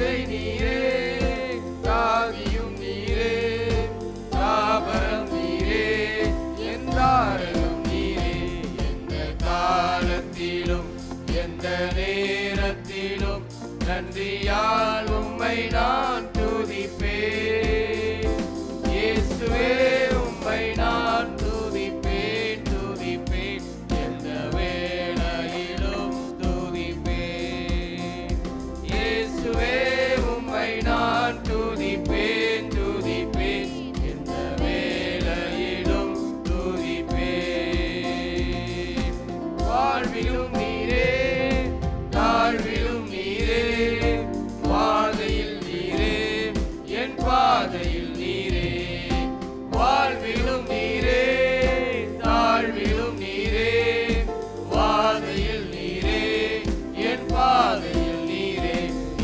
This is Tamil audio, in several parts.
வாஞ்சை நீரே, தாதியும் நீரே, தாபரம் நீரே, என் தாரகம் நீரே. எந்த காலத்திலும் எந்த நேரத்திலும் நன்றியால் உம்மை நான் துதிப்பேன். இயேசுவே உம்மை நான் துதிப்பேன், துதிப்பேன், எந்த வேளையிலும் துதிப்பேன். இயேசுவே உம்மை நான் துதிப்பேன், துதிப்பேன், எந்த வேளையிலும் துதிப்பேன். வாழ்விலும் நீரே, தாழ்விலும் நீரே, பாதையில் நீரே, என் பாதையில் நீரே. வாழ்விலும் நீரே, தாழ்விலும் நீரே, பாதையில் நீரே, என் பாதையில் நீரே.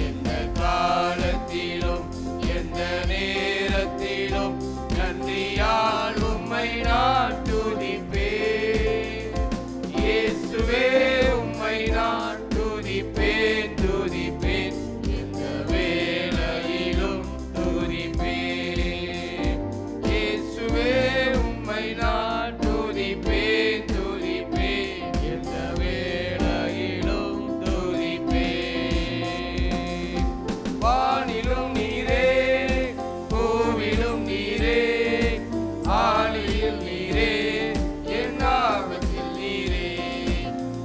எந்த காலத்திலும் எந்த நேரத்திலும் நன்றியால் உம்மை நான் துதிப்பேன். இயேசுவே உம்மை நான் துதிப்பேன், துதிப்பேன், எந்த வேளையிலும் துதிப்பேன். இயேசுவே உம்மை நான் துதிப்பேன், துதிப்பேன், எந்த வேளையிலும் துதிப்பேன். வானிலும் நீரே, பூவிலும் நீரே, ஆழியில் நீரே, என் ஆபத்தில் நீரே.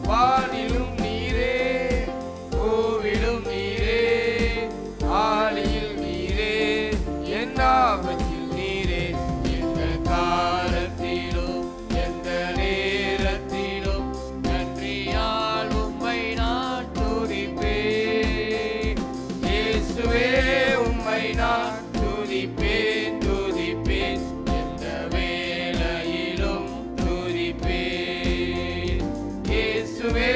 வானிலும் நீரே, பூவிலும் நீரே, ஆழியில் நீரே, என் ஆபத்தில் நீரே. எந்த காலத்திலும் எந்த நேரத்திலும் நன்றியால் உம்மை நான் துதிப்பேன். இயேசுவே உம்மை நான் துதிப்பேன், துதிப்பேன், எந்த வேளையிலும் துதிப்பேன். இயேசுவே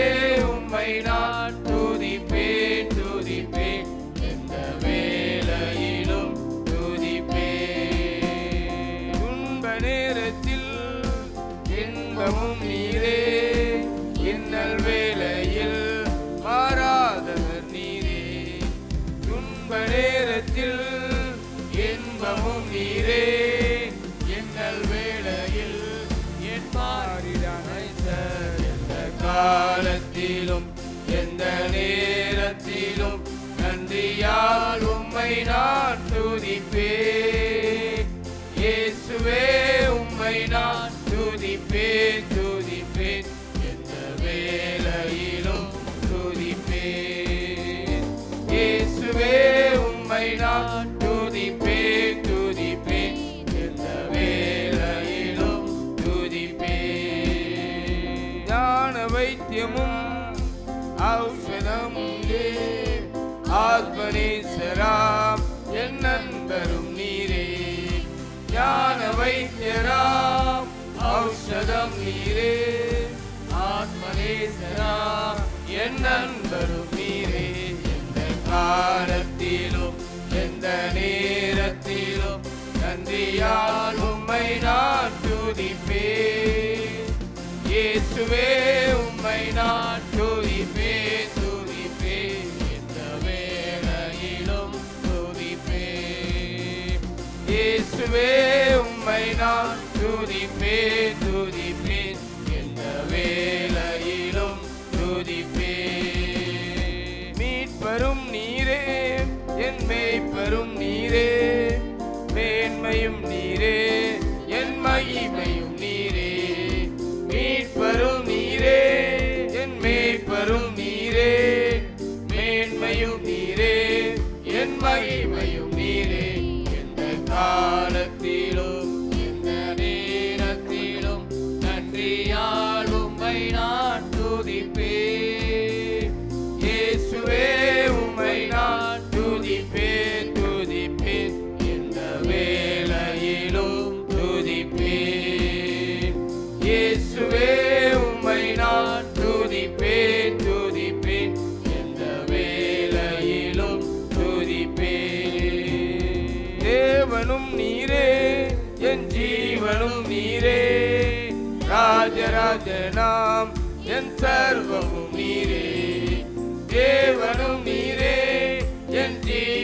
உம்மை நான் துதிப்பேன், துதிப்பேன், எந்த வேளையிலும் துதிப்பேன். துன்ப நேரத்தில் இன்பமும் நீரே, இன்னல் வேளையில் மாறாதவர் நீரே. துன்ப நேரத்தில் இன்பமும் நீரே, இன்னல் வேளையில் என் மாறிடானவர். எந்த காலத்திலும் எந்த நேரத்திலும் நன்றியால் உம்மை நான் துதிப்பேன். இயேசுவே உம்மை நான் துதிப்பேன், துதிப்பேன், எந்த வேளையிலும் துதிப்பேன். இயேசுவே உம்மை நான் துதிப்பேன், துதிப்பேன், எந்த வேளையிலும் துதிப்பேன். ஞான வைத்தியமும் ஔஷதமும் நீரே, ஆத்மநேசராம் என் நண்பரும் நீரே. ஞான வைத்தியராம் ஔஷதம் நீரே, ஆத்மநேசராம் என் நண்பரும் நீரே. எந்த காலத்திலும் எந்த நேரத்திலும் நன்றியால் உம்மை நான் துதிப்பேன். இயேசுவே உம்மை நான் துதிப்பேன், துதிப்பேன், எந்த வேளையிலும் துதிப்பேன். இயேசுவே உம்மை நான் துதிப்பேன், துதிப்பேன், எந்த வேளையிலும் துதிப்பேன். மீட்பரும் நீரே, என் மேய்ப்பரும் நீரே, மேன்மையும் நீரே, என் மகிமையும் நீரே. மீட்பரும் நீரே, என் மேய்ப்பரும் நீரே, மேன்மையும் நீரே, என் மகிமையும் நீரே. எந்த காலத்திலும் எந்த நேரத்திலும் நன்றியால் உம்மை நான் துதிப்பேன். இயேசுவே உம்மை நான் துதிப்பேன், துதிப்பேன், எந்த வேளையிலும் துதிப்பேன். இயேசுவே உம்மை நான் துதிப்பேன், துதிப்பேன், எந்த வேளையிலும் துதிப்பேன். தேவனும் நீரே, என் ஜீவனும் நீரே, ராஜராஜனாம் என் சர்வமும் நீரே. தேவனும் நீரே, என் ஜீவனும்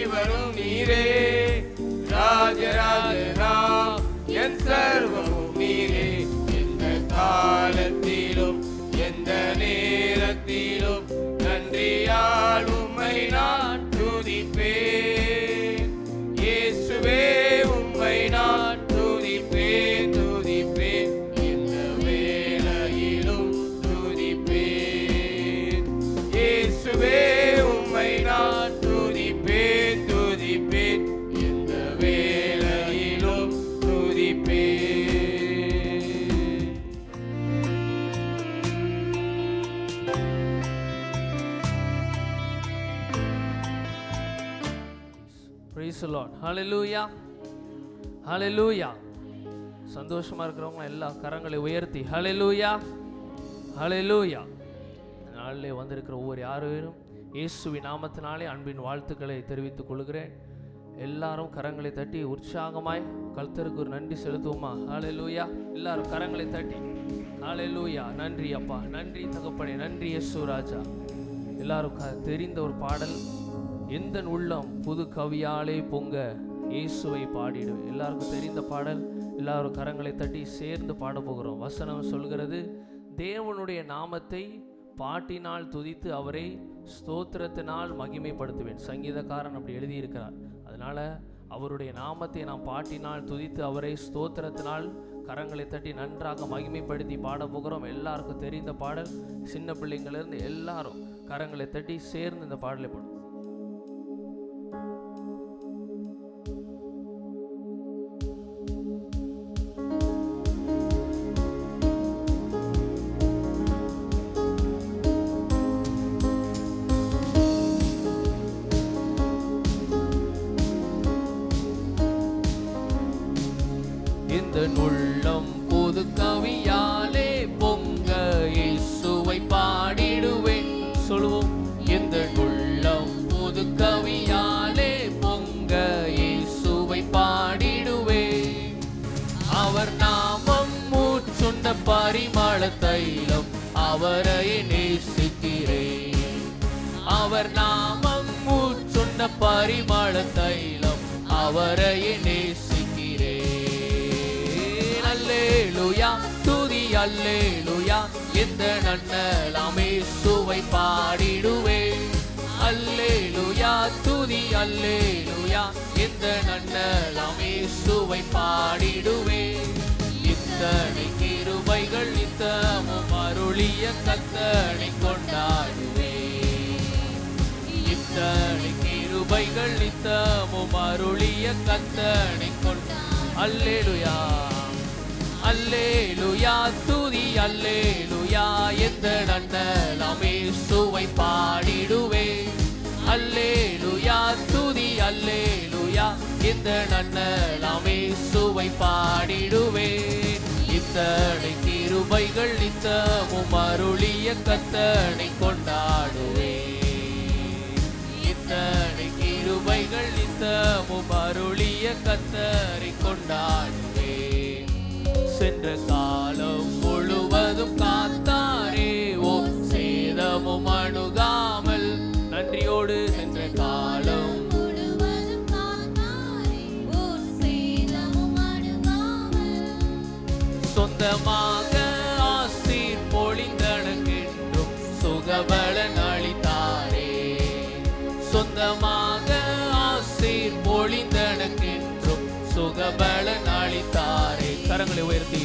Praise the Lord. Hallelujah. Hallelujah. சந்தோஷமா இருக்கிறவங்க எல்லா கரங்களை உயர்த்தி ஹல்லேலூயா ஹல்லேலூயா. நாளிலே வந்திருக்கிற ஒவ்வொரு யாரும் இயேசுவின் நாமத்தினாலே அன்பின் வாழ்த்துக்களை தெரிவித்துக் கொள்கிறேன். எல்லாரும் கரங்களை தட்டி உற்சாகமாய் கர்த்தருக்கு ஒரு நன்றி செலுத்துவோமா? ஹல்லேலூயா. எல்லாரும் கரங்களை தட்டி ஹல்லேலூயா. நன்றி அப்பா, நன்றி தகப்பனே, நன்றி இயேசு ராஜா. எல்லாரும் தெரிந்த ஒரு பாடல், எந்த உள்ளம் புது கவியாலே பொங்க இயேசுவை பாடிடுவேன். எல்லாருக்கும் தெரிந்த பாடல். எல்லாரும் கரங்களை தட்டி சேர்ந்து பாட போகிறோம். வசனம் சொல்கிறது, தேவனுடைய நாமத்தை பாட்டினால் துதித்து அவரை ஸ்தோத்திரத்தினால் மகிமைப்படுத்துவேன். சங்கீதக்காரன் அப்படி எழுதியிருக்கிறார். அதனால அவருடைய நாமத்தை நாம் பாட்டினால் துதித்து அவரை ஸ்தோத்திரத்தினால் கரங்களை தட்டி நன்றாக மகிமைப்படுத்தி பாட போகிறோம். எல்லாருக்கும் தெரிந்த பாடல். சின்ன பிள்ளைங்களிருந்து எல்லாரும் கரங்களை தட்டி சேர்ந்து இந்த பாடலை பாடும். உள்ளம் புது கவியாலே பொங்க இயேசுவை பாடிடுவேன். சொல்லுவோம், எந்த உள்ளம் புது கவியாலே பொங்க இயேசுவை பாடிடுவேன். அவர் நாமம் மூச்சுண்ட பரிமள தைலம், அவரை நேசிக்கிறேன். அவர் நாமம் மூச்சுண்ட பரிமள தைலம், அவரை நேசிக்கிறேன். அல்லேலூயா துதி அல்லேலூயா, எந்த நன்னலாம் இயேசுவை பாடிடுவேன். அல்லேலூயா துதி அல்லேலூயா, எந்த நன்னலாம் இயேசுவை பாடிடுவேன். இத்தனை கிருபைகள் நித்தமும் அருளிய கர்த்தரை கொண்டாடுவேன். இத்தனை கிருபைகள் நித்தமும் அருளிய கர்த்தரை கொண்டாடுவேன். அல்லேலூயா அல்லேலூயா துதி அல்லேலூயா, எந்த நன்னலாம் இயேசுவை பாடிடுவேன். அல்லேலூயா துதி அல்லேலூயா, எந்த நன்னலாம் இயேசுவை பாடிடுவேன். இத்தனை கிருபைகள் நித்தமும் அருளிய கர்த்தரை கொண்டாடுவேன். இத்தனை கிருபைகள் நித்தமும் அருளிய கர்த்தரை கொண்டாடுவேன். சென்ற காலம் முழுவதும் காத்தாரே, ஓ சேதமும் அணுகாமல். நன்றியோடு சென்ற காலம் முழுவதும் காத்தாரே, ஓ சேதமும் அணுகாமல். சொந்தமாக ஆசீர் பொழிந்தனக்கென்றும் சுகபலன் அளித்தாரே. சொந்தமாக ஆசீர் பொழிந்தனக்கென்றும் சுகபலன் அளித்தாரே. கரங்களை உயர்த்தி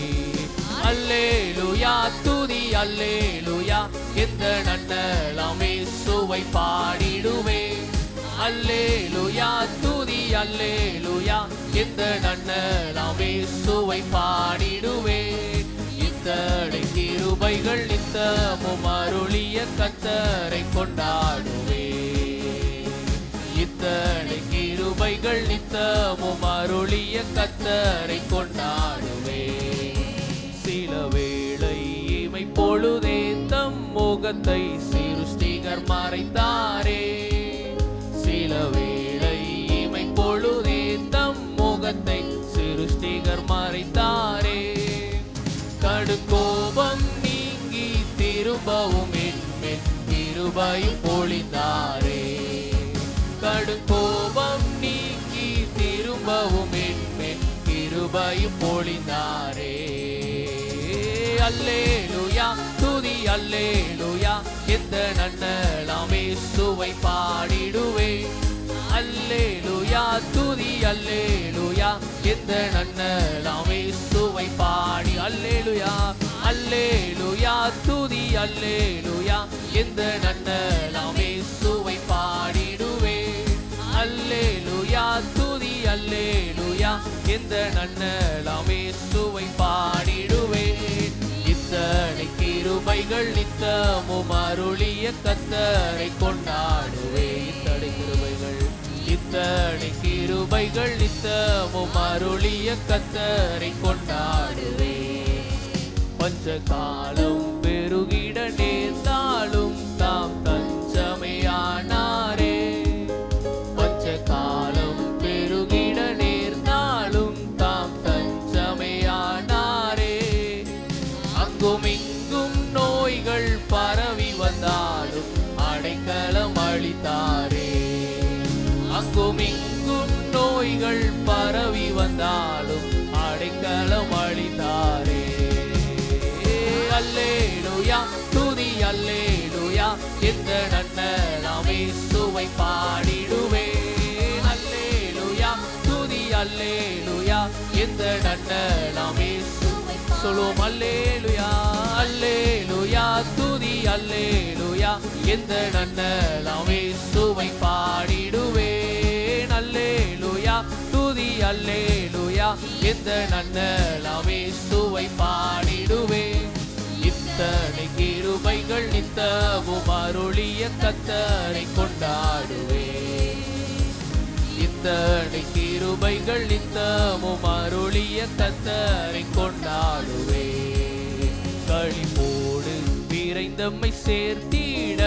அல்லேலூயா துதி அல்லேலூயா, எந்த நன்னலாம் இயேசுவை பாடிடுவேன். அல்லேலூயா துதி அல்லேலூயா, எந்த நன்னலாம் இயேசுவை பாடிடுவேன். இத்தனை கிருபைகள் நித்தமும் அருளிய கர்த்தரை கொண்டாடுவேன். இத்தனை கிருபைகள் நித்தமும் அருளிய கர்த்தரை கொண்டாடுவேன். சில வேளை இமை பொழுதே தம் முகத்தை சிருஷ்டிகர் மறைத்தாரே. சில வேளை இமை பொழுதே தம் முகத்தை சிருஷ்டிகர் மறைத்தாரே. கடுங்கோபம் நீங்கி திரும்பவும் என்மேல் கிருபையும் பொழிந்தாரே. கடுங்கோபம் நீக்கி திரும்பவும் என்மேல் கிருபையும் பொழிந்தாரே. அல்லேலூயா துதி அல்லேலூயா, எந்த நன்னலாம் இயேசுவை பாடிடுவேன். அல்லேலூயா துதி அல்லேலூயா, எந்த நன்னலாம் இயேசுவை பாடி. அல்லேலூயா அல்லேலூயா துதி அல்லேலூயா, எந்த நன்னலாம் இயேசுவை பாடிடுவேன். அல்லேலூயா துதி அல்லேலூயா, எந்த நன்னலாம் இயேசுவை பாடிடுவேன். இத்தனை கிருபைகள் நித்தமும் அருளிய கர்த்தரை கொண்டாடுவேன். இத்தனை கிருபைகள் இத்தனை கிருபைகள் கிருபைகள் நித்தமும் அருளிய கர்த்தரை கொண்டாடுவே. பஞ்ச காலம் பெருகிட நேர்ந்தாலும் தாம் தஞ்சமையானாரே. பஞ்ச காலம் பெருகிட நேர்ந்தாலும் தாம் தஞ்சமையானாரே. அங்கும் இங்கும் நோய்கள் பரவி வந்தாலும் அடைக்கலம் அளித்தாரே. அங்கும் இங்கும் நோய்கள் பரவி வந்தாலும் அடைக்கலம் அளித்தாரே. அல்லேலூயா துதி அல்லேலூயா எந்த நன்னலாமே சுவை பாடிடுவேன். அல்லேலூயா துதி அல்லேலூயா எந்த நன்னலாமே சொல்லுவோம். அல்லேலூயா அல்லேலூயா துதி அல்லேலூயா எந்த நன்னலாமே சுவை பாடிடுவேன். அல்லேலூயா துதி அல்லேலூயா எந்த நன்னலாமே சுவை பாடிடுவேன். இத்தனை கிருபைகள் நித்தமும் அருளிய கர்த்தரை கொண்டாடுவே. இத்தனை கிருபைகள் நித்தமும் அருளிய கர்த்தரை கொண்டாடுவே. களிப்போடு விரைந்தம்மை சேர்த்திட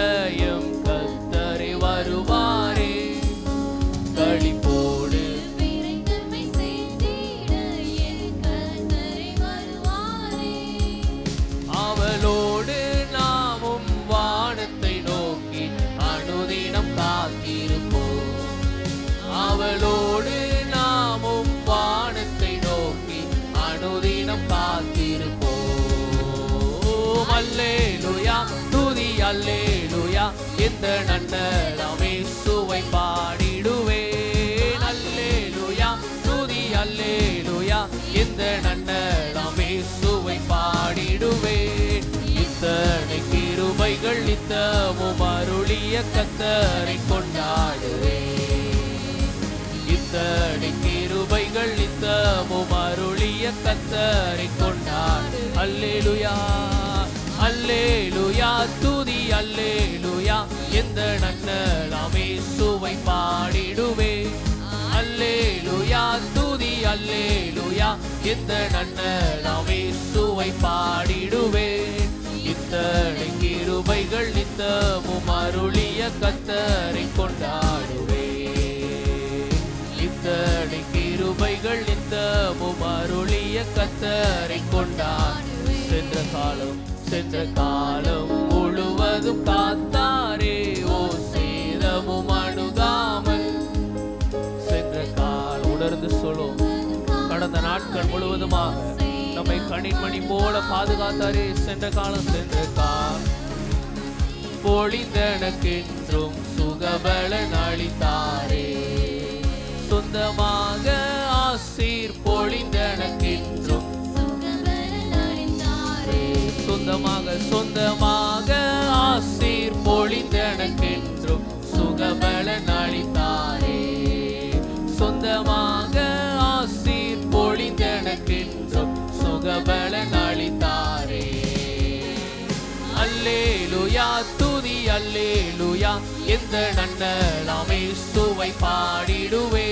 எம் கர்த்தரை வருவாரே. களிப்போடு அவளோடு நாமும் வானத்தை நோக்கி அனுதினம் காத்திருப்போம். அவளோடு நாமும் வானத்தை நோக்கி அனுதினம் காத்திருப்போம். அல்லேலூயா துதி அல்லேலூயா எந்த நன்னலாமே சுவை பாடிடுவேன். அல்லேலூயா துதி அல்லேலூயா எந்த நன்னலாமே சுவை பாடிடுவேன். இத்தனை கிருபைகள் நித்தமும் அருளிய கர்த்தரை கொண்டாடுவே. இத்தனை கிருபைகள் நித்தமும் அருளிய கர்த்தரை கொண்டாடு. அல்லேலூயா அல்லேலூயா துதி அல்லேலூயா எந்த நன்னலாமே சுவை பாடிடுவே. அல்லேலூயா துதி அல்லேலூயா எந்த நன்னலாமே சுவை பாடிடுவேன். இத்தனை கிருபைகள் நித்தமும் அருளிய கர்த்தரை கொண்டாடுவே. இத்தனை கிருபைகள் நித்தமும் அருளிய கர்த்தரை கொண்டாடுவே. சென்ற காலம் முழுவதும் காத்தாரே. ஓ சேதமும் அணுகாமல் சென்ற காலம் உணர்ந்து சொல்லும். கடந்த நாட்கள் முழுவதுமாக நம்மை கணின்மணி போல பாதுகாத்தாரே. சென்ற காலம் பொழிந்தனக்கென்றும் சுகபலன் அளித்தாரே. சொந்தமாக ஆசீர் பொழிந்தனக்கென்றும் சொந்தமாக ஆசீர் பொழிந்தனக்கென்றும் சுகபலன் அளித்தாரே. சொந்தமாக ஆசீர் பொழிந்தனக்கென்றும் சுகபலன் அளித்தாரே. அல்லேலூயா துதி அல்லேலூயா எந்த நன்னலாமே சுவை பாடிடுவே.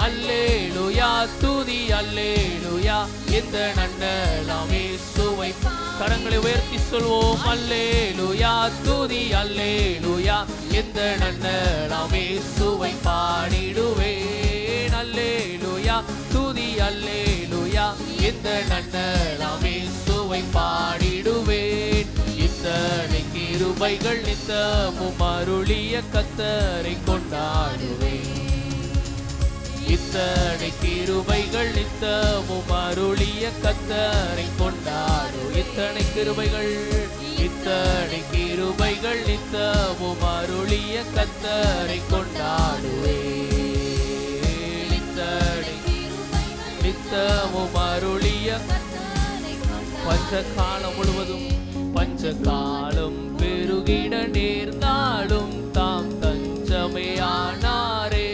அல்லேலூயா துதி அல்லேலூயா எந்த நன்னலாமே சுவை. கரங்களை உயர்த்தி சொல்வோம். அல்லேலூயா துதி அல்லேலூயா எந்த நன்னலாமே சுவை பாடிடுவேன். அல்லேலூயா துதி அல்லேலூயா எந்த நன்னலாமே சுவை பாடிடுவேன். இத்தனை கிருபைகள் நித்தமும் அருளிய கர்த்தரை கொண்டாடுவேன். இத்தனை கிருபைகள் நித்தமும் அருளிய கர்த்தரை கொண்டாடு. இத்தனை கிருபைகள் நித்தமும் அருளிய கர்த்தரை கொண்டாடுவே. நித்தமும் அருளிய பஞ்ச காலம் பெருகிட நேர்ந்தாலும் தாம் தஞ்சமையானாரே.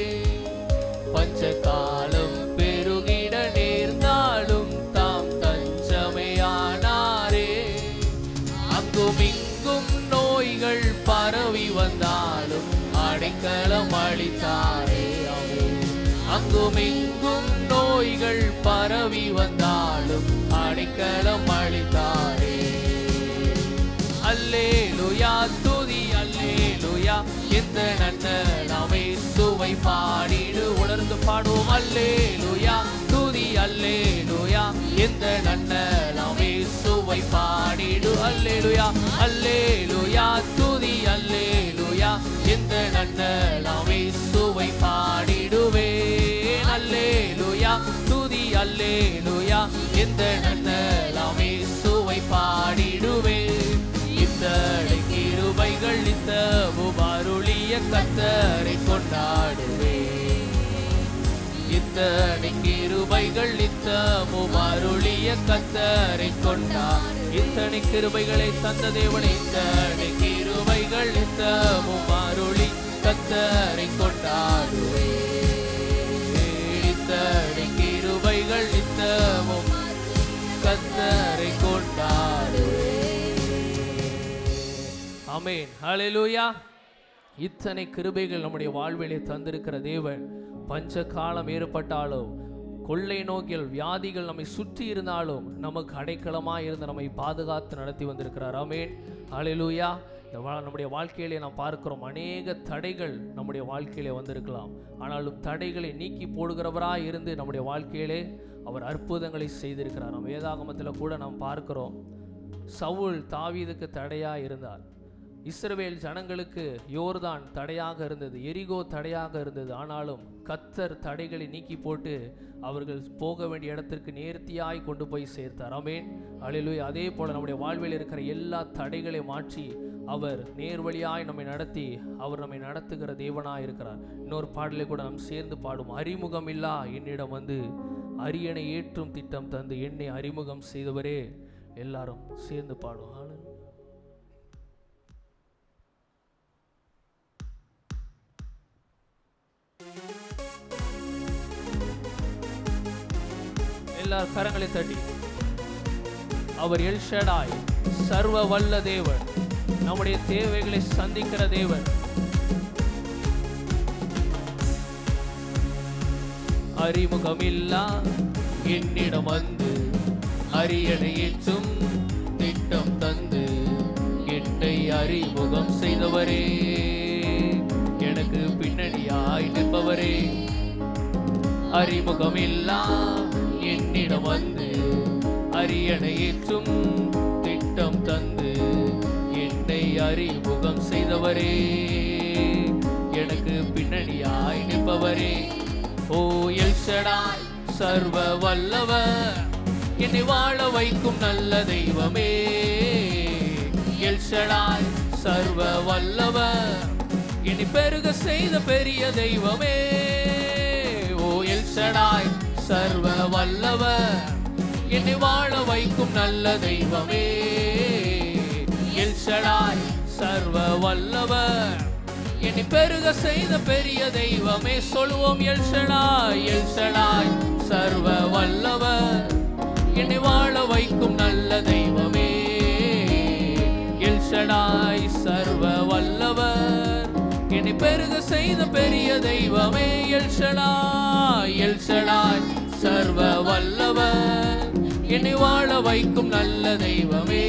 பஞ்ச காலம் பெருகிட நேர்ந்தாலும் தாம் தஞ்சமையானாரே. அங்கும் இங்கும் நோய்கள் பரவி வந்தாலும் அடைக்கலம் அளித்தாரே. அங்கும் இங்கும் நோய்கள் பரவி வந்தாலும் அடைக்கலம் அளித்தாரே. அல்லேலூயா துதி அல்லேலூயா, இந்த நன்னலாமே சுவை பாடிடு. உணர்ந்து பாடுவோம். அல்லேலூயா துதி அல்லேலூயா, இந்த நன்னலாமே சுவை பாடிடு. அல்லேலூயா அல்லேலூயா துதி அல்லேலூயா, இந்த நன்னலாமே சுவை பாடிடுவேன். அல்லேலூயா துதி அல்லேலூயா, இந்த நன்னலாமே சுவை பாடிடுவேன். இத்தனை கிருபைகள் நித்தமும் அருளிய கர்த்தரை கொண்டாடுவேன். இத்தனை கிருபைகள் நித்தமும் அருளிய கர்த்தரை கொண்டாடு. இத்தனை கிருபைகளை தந்த தேவனை, இத்தனை கிருபைகள் நித்தமும் அருளி கர்த்தரை கொண்டாடுவேன். இத்தனை கிருபைகள் நித்தமும் கர்த்தரை கொண்டாடுவேன். ஆமென். ஹல்லேலூயா. இத்தனை கிருபைகள் நம்முடைய வாழ்விலே தந்திருக்கிற தேவன், பஞ்ச காலம் ஏற்பட்டாலும், கொள்ளை நோக்கில் வியாதிகள் நம்மை சுற்றி இருந்தாலும் நமக்கு அடைக்கலமாக இருந்து நம்மை பாதுகாத்து நடத்தி வந்திருக்கிறார். ஆமென். ஹல்லேலூயா. நம்முடைய வாழ்க்கையிலே நாம் பார்க்கிறோம், அநேக தடைகள் நம்முடைய வாழ்க்கையிலே வந்திருக்கலாம். ஆனாலும் தடைகளை நீக்கி போடுகிறவராக இருந்து நம்முடைய வாழ்க்கையிலே அவர் அற்புதங்களை செய்திருக்கிறார். நம்ம வேதாகமத்தில் கூட நாம் பார்க்கிறோம், சவுல் தாவீதுக்கு தடையாக இருந்தார். இஸ்ரவேல் ஜனங்களுக்கு யோர்தான் தடையாக இருந்தது, எரிகோ தடையாக இருந்தது. ஆனாலும் கர்த்தர் தடைகளை நீக்கி போட்டு அவர்கள் போக வேண்டிய இடத்திற்கு நேர்த்தியாய் கொண்டு போய் சேர்த்தார். ஆமென். அல்லேலூயா. அதே போல நம்முடைய வாழ்வில் இருக்கிற எல்லா தடைகளை மாற்றி அவர் நேர்வழியாய் நம்மை நடத்தி அவர் நம்மை நடத்துகிற தேவனாய் இருக்கிறார். இன்னொரு பாடலை கூட நாம் சேர்ந்து பாடும். அறிமுகம் இல்லா என்னிடம் வந்து அரியணை ஏற்றும் திட்டம் தந்து என்னை அறிமுகம் செய்தவரே. எல்லாரும் சேர்ந்து பாடும். எல்லார் கரங்களை தட்டி, அவர் எல்ஷடாய், சர்வ வல்ல தேவன், நம்முடைய தேவைகளை சந்திக்கிற தேவன். அறிமுகமில்லா என்னிடம் வந்து அரியணை ஏற்றும் திட்டம் தந்து என்னை அறிமுகம் செய்தவரே. எனக்கு பின்னணியாய் நிற்பவரே. அறிமுகமில்லா என்னிடம் வந்து அரியணை ஏற்றும் திட்டம் தந்து என்னை அறிமுகம் செய்தவரே. எனக்கு பின்னணியாய் நிற்பவரே. ஓ எல்ஷடாய், சர்வ வல்லவர், என்னை வாழ வைக்கும் நல்ல தெய்வமே. எல்ஷடாய், சர்வ வல்லவர், என்னை பெருக செய்த பெரிய தெய்வமே. ஓ எல்ஷடாய், சர்வ வல்லவர், என்னை வாழ வைக்கும் நல்ல தெய்வமே. எல்ஷடாய், சர்வ வல்லவர், என்னை பெருக செய்த பெரிய தெய்வமே. சொல்வோம். எல்ஷடாய், எல்ஷடாய், சர்வ வல்லவர், என்னை வாழ வைக்கும் நல்ல தெய்வமே. எல்ஷடாய், சர்வ வல்லவர், என்னை பெருக செய்த பெரிய தெய்வமே. எல்ஷடாய், எல்ஷடாய், சர்வ வல்லவர், என்னை வாழ வைக்கும் நல்ல தெய்வமே.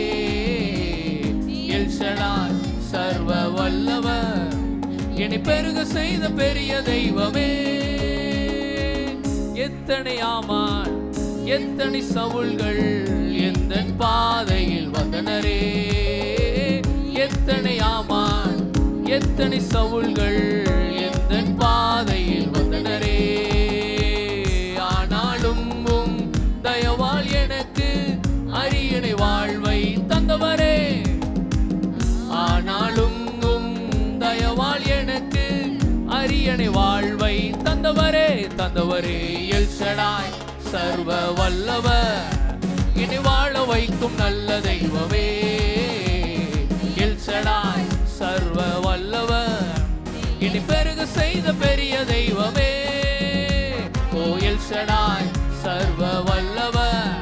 எல்ஷடாய், சர்வ வல்லவர், என்னை பெருக செய்த பெரிய தெய்வமே. எத்தனை ஆமான், எத்தனை சவுல்கள் எந்தன் பாதையில் வந்தனரே. எத்தனை ஆமான், எத்தனை சவுல்கள் எந்தன் பாதையில் வந்தனரே. ஆனாலும் உம் தயவால் எனக்கு அரியணை வாழ்வை தந்தவரே. ஆனாலும் உம் தயவால் எனக்கு அரியணை வாழ்வை தந்தவரே. தந்தவரே. எல்ஷடாய், சர்வ வல்லவர், என்னை வாழ வைக்கும் நல்ல தெய்வமே. எல்ஷடாய், சர்வ வல்லவர், என்னை பெருக செய்த பெரிய தெய்வமே. ஓ எல்ஷடாய், சர்வ வல்லவர்,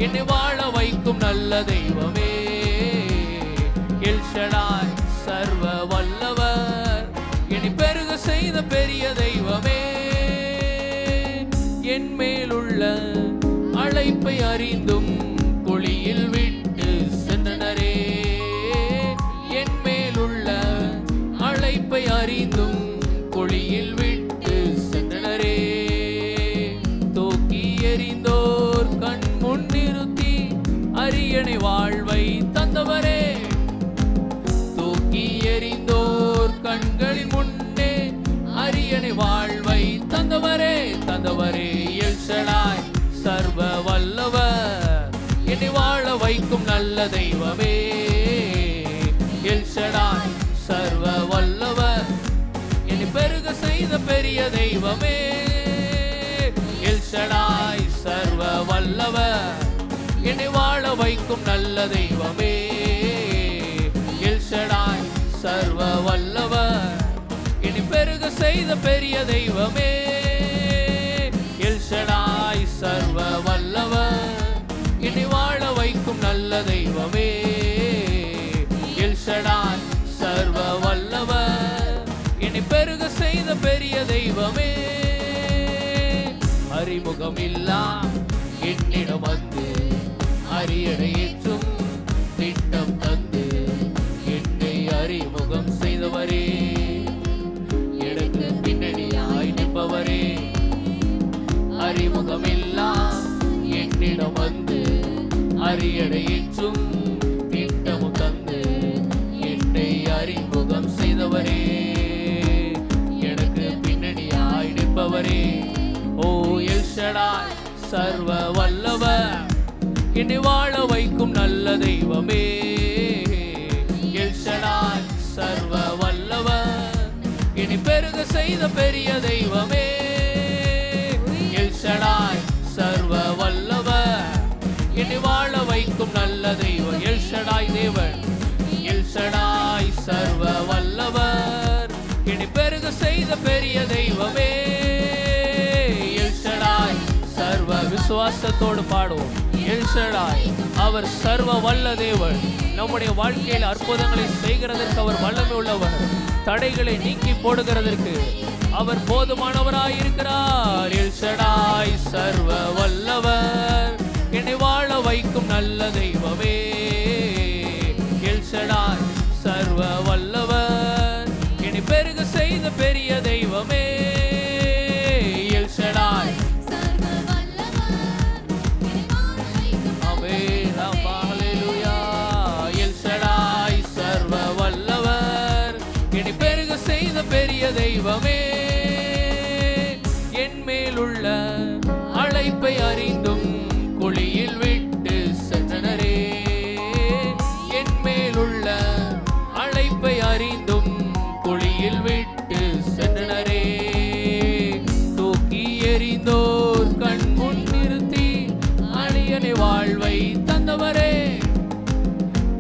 என்னை வாழ வைக்கும் நல்ல தெய்வமே. எல்ஷடாய், சர்வ வல்லவர், என்னை பெருக செய்த பெரிய தெய்வமே. என் மேலுள்ள அழைப்பை அறிந்தும் குழியில் விட்டு சென்றனரே. என் மேலுள்ள அழைப்பை அறிந்தும் குழியில் விட்டு சென்றனரே. தூக்கி எறிந்தோர் கண் முன் நிறுத்தி அரியணை வாழ்வை தந்தவரே. தூக்கி எறிந்தோர் கண்களின் முன்னே அரியணை வாழ்வை தந்தவரே. தந்தவரே எல் ஷடாய் சர்வ வல்லவர், என்னை வாழ வைக்கும் நல்ல தெய்வமே. எல் ஷடாய் சர்வ வல்லவர், என்னை பெருக செய்த பெரிய தெய்வமே. எல் ஷடாய் சர்வ வல்லவர், என்னை வாழ வைக்கும் நல்ல தெய்வமே. எல் ஷடாய் சர்வ வல்லவர், என்னை பெருக செய்த பெரிய தெய்வமே. எல் ஷடாய் சர்வ வல்லவர், என்னை வாழ வைக்கும் நல்ல தெய்வமே. எல் ஷடாய் சர்வ வல்லவர், என்னை பெருக செய்த பெரிய தெய்வமே. அறிமுகம் இல்லா என்னிடம் வந்து அரியணை ஏற்றும் திட்டம் தந்து என்னை அறிமுகம் செய்தவரே. எனக்கு பின்னணியாய் நிற்பவரே. அறிமுகம் இல்லா என்னிடம் வந்து அரியணை ஏற்றும் திட்டமும் தந்து என்னை அறிமுகம் செய்தவரே. எனக்கு பின்னணியாய் நிற்பவரே. ஓ எல் ஷடாய் சர்வ வல்லவர், என்னை வாழ வைக்கும் நல்ல தெய்வமே. எல் ஷடாய் சர்வ வல்லவர், என்னை பெருக செய்த பெரிய தெய்வமே. எல் ஷடாய் சர்வ வல்லவர், என்னை வாழ வைக்கும் நல்ல தெய்வம். எல் ஷடாய் தேவன். எல் ஷடாய் சர்வ வல்லவர், என்னை பெருக செய்த பெரிய தெய்வமே. எல் ஷடாய் சர்வ விசுவாசத்தோடு பாடுவோம். எல் ஷடாய் அவர் சர்வ வல்ல தேவன். நம்முடைய வாழ்க்கையில் அற்புதங்களை செய்கிறதற்கு அவர் வல்லமை உள்ளவர். தடைகளை நீக்கி போடுகிறதற்கு அவர் போதுமானவராய் இருக்கிறார். எல் ஷடாய் சர்வ வல்லவர், என்னை வாழ வைக்கும் நல்ல தெய்வமே. எல் ஷடாய் சர்வ வல்லவர், என்னை பெருக செய்த பெரிய தெய்வமே. எல் ஷடாய் பெரிய தெய்வமே. என் மேலுள்ள அழைப்பை அறிந்தும் குழியில் விட்டு சென்றனரே. என் மேலுள்ள அழைப்பை அறிந்தும் குழியில் விட்டு சென்றனரே. தூக்கி எறிந்தோர் கண் முன் நிறுத்தி அரியணை வாழ்வை தந்தவரே.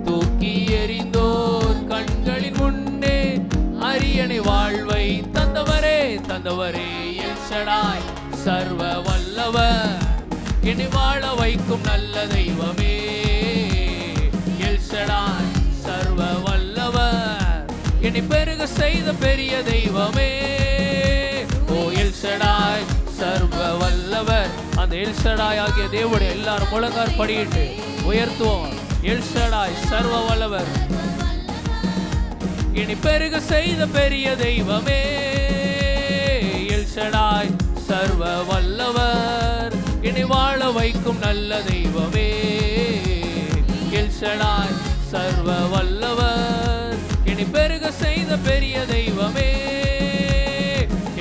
தூக்கி எறிந்தோர் கண்களின் முன்னே அரியணை வாழ்வை தந்தவரே. தந்தவரே எல் ஷடாய் சர்வ வல்லவர், என்னை வாழ வைக்கும் நல்ல தெய்வமே. எல் ஷடாய் சர்வ வல்லவர், என்னை பெருக செய்த பெரிய தெய்வமே. ஓ எல் ஷடாய் சர்வ வல்லவர். அந்த எல் ஷடாய் ஆகிய தேவனுடைய எல்லாரும் முழங்கால் படியிட்டு உயர்த்துவோம். எல் ஷடாய் சர்வ வல்லவர், என்னை பெருக செய்த பெரிய தெய்வமே. எல் ஷடாய் சர்வ வல்லவர், என்னை வாழ வைக்கும் நல்ல தெய்வமே. எல் ஷடாய் சர்வ வல்லவர், என்னை பெருக செய்த பெரிய தெய்வமே.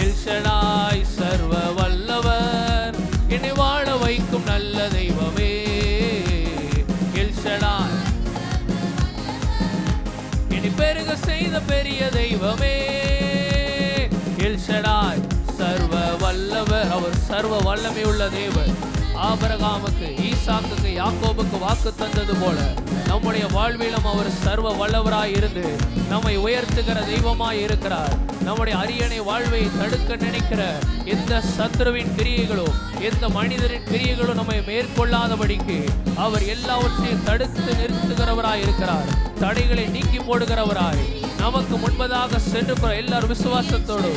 எல் ஷடாய் சர்வ வல்லவர், என்னை வாழ வைக்கும் நல்ல தெய்வமே. எல் ஷடாய் பெருக செய்த பெரிய தெய்வமே. எல் ஷடாய் சர்வ வல்லவர், அவர் சர்வ வல்லமை உள்ள தேவன். ஆபிரகாமுக்கு, ஈசாக்குக்கு, யாக்கோபுக்கு வாக்கு தந்தது போல நம்முடைய வாழ்விலும் அவர் சர்வ வல்லவராய் இருந்து நம்மை உயர்த்துகிற தெய்வமாய் இருக்கிறார். நம்முடைய அரியணை வாழ்வை தடுக்க நினைக்கிற எந்த சத்ருவின் கிரியைகளோ எந்த மனிதரின் கிரியைகளோ நம்மை மேற்கொள்ளாதபடிக்கு அவர் எல்லாவற்றையும் தடுத்து நிறுத்துகிறவராய் இருக்கிறார். தடைகளை நீக்கி போடுகிறவராய் நமக்கு முன்பதாக சென்று எல்லாரும் விசுவாசத்தோடு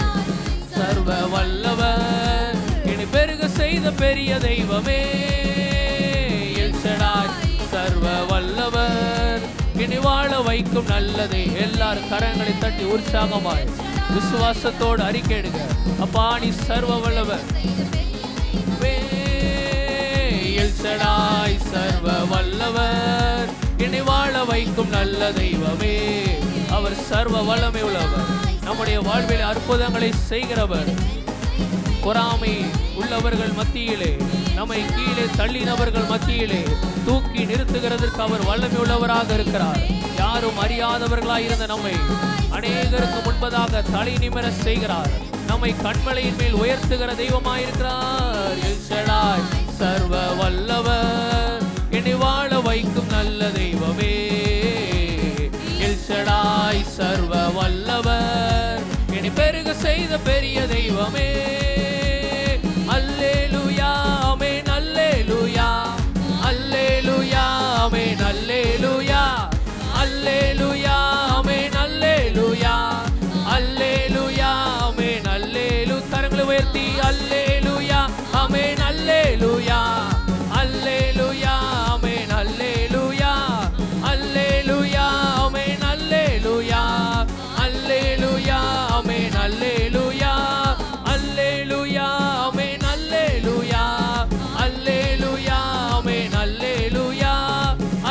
சர்வ வல்லவர், என்னை பெருக செய்த செய்த பெரிய தெய்வமே, எல் ஷடாய் சர்வ வல்லவர், இனி வாழ வைக்கும் நல்லதே. எல்லாரும் கரங்களை தட்டி உற்சாகமாய் விசுவாசத்தோடு அறிக்கையிடுங்க. அப்பா நீ சர்வ வல்லவர், எல் ஷடாய் சர்வ வல்லவர், இனி வாழ வைக்கும் நல்ல தெய்வமே. அவர் சர்வ வல்லமை உள்ளவர், நம்முடைய வாழ்வில் அற்புதங்களை செய்கிறவர். பொறாமை உள்ளவர்கள் மத்தியிலே, நம்மை கீழே தள்ளினவர்கள் மத்தியிலே தூக்கி நிறுத்துகிறதற்கு அவர் வல்லமை உள்ளவராக இருக்கிறார். யாரும் அறியாதவர்களாய் இருந்த நம்மை அநேகருக்கு முன்பதாக தலை நிமிர செய்கிறார். நம்மை கண்மலையின் மேல் உயர்த்துகிற தெய்வமாயிருக்கிறார். எல் ஷடாய் சர்வ வல்லவர், இனி வாழ வைக்கும் நல்ல தெய்வமே. எல் ஷடாய் சர்வ வல்லவர், இனி பெருக செய்த பெரிய தெய்வமே. அல்லேலூயா ஆமென் அல்லேலூயா, அல்லேலூயா ஆமென் அல்லேலூயா, அல்லேலூயா ஆமென் அல்லேலூயா, அல்லேலூயா ஆமென் அல்லேலூ. கரங்களை உயர்த்தி அல்லேலூயா ஆமென் அல்லேலூயா, அல்லேலூயா ஆமென் அல்லேலூயா, அல்லேலூயா ஆமென் அல்லேலூயா, அல்லேலூயா ஆமென் அல்லேலூயா, அல்லேலூயா ஆமென் அல்லேலூயா, அல்லேலூயா ஆமென் அல்லேலூயா,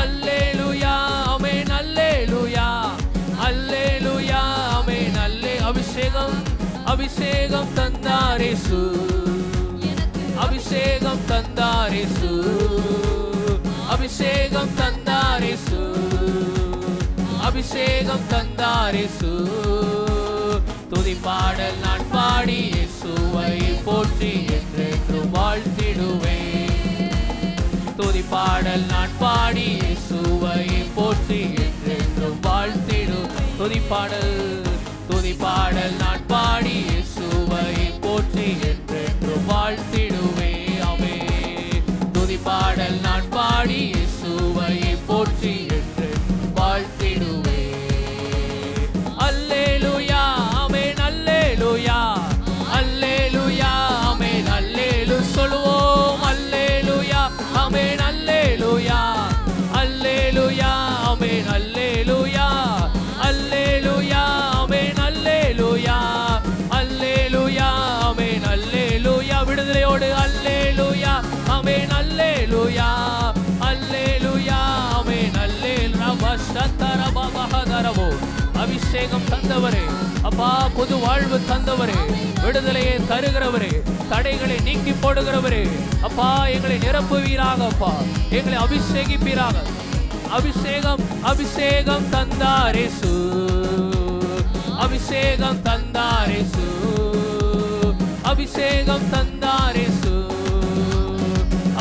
அல்லேலூயா ஆமென் அல்லேலூயா, அல்லேலூயா ஆமென் அல்லே. அபிஷேகம் அபிஷேகம் தந்தார் இயேசு, அபிஷேகம் தந்தார் இயேசு, அபிஷேகம் தந்தார் இயேசு, அபிஷேகம் தந்தார் இயேசு. துதி பாடல் நான் பாடி இயேசுவை போற்றி என்றென்றும் வாழ்த்திடுவேன். துதி பாடல் நான் பாடி இயேசுவை போற்றி என்றென்றும் வாழ்த்திடு. துதி பாடல் துதி பாடல் நான் பாடி இயேசுவை போற்றி என்றென்றும் வாழ்த்திடுவே. ஆமென். துதி பாடல் நான் பாடி இயேசுவை போற்றி என்றென்றும் வாழ்த்திடுவே. அல்லேலூயா ஆமென் அல்லேலூயா, அல்லேலூயா ஆமென் அல்லேலூ. சொல்லுவோம் அல்லேலூயா ஆமென் அல்லேலூயா, அல்லேலூயா ஆமென் அல்லேலூயா, அல்லேலூயா ஆமென் அல்லேலூயா, அல்லேலூயா ஆமென் அல்லேலூயா. விடுதலையோடு அல்லேலூயா ஆமென் அல்லேலூயா, அல்லேலூயா ஆமென் அல்லேலூயா. சத்தரபஹதரபோ. அபிஷேகம் தந்தவரே அப்பா, புது வாழ்வு தந்தவரே, விடுதலையை தருகிறவரே, தடைகளை நீக்கி போடுகிறவரே அப்பா, எங்களை நிரப்புவீராக அப்பா, எங்களை அபிஷேகிப்பீராக. அபிஷேகம் அபிஷேகம் தந்தார் இயேசு, அபிஷேகம் தந்தார் இயேசு, அபிஷேகம் தந்தார் இயேசு,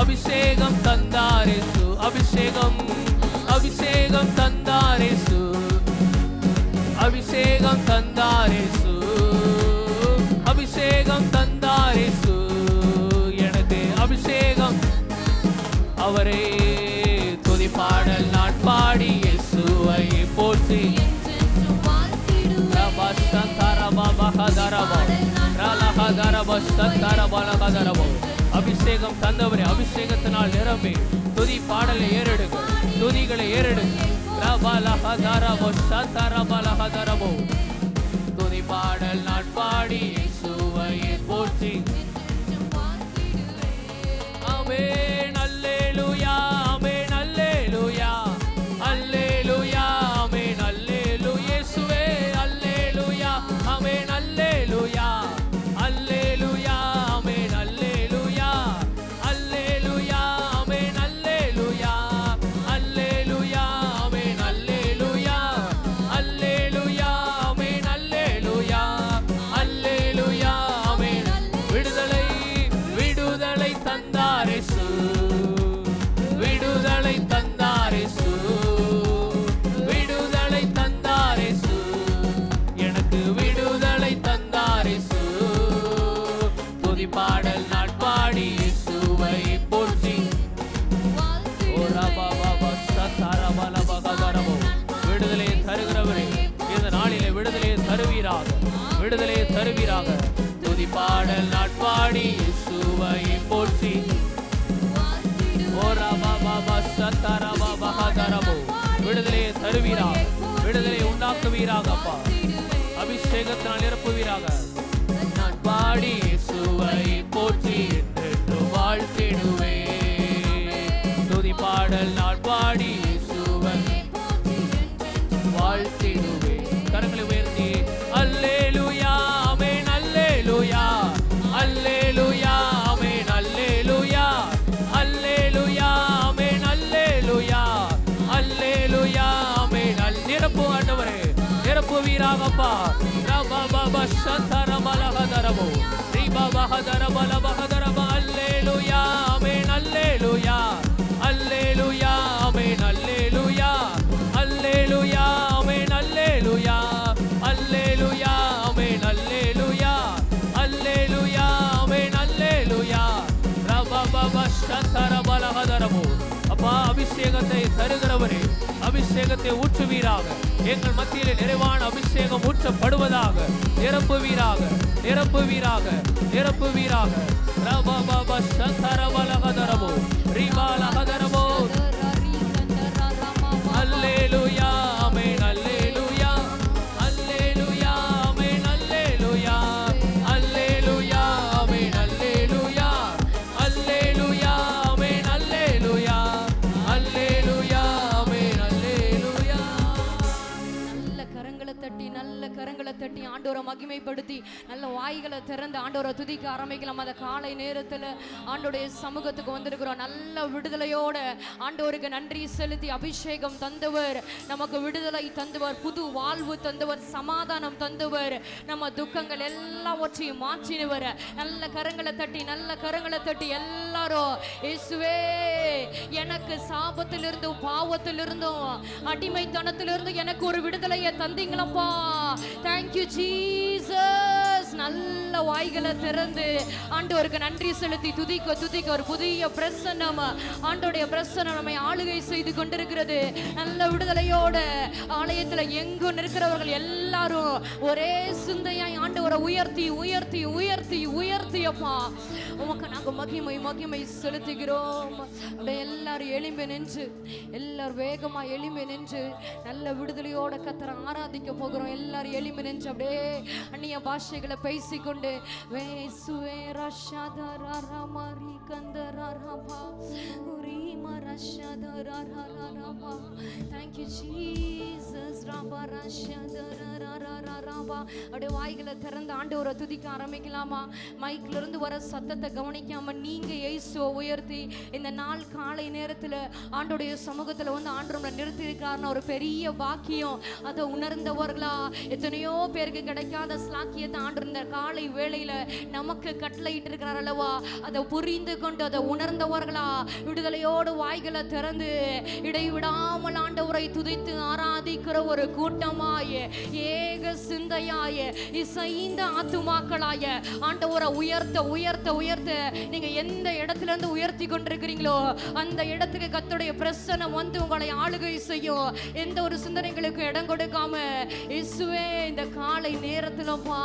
அபிஷேகம் தந்தார் இயேசு, அபிஷேகம் அபிஷேகம் தந்தார் இயேசு, அபிஷேகம் தந்தார் இயேசு, அபிஷேகம் தந்தார் இயேசு. எனக்கு அபிஷேகம் அவரே. துதி பாடல் நான் பாடி இயேசுவை போற்றி அபிஷேகம் தந்தவரே, அபிஷேகத்தினால் நிரம்பி துதி பாடலை ஏறெடுங்க, துதிகளை ஏறெடுங்க. துதி பாடல் நான் பாடி இயேசுவை போற்றி. ஆமென் அல்லேலூயா ஆமென் அல்லேலூயா, அல்லேலூயா ஆமென் அல்லேலூயா. இயேசுவே அல்லேலூயா ஆமென் அல்லேலூயா, அல்லேலூயா ஆமென் அல்லேலூயா, அல்லேலூயா ஆமென் அல்லேலூயா, அல்லேலூயா ஆமென் அல்லேலூயா, அல்லேலூயா ஆமென் அல்லேலூயா, அல்லேலூயா ஆமென். விடுதலை விடுதலை தந்தார் இயேசு, விடுதலை தந்தார் இயேசு, விடுதலை தந்தார் இயேசு, எனக்கு விடுதலை தந்தார் இயேசு. துதி பாடல் நான் பாடி இயேசுவை போற்றி. விடுதலையை தருகிறவரே, இந்த நாளிலே விடுதலையை தருவீராக, விடுதலையை தருவீராக. துதி பாடல் நான் பாடி இயேசுவை போற்றி. உண்டாக்குவீராக, விடுதலை உண்டாக்குவீராக அப்பா. அபிஷேகத்தினால் நிரப்புவீராக. நான் பாடி இயேசுவை போற்றி என்று வாழ்த்திடுவேன். துதி பாடல் நான் பாடி இயேசுவை வாழ்த்திடுவேன். கரங்களை உயர்த்தி அல்லேலூயா ஆமென் அல்லேலூயா அல்லேலூயா ஆமென் அல்லேலூயா அல்லேலூயா ஆமென் அல்லேலூயா அல்லேலூயா ஆமென். நிரப்பு ஆண்டவரே, நிரப்புவீராகப்பா. ரபபப சந்தரமலஹதரமோ ரிபபஹதரமலபஹதரம அல்லேலூயா ஆமென் அல்லேலூயா அல்லேலூயா ஆமென் அல்லேலூயா அல்லேலூயா ஆமென் அல்லேலூயா அல்லேலூயா ஆமென் அல்லேலூயா அல்லேலூயா ஆமென் அல்லேலூயா ரபபப சந்தரமலஹதரமோ. அப்பா, அபிஷேகத்தை தருகிறவரே, அபிஷேகத்தை ஊற்றுவீராக. எங்கள் மத்தியிலே நிறைவான அபிஷேகம் ஊற்றப்படுவதாக. நிரப்புவீராக, நிரப்புவீராக, நிரப்புவீராக. ரபபப சந்தரமலஹதரமோ ரிபலஹதரமோ அல்லேலூயா ஆமென் அல்லேலூயா அல்லேலூயா ஆமென் அல்லேலூயா அல்லேலூயா ஆமென் அல்லேலூயா அல்லேலூயா ஆமென் அல்லேலூயா அல்லேலூயா ஆமென் அல்லேலூயா. நல்ல கரங்களை தட்டி, நல்ல கரங்களை தட்டி ஆண்டவரை மகிமைப்படுத்தி நல்ல வாய்களை திறந்து ஆண்டவரை துதிக்க ஆரம்பிக்கலாம். அந்த காலை நேரத்தில் ஆண்டோடைய சமூகத்துக்கு வந்திருக்கிறோம். நல்ல விடுதலையோட ஆண்டவருக்கு நன்றி செலுத்தி, அபிஷேகம் தந்தவர், நமக்கு விடுதலை தந்தவர், புது வாழ்வு தந்தவர், சமாதானம் தந்தவர், நம்ம துக்கங்கள் எல்லாவற்றையும் மாற்றினவர். நல்ல கரங்களை தட்டி, நல்ல கரங்களை தட்டி எல்லாரும் இயேசுவே எனக்கு சாபத்திலிருந்தும் பாவத்திலிருந்தும் அடிமைத்தனத்திலிருந்தும் எனக்கு ஒரு விடுதலையை தந்தீங்களப்பா. Thank you Jesus. நல்ல வாய்களை திறந்து ஆண்டவருக்கு நன்றி செலுத்தி துதிக்க துதிக்க ஒரு புதிய பிரசன்னம், ஆண்டோடைய பிரசன்னம் நம்மை ஆளுகை செய்து கொண்டிருக்கிறது. நல்ல விடுதலையோட ஆலயத்தில் எங்கும் இருக்கிறவர்கள் எல்லாரும் ஒரே சிந்தையாய் ஆண்டவரை உயர்த்தி உயர்த்தி உயர்த்தி உயர்த்தியப்பா உமக்கு நாங்கள் மகிமை மகிமை செலுத்துகிறோம். அப்படியே எல்லாரும் எளிமை நின்று, எல்லாரும் வேகமா எளிமை நின்று நல்ல விடுதலையோட கத்தரை ஆராதிக்க போகிறோம். எல்லாரும் எளிமை நின்று அப்படியே அந்நிய பாஷைகளை பேசிக்கொண்டு அப்படியே வாய்களை திறந்து ஆண்டவரை துதிக்க ஆரம்பிக்கலாமா? மைக்ல இருந்து வர சத்தத்தை கவனிக்காம நீங்க இயேசுவை உயர்த்தி இந்த நாள் காலை நேரத்தில் ஆண்டோடைய சமூகத்தில் வந்து ஆண்டவரை நிறுத்தி இருக்காருன்னு ஒரு பெரிய பாக்கியம். அதை உணர்ந்தவர்களா எத்தனையோ பேருக்கு கிடைக்காத ஸ்லாக்கியத்தை ஆண்டு இந்த காலை வேளையில நமக்கு கட்டளையிட்டு இருக்கிறார் அல்லவா? அதை புரிந்து கொண்டு அதை உணர்ந்தவர்களா விடுதலையோடு வாய்களை திறந்து இடைவிடாமல் ஆண்டவரை துதித்து ஆராதிக்கிற ஒரு கூட்டமாய ஏக சிந்தையாய இசைந்த ஆத்துமாக்களாய ஆண்டவரை உயர்த்த உயர்த்த உயர்த்த நீங்க எந்த இடத்துல இருந்து உயர்த்தி கொண்டிருக்கிறீங்களோ அந்த இடத்துக்கு கர்த்தருடைய பிரசன்னம் வந்து உங்களை ஆளுகை செய்யும். எந்த ஒரு சிந்தனைகளுக்கு இடம் கொடுக்காம இயேசுவே இந்த காலை நேரத்திலப்பா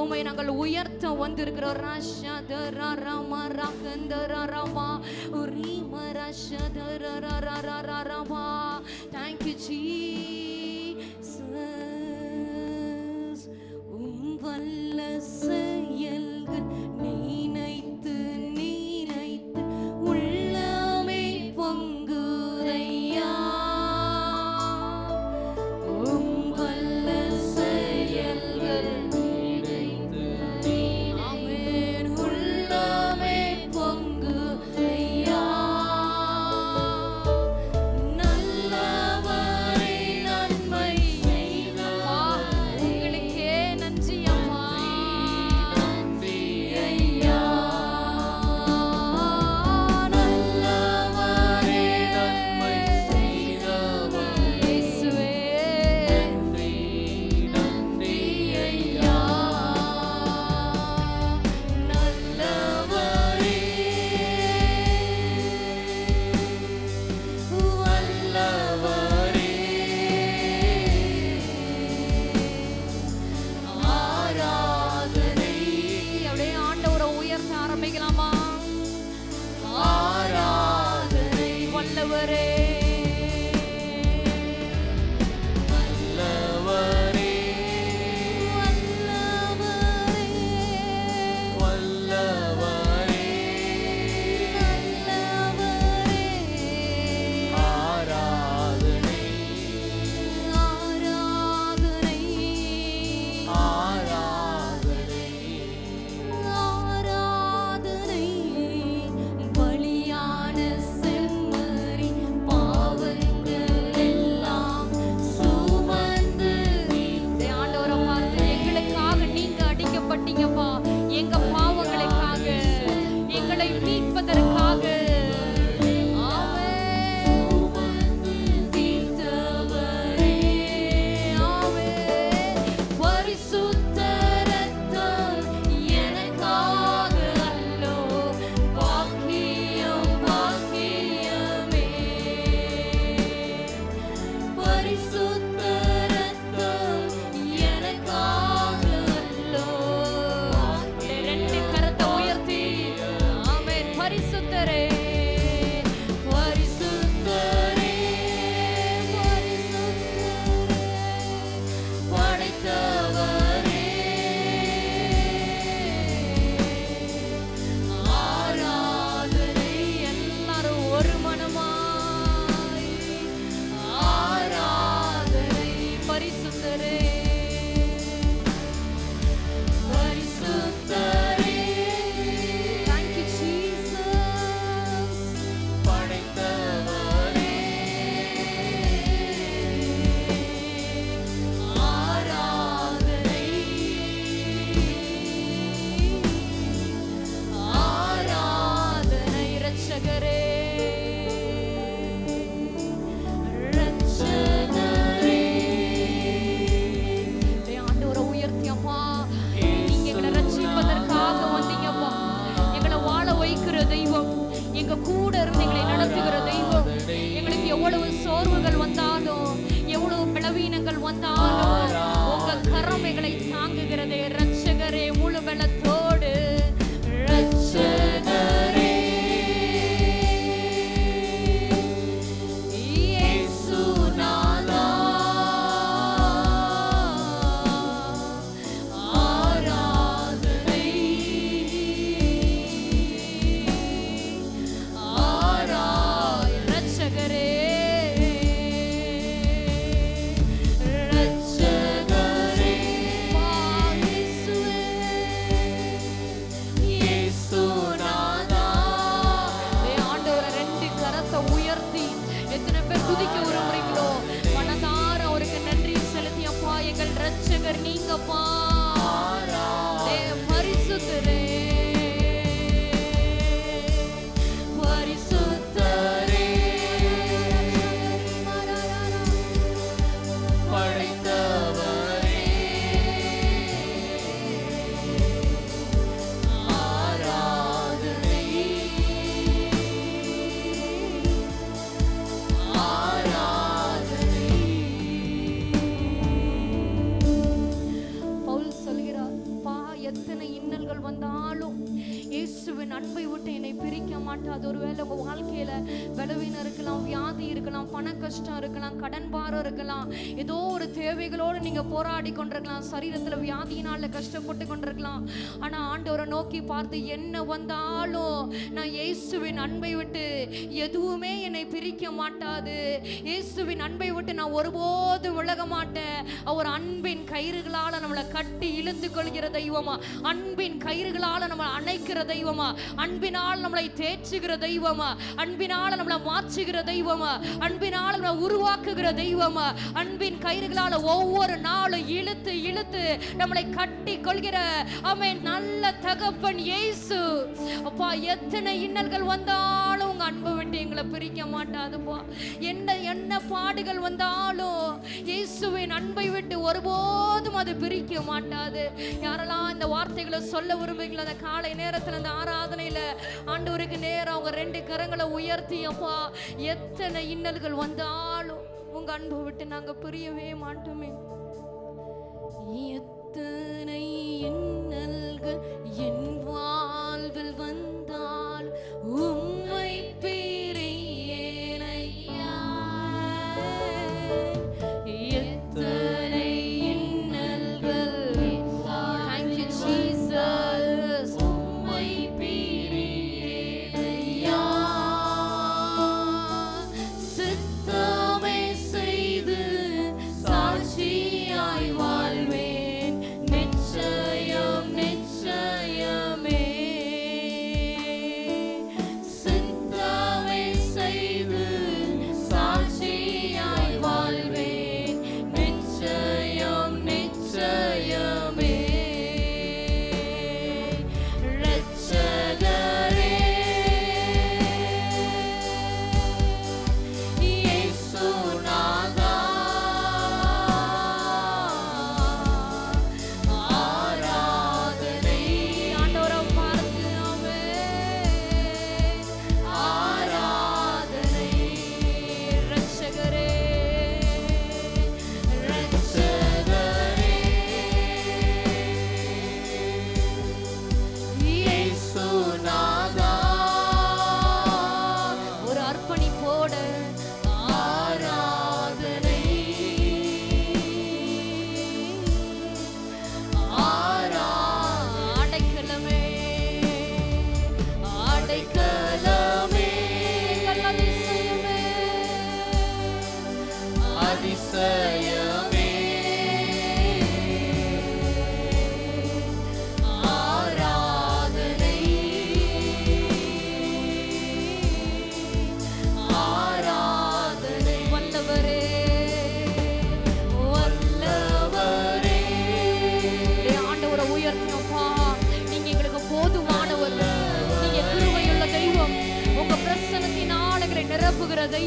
உம்மை நாங்கள் உயர்த்த வந்திருக்கிறோம். Thank you Jesus. வல்ல செயல்கள் நினைத்து நினைத்து உள்ளமே பொங்குதையா. வல்ல செயல்கள் நினைத்து ஆமென் உள்ளமே பொங்குதையா. நல்லவரே நன்மை உங்களுக்கே நன்றி அம்மா. எங்க பாவங்களுக்காக, எங்களை மீட்பதற்காக. அன்பை விட்டு என்னை பிரிக்க மாட்டாது. ஒருவேளை உங்க வாழ்க்கையில பலவீனம் இருக்கலாம், வியாதி இருக்கலாம், பண கஷ்டம் இருக்கலாம், கடன் பாரம் இருக்கலாம், ஏதோ ஒரு தேவைகளோடு நீங்க போராடி கொண்டிருக்கலாம், சரீரத்துல வியாதியினால கஷ்டப்பட்டு கொண்டிருக்கலாம். ஆனா ஆண்டவரை நோக்கி பார்த்து என்ன வந்தாலும் நான் இயேசுவின் அன்பை விட்டு எதுவுமே என்னை பிரிக்க மாட்டாது, இயேசுவின் அன்பை விட்டு நான் ஒருபோதும் விலக மாட்டேன். அவர் அன்பின் கயிறுகளால நம்மளை கட்டி இழுத்து கொள்கிற தெய்வமா, அன்பின் கயிறுகளால நம்மளை அணைக்கிற தெய்வமா, அன்பினால் நம்மளை தேற்றுகிற தெய்வமா, அன்பினால் நம்மளை மாற்றுகிற தெய்வமா, அன்பினால் நம்மளை உருவாக்குகிற தெய்வமா, அன்பின் கயிறுகளால ஒவ்வொரு நாளும் இழுத்து இழுத்து நம்மளை கட்டி கொள்கிற ஆமென் நல்ல தகப்பன் இயேசு. அப்பா, எத்தனை இன்னல்கள் வந்தாலும் உங்க அன்பை விட்டு எங்களை பிரிக்க மாட்டாதுப்பா. என்ன பாடுகள் வந்தாலும் இயேசுவின் அன்பை விட்டு ஒருபோதும் அது பிரிக்க மாட்டாது. யாரெல்லாம் இந்த வார்த்தைகளை சொல்ல விரும்புகிறீங்களோ அந்த காலை நேரத்தில் அந்த ஆராதனையில ஆண்டவருக்கு நேரம் அவங்க 2 கரங்களை உயர்த்தி, அப்பா எத்தனை இன்னல்கள் வந்தாலும் உங்க அன்பை விட்டு நாங்க பிரியவே மாட்டோமே. எத்தனை இன்னல்கள் என் வாழ்வில் வந்தால் உம்மை பிரியேனையா, எத்தனை இன்னல்கள் Thank you Jesus, உம்மை பிரியேனையா, சித்தமே செய்து சாட்சியாய் வாழ்வேன், நிச்சயம் நிச்சயம்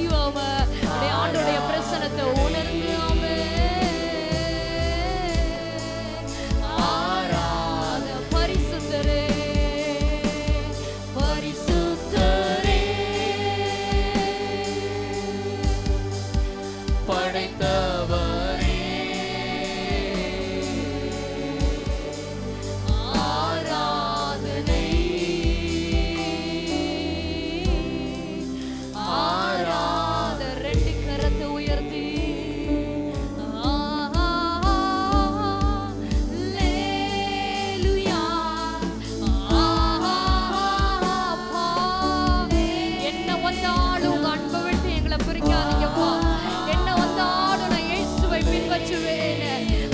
செய்வோம். ஆண்டோடைய பிரசனத்தை உணர்ந்து ஆராத பரிசுத்தரே பரிசுத்தரே படைத்தவரே ஆராதனை ஆராத ரெண்டு கரத்தை உயர்த்தி அல்லேலூயா என்ன வந்தாலும் உங்க அன்பை விட்டு எங்களை பிரிக்காதீங்கப்பா. என்ன வந்தாலும் நான் இயேசுவை பின்பற்றுவேன்.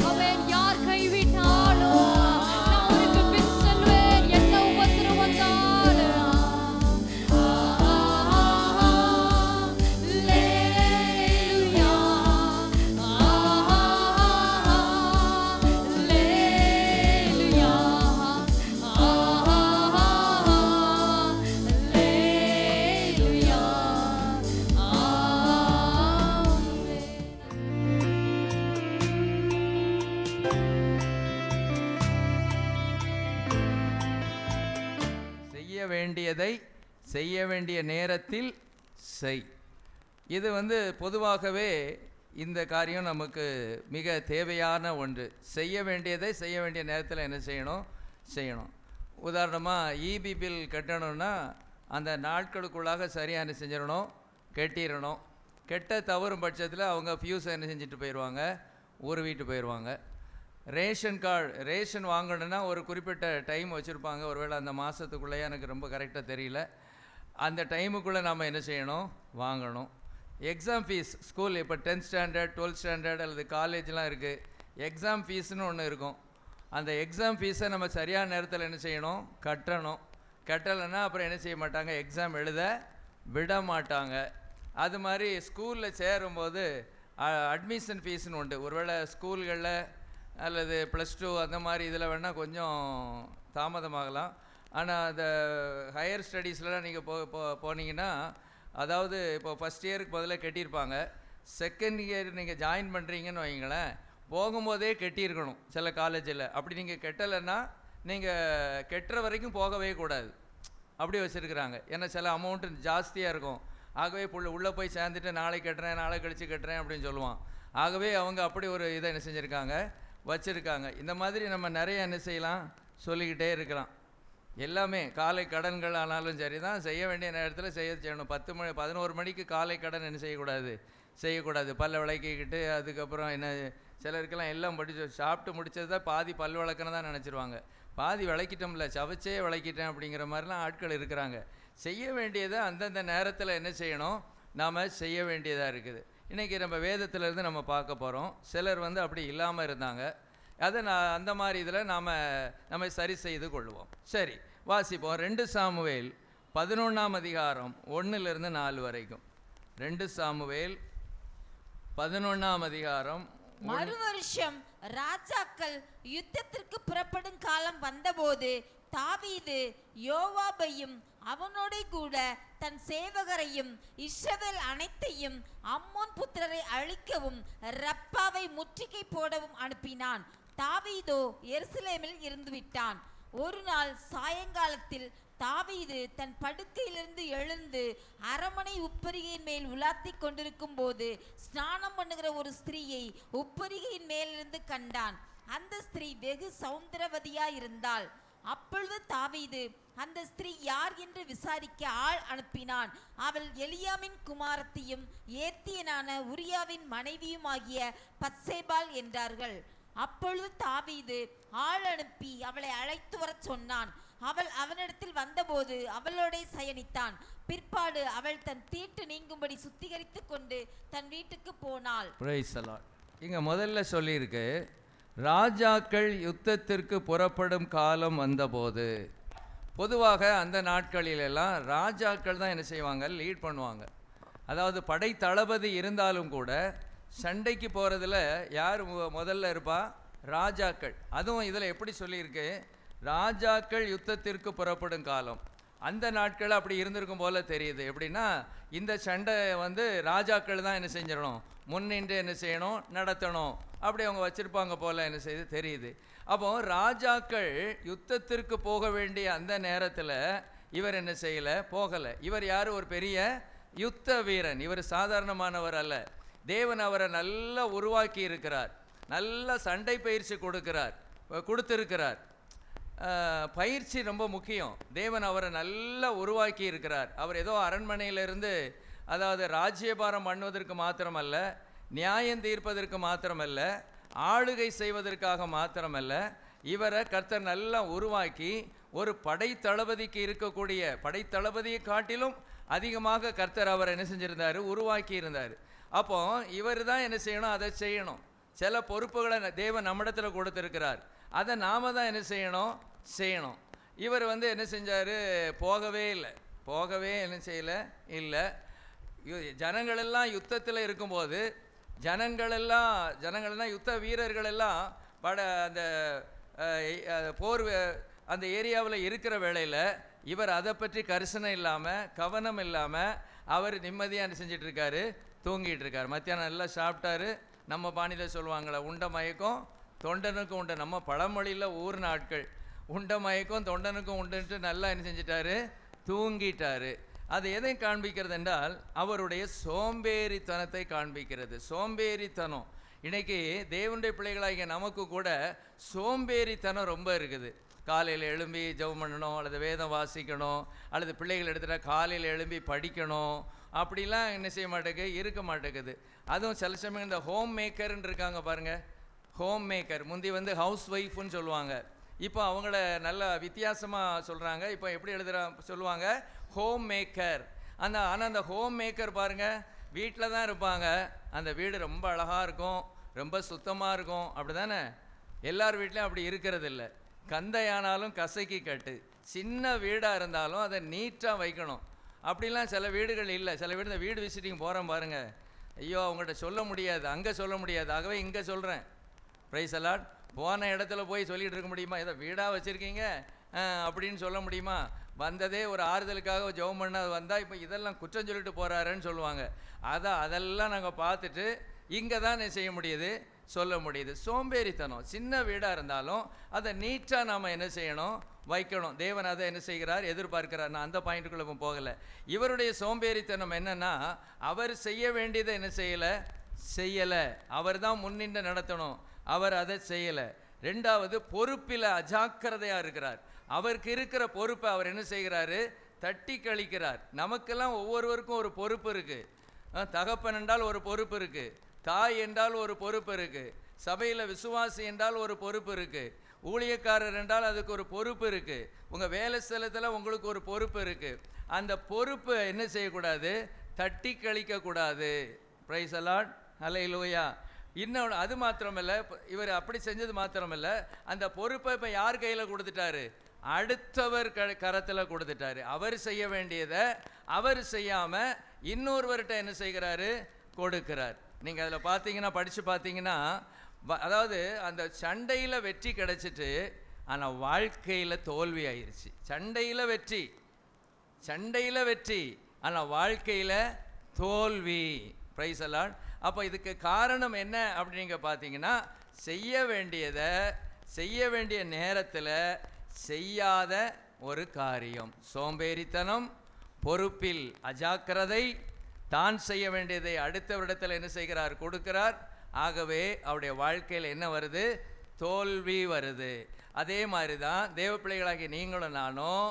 அவன் யார் கைவிட்டாலும் நான் அவருக்கு பின் செல்வேன். என்ன உபத்திரம் வந்தாலும் அல்லேலூயா அல்லேலூயா அல்லேலூயா செய்ய வேண்டியதை செய்ய வேண்டிய நேரத்தில் செய். இது பொதுவாகவே இந்த காரியம் நமக்கு மிக தேவையான ஒன்று. செய்ய வேண்டியதை செய்ய வேண்டிய நேரத்தில் என்ன செய்யணும். உதாரணமாக ஈபி பில் கட்டணும்னா அந்த நாட்களுக்குள்ளாக சரியாக என்ன செஞ்சிடணும், கட்டிடணும். கெட்ட தவறும் பட்சத்தில் அவங்க ஃபியூஸை என்ன செஞ்சுட்டு போயிடுவாங்க, உருவிட்டு போயிடுவாங்க. ரேஷன் வாங்கணுன்னா ஒரு குறிப்பிட்ட டைம் வச்சுருப்பாங்க. ஒருவேளை அந்த மாதத்துக்குள்ளேயே எனக்கு ரொம்ப கரெக்டாக தெரியல, அந்த டைமுக்குள்ளே நம்ம என்ன செய்யணும், வாங்கணும். எக்ஸாம் ஃபீஸ் ஸ்கூல் இப்போ 10th ஸ்டாண்டர்ட் 12th ஸ்டாண்டர்ட் அல்லது காலேஜ்லாம் இருக்குது. எக்ஸாம் ஃபீஸ்னு ஒன்று இருக்கும். அந்த எக்ஸாம் ஃபீஸை நம்ம சரியான நேரத்தில் என்ன செய்யணும், கட்டணும். கட்டலைன்னா அப்புறம் என்ன செய்ய மாட்டாங்க, எக்ஸாம் எழுத விட மாட்டாங்க. அது மாதிரி ஸ்கூலில் சேரும்போது அட்மிஷன் ஃபீஸ்னு உண்டு. ஒருவேளை ஸ்கூல்களில் அல்லது +2 அந்த மாதிரி இதில் வேணால் கொஞ்சம் தாமதமாகலாம். ஆனால் அந்த ஹையர் ஸ்டடீஸ்லாம் நீங்கள் போனீங்கன்னா, அதாவது இப்போ ஃபஸ்ட் இயருக்கு முதல்ல கட்டியிருப்பாங்க. செகண்ட் இயர் நீங்கள் ஜாயின் பண்ணுறீங்கன்னு வைங்களேன், போகும்போதே கட்டியிருக்கணும் சில காலேஜில். அப்படி நீங்கள் கட்டலைன்னா நீங்கள் கட்டுற வரைக்கும் போகவே கூடாது, அப்படி வச்சுருக்குறாங்க. ஏன்னா சில அமௌண்ட்டு ஜாஸ்தியாக இருக்கும். ஆகவே உள்ளே போய் சேர்ந்துட்டு நாளை கட்டுறேன், நாளை கழித்து கட்டுறேன் அப்படின்னு சொல்லுவான். ஆகவே அவங்க அப்படி ஒரு இதை என்ன செஞ்சுருக்காங்க, வச்சுருக்காங்க. இந்த மாதிரி நம்ம நிறைய என்ன செய்யலாம், சொல்லிக்கிட்டே இருக்கலாம். எல்லாமே காலை கடன்கள் ஆனாலும் சரி தான், செய்ய வேண்டிய நேரத்தில் செய்யணும். 11 மணிக்கு காலை கடன் என்ன செய்யக்கூடாது. பல்ல விளக்கிக்கிட்டு அதுக்கப்புறம் என்ன, சிலருக்கெல்லாம் எல்லாம் சாப்பிட்டு முடிச்சது தான் பாதி பல் விளக்குன்னு தான் நினச்சிருவாங்க. பாதி விளக்கிட்டோம்ல, சவச்சே விளக்கிட்டேன் அப்படிங்கிற மாதிரிலாம் ஆட்கள் இருக்கிறாங்க. செய்ய வேண்டியதை அந்தந்த நேரத்தில் என்ன செய்யணும், நாம் செய்ய வேண்டியதாக இருக்குது. இன்றைக்கி நம்ம வேதத்திலேருந்து நம்ம பார்க்க போகிறோம். சிலர் அப்படி இல்லாமல் இருந்தாங்க. அதை அந்த மாதிரி இதில் நம்ம சரி செய்து கொள்வோம். சரி, வாசிப்போம். 2 சாமுவேல் 11ஆம் அதிகாரம் 1லிருந்து 4 வரைக்கும். 2 சாமுவேல் 11ஆம் அதிகாரம். மறு வருஷம் ராஜாக்கள் யுத்தத்திற்கு புறப்படும் காலம் வந்தபோது தாவீது யோவாபையும் அவனோட கூட தன் சேவகரையும் இஸ்ரவேல் அனைத்தையும் அம்மோன் புத்திரரை அழிக்கவும் ரப்பாவை முற்றுகை போடவும் அனுப்பினான். தாவீதோ எருசலேமில் இருந்து விட்டான். ஒரு நாள் சாயங்காலத்தில் தாவீது தன் படுக்கையிலிருந்து எழுந்து அரமனை உப்பரிகையின் மேல் உலாத்தி கொண்டிருக்கும் போது ஸ்நானம் பண்ணுகிற ஒரு ஸ்திரீயை உப்பரிகையின் மேலிருந்து கண்டான். அந்த ஸ்திரீ வெகு சௌந்தரவதியாயிருந்தாள். அப்பொழுது தாவீது அந்த ஸ்திரீ யார் என்று விசாரிக்க ஆள் அனுப்பினான். அவள் எலியாமின் குமாரத்தியும் ஏத்தியனான உரியாவின் மனைவியுமாகிய பத்சேபாள் என்றார்கள். அப்பொழுது தாவீது ஆள் அனுப்பி அவளை அழைத்து வர சொன்னான். அவள் அவனிடத்தில் வந்தபோது அவளோட சயனித்தான். பிற்பாடு அவள் தன் தீட்டு நீங்கும்படி சுத்திகரித்து கொண்டு தன் வீட்டுக்கு போனாள். இங்க முதல்ல சொல்லியிருக்கு, ராஜாக்கள் யுத்தத்திற்கு புறப்படும் காலம் வந்தபோது. பொதுவாக அந்த நாட்களிலெல்லாம் ராஜாக்கள் தான் என்ன செய்வாங்க, லீட் பண்ணுவாங்க. அதாவது படை தளபதி இருந்தாலும் கூட சண்டைக்கு போகிறதுல யார் முதல்ல இருப்பா, ராஜாக்கள். அதுவும் இதில் எப்படி சொல்லியிருக்கு, ராஜாக்கள் யுத்தத்திற்கு புறப்படும் காலம். அந்த நாட்கள் அப்படி இருந்திருக்கும் போல தெரியுது. எப்படின்னா இந்த சண்டை வந்து ராஜாக்கள் தான் என்ன செஞ்சிடணும், முன்னின்று என்ன செய்யணும், நடத்தணும், அப்படி அவங்க வச்சுருப்பாங்க போல் என்ன செய்து தெரியுது. அப்போ ராஜாக்கள் யுத்தத்திற்கு போக வேண்டிய அந்த நேரத்தில் இவர் என்ன செய்யலை, போகலை. இவர் யார், ஒரு பெரிய யுத்த வீரன். இவர் சாதாரணமானவர் அல்ல. தேவன் அவரை நல்லா உருவாக்கி இருக்கிறார், நல்ல சண்டை பயிற்சி கொடுத்திருக்கிறார். பயிற்சி ரொம்ப முக்கியம். தேவன் அவரை நல்லா உருவாக்கி இருக்கிறார். அவர் ஏதோ அரண்மனையிலிருந்து, அதாவது ராஜ்யபாரம் பண்ணுவதற்கு மாத்திரமல்ல, நியாயம் தீர்ப்பதற்கு மாத்திரமல்ல, ஆளுகை செய்வதற்காக மாத்திரமல்ல, இவரை கர்த்தர் நல்லா உருவாக்கி ஒரு படைத்தளபதிக்கு இருக்கக்கூடிய படைத்தளபதியை காட்டிலும் அதிகமாக கர்த்தர் அவர் என்ன செஞ்சிருந்தார், உருவாக்கி இருந்தார். அப்போ இவர் தான் என்ன செய்யணும், அதை செய்யணும். சில பொறுப்புகளை தேவன் நம்மிடத்தில் கொடுத்துருக்கிறார், அதை நாம தான் என்ன செய்யணும். இவர் வந்து என்ன செஞ்சார், போகவே என்ன செய்யலை. ஜனங்களெல்லாம் யுத்தத்தில் இருக்கும்போது ஜனங்களெல்லாம் யுத்த வீரர்கள் எல்லாம் அந்த போர் அந்த ஏரியாவில் இருக்கிற வேளையில் இவர் அதை பற்றி கரிசனை இல்லாமல், கவனம் இல்லாமல் அவர் நிம்மதியாக என்ன செஞ்சிட்ருக்காரு, தூங்கிட்டு இருக்கார். மத்தியானம் நல்லா சாப்பிட்டாரு. நம்ம பாணியில் சொல்லுவாங்களே, உண்ட மயக்கம் தொண்டனுக்கும் உண்டு. நம்ம பழமொழியில் ஊர்ன ஆட்கள், உண்ட மயக்கம் தொண்டனுக்கும் உண்டுன்ட்டு நல்லா என்ன செஞ்சிட்டாரு, தூங்கிட்டாரு. அது எதை காண்பிக்கிறது என்றால் அவருடைய சோம்பேறித்தனத்தை காண்பிக்கிறது. சோம்பேறித்தனம் இன்னைக்கு தேவனுடைய பிள்ளைகளாகிய நமக்கு கூட சோம்பேறித்தனம் ரொம்ப இருக்குது. காலையில் எழும்பி ஜெபம் பண்ணணும், அல்லது வேதம் வாசிக்கணும், அல்லது பிள்ளைகள் எடுத்துகிட்டா காலையில் எழும்பி படிக்கணும், அப்படிலாம் என்ன செய்ய இருக்க மாட்டேங்குது. அதுவும் சில சமயம் இந்த ஹோம் மேக்கர்ன்னு இருக்காங்க பாருங்கள். ஹோம் மேக்கர் முந்தி வந்து ஹவுஸ் ஒய்ஃப்னு சொல்லுவாங்க. இப்போ அவங்கள நல்ல வித்தியாசமாக சொல்கிறாங்க. இப்போ எப்படி சொல்லுவாங்க, ஹோம் மேக்கர். ஆனால் அந்த ஹோம் மேக்கர் பாருங்கள், வீட்டில் தான் இருப்பாங்க. அந்த வீடு ரொம்ப அழகாக இருக்கும், ரொம்ப சுத்தமாக இருக்கும். அப்படி தானே? எல்லார் வீட்லேயும் அப்படி இருக்கிறது இல்லை. கந்தையானாலும் கசைக்கு கட்டு. சின்ன வீடாக இருந்தாலும் அதை நீட்டாக வைக்கணும். அப்படிலாம் சில வீடுகள் இல்லை. சில வீடு இந்த வீடு விசிட்டிங் போகிறேன் பாருங்கள், ஐயோ அவங்கள்ட்ட சொல்ல முடியாது, அங்கே சொல்ல முடியாது, ஆகவே இங்கே சொல்கிறேன். Prize allot. போன இடத்துல போய் சொல்லிகிட்டு இருக்க முடியுமா, ஏதோ வீடாக வச்சுருக்கீங்க அப்படின்னு சொல்ல முடியுமா? வந்ததே ஒரு ஆறுதலுக்காக ஜெபம் பண்ண வந்தால் இப்போ இதெல்லாம் குற்றம் சொல்லிட்டு போகிறாருன்னு சொல்லுவாங்க. அதெல்லாம் நாங்கள் பார்த்துட்டு இங்கே தான் செய்ய முடியுது, சொல்ல முடியுது. சோம்பேறித்தனம். சின்ன வீடாக இருந்தாலும் அதை நீட்டாக நாம் என்ன செய்யணும், வைக்கணும். தேவன் அதை என்ன செய்கிறார், எதிர்பார்க்கிறார். நான் அந்த பாயிண்ட்டுக்குள்ளே போகலை. இவருடைய சோம்பேறித்தனம் என்னென்னா, அவர் செய்ய வேண்டியதை என்ன செய்யலை. அவர் தான் முன்னின்று நடத்தணும், அவர் அதை செய்யலை. ரெண்டாவது, பொறுப்பில் அஜாக்கிரதையாக இருக்கிறார். அவருக்கு இருக்கிற பொறுப்பை அவர் என்ன செய்கிறாரு, தட்டி கழிக்கிறார். நமக்கெல்லாம் ஒவ்வொருவருக்கும் ஒரு பொறுப்பு இருக்குது. தகப்பன் என்றால் ஒரு பொறுப்பு இருக்குது, தாய் என்றால் ஒரு பொறுப்பு இருக்குது, சபையில் விசுவாசி என்றால் ஒரு பொறுப்பு இருக்குது, ஊழியக்காரர் என்றால் அதுக்கு ஒரு பொறுப்பு இருக்குது, உங்கள் வேலை ஸ்தலத்தில் உங்களுக்கு ஒரு பொறுப்பு இருக்குது. அந்த பொறுப்பு என்ன செய்யக்கூடாது, தட்டி கழிக்கக்கூடாது. பிரைஸ் தி லார்ட், ஹல்லேலூயா. இன்னொன்று, அது மாத்திரமில்லை, இவர் அப்படி செஞ்சது மாத்திரமில்லை, அந்த பொறுப்பை இப்போ யார் கையில் கொடுத்துட்டாரு, அடுத்தவர் கரத்தில் கொடுத்துட்டாரு. அவர் செய்ய வேண்டியதை அவர் செய்யாமல் இன்னொருவர்கிட்ட என்ன செய்கிறாரு, கொடுக்கிறார். நீங்கள் அதில் பார்த்தீங்கன்னா, படித்து பார்த்தீங்கன்னா, அதாவது அந்த சண்டையில் வெற்றி கிடைச்சிட்டு ஆனால் வாழ்க்கையில் தோல்வி ஆயிடுச்சு. சண்டையில் வெற்றி ஆனால் வாழ்க்கையில் தோல்வி. Praise the Lord. அப்போ இதுக்கு காரணம் என்ன அப்படின்னு நீங்கள் பார்த்தீங்கன்னா, செய்ய வேண்டிய நேரத்தில் செய்யாத ஒரு காரியம். சோம்பேறித்தனம், பொறுப்பில் அஜாக்கிரதை, தான் செய்ய வேண்டியதை அடுத்தவரிடத்தில் என்ன செய்கிறார், கொடுக்கிறார். ஆகவே அவருடைய வாழ்க்கையில் என்ன வருது, தோல்வி வருது. அதே மாதிரி தான் தேவ பிள்ளைகளாகி நீங்களும் நானும்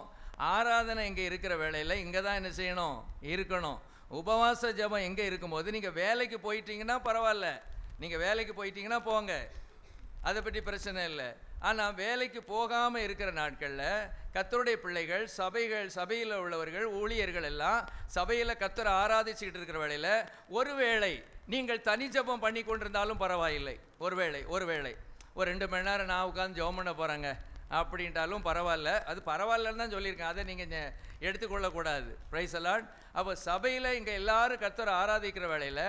ஆராதனை இங்கே இருக்கிற வேளையில் இங்கே தான் என்ன செய்யணும், இருக்கணும். உபவாச ஜெபம் எங்கே இருக்கும்போது, நீங்கள் வேலைக்கு போயிட்டீங்கன்னா பரவாயில்ல, நீங்கள் வேலைக்கு போயிட்டீங்கன்னா போங்க, அதை பற்றி பிரச்சனை இல்லை. ஆனால் வேலைக்கு போகாமல் இருக்கிற நாட்களில் கர்த்தருடைய பிள்ளைகள், சபையில் உள்ளவர்கள், ஊழியர்கள் எல்லாம் சபையில் கர்த்தரை ஆராதிச்சுக்கிட்டு இருக்கிற வேளையில் ஒருவேளை நீங்கள் தனி ஜெபம் பண்ணி கொண்டிருந்தாலும் பரவாயில்லை. ஒருவேளை ஒரு 2 மணி நேரம் நான் உட்காந்து ஜெபம் பண்ண போகிறேங்க அப்படின்ட்டாலும் பரவாயில்ல, அது பரவாயில்லன்னு தான் சொல்லியிருக்கேன், அதை நீங்கள் எடுத்துக்கொள்ளக்கூடாது. Price allot. அப்போ சபையில் இங்கே எல்லாரும் கர்த்தரை ஆராதிக்கிற வேளையில்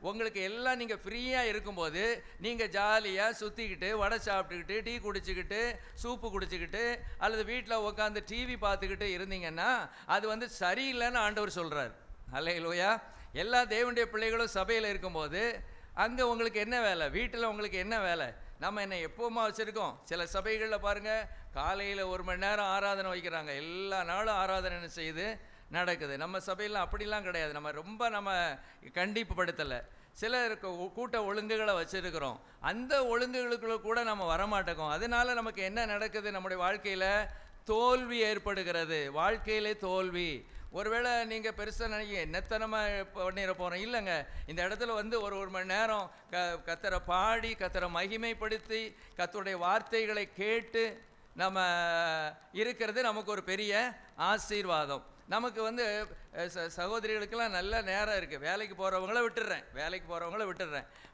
உங்களுக்கு எல்லாம் நீங்கள் ஃப்ரீயாக இருக்கும்போது நீங்கள் ஜாலியாக சுற்றிக்கிட்டு வடை சாப்பிட்டுக்கிட்டு டீ குடிச்சிக்கிட்டு சூப்பு குடிச்சிக்கிட்டு அல்லது வீட்டில் உட்காந்து டிவி பார்த்துக்கிட்டு இருந்தீங்கன்னா அது சரியில்லைன்னு ஆண்டவர் சொல்கிறார். அல்லேலூயா. எல்லா தேவனுடைய பிள்ளைகளும் சபையில் இருக்கும்போது அங்கே உங்களுக்கு என்ன வேலை, வீட்டில் உங்களுக்கு என்ன வேலை? நம்ம என்ன எப்போவுமா வச்சுருக்கோம்? சில சபைகளில் பாருங்கள், காலையில் 1 மணி நேரம் ஆராதனை வைக்கிறாங்க, எல்லா நாளும் ஆராதனை செய்து நடக்குது. நம்ம சபையில் அப்படிலாம் கிடையாது. நம்ம கண்டிப்புப்படுத்தலை. சில கூட்ட ஒழுங்குகளை வச்சுருக்கிறோம், அந்த ஒழுங்குகளுக்குள்ள கூட நம்ம வரமாட்டோம். அதனால நமக்கு என்ன நடக்குது? நம்முடைய வாழ்க்கையில் தோல்வி ஏற்படுகிறது. வாழ்க்கையிலே தோல்வி. ஒருவேளை நீங்கள் பெருசாக நினைக்க என்னத்தனமாக பண்ணிட போகிறோம், இல்லைங்க. இந்த இடத்துல ஒரு மணி நேரம் கர்த்தரை பாடி கர்த்தரை மகிமைப்படுத்தி கர்த்தருடைய வார்த்தைகளை கேட்டு நம்ம இருக்கிறது நமக்கு ஒரு பெரிய ஆசீர்வாதம். நமக்கு சகோதரிகளுக்கெல்லாம் நல்ல நேரம் இருக்குது. வேலைக்கு போகிறவங்கள விட்டுடுறேன்.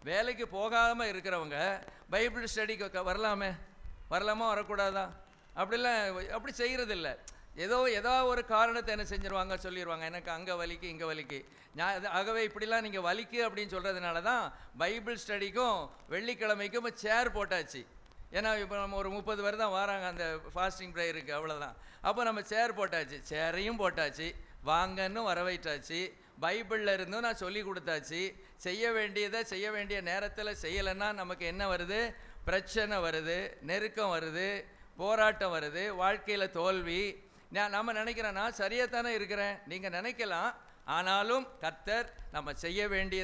வேலைக்கு போகாமல் இருக்கிறவங்க பைபிள் ஸ்டடிக்கு வரலாமா வரக்கூடாதா? அப்படி செய்கிறதில்ல. ஏதோ ஒரு காரணத்தை என்ன செஞ்சிருவாங்க, சொல்லிடுவாங்க, எனக்கு அங்கே வலிக்கு இங்கே வலிக்கு. ஆகவே இப்படிலாம் நீங்கள் வலிக்கு அப்படின்னு சொல்கிறதுனால தான் பைபிள் ஸ்டடிக்கும் வெள்ளிக்கிழமைக்கும் சேர் போட்டாச்சு. ஏன்னா இப்போ நம்ம ஒரு 30 பேர் தான் வராங்க அந்த ஃபாஸ்டிங் ப்ரேயருக்கு, அவ்வளோதான். அப்போ நம்ம சேர் போட்டாச்சு, சேரையும் போட்டாச்சு, வாங்கன்னு வரவைட்டாச்சு, பைபிளில் இருந்தும் நான் சொல்லி கொடுத்தாச்சு. செய்ய வேண்டிய நேரத்தில் செய்யலைன்னா நமக்கு என்ன வருது? பிரச்சனை வருது, நெருக்கம் வருது, போராட்டம் வருது, வாழ்க்கையில் தோல்வி. நம்ம நினைக்கிறேன்னா சரியாக தானே இருக்கிறேன், நீங்கள் நினைக்கலாம். ஆனாலும் கர்த்தர் நம்ம செய்ய வேண்டிய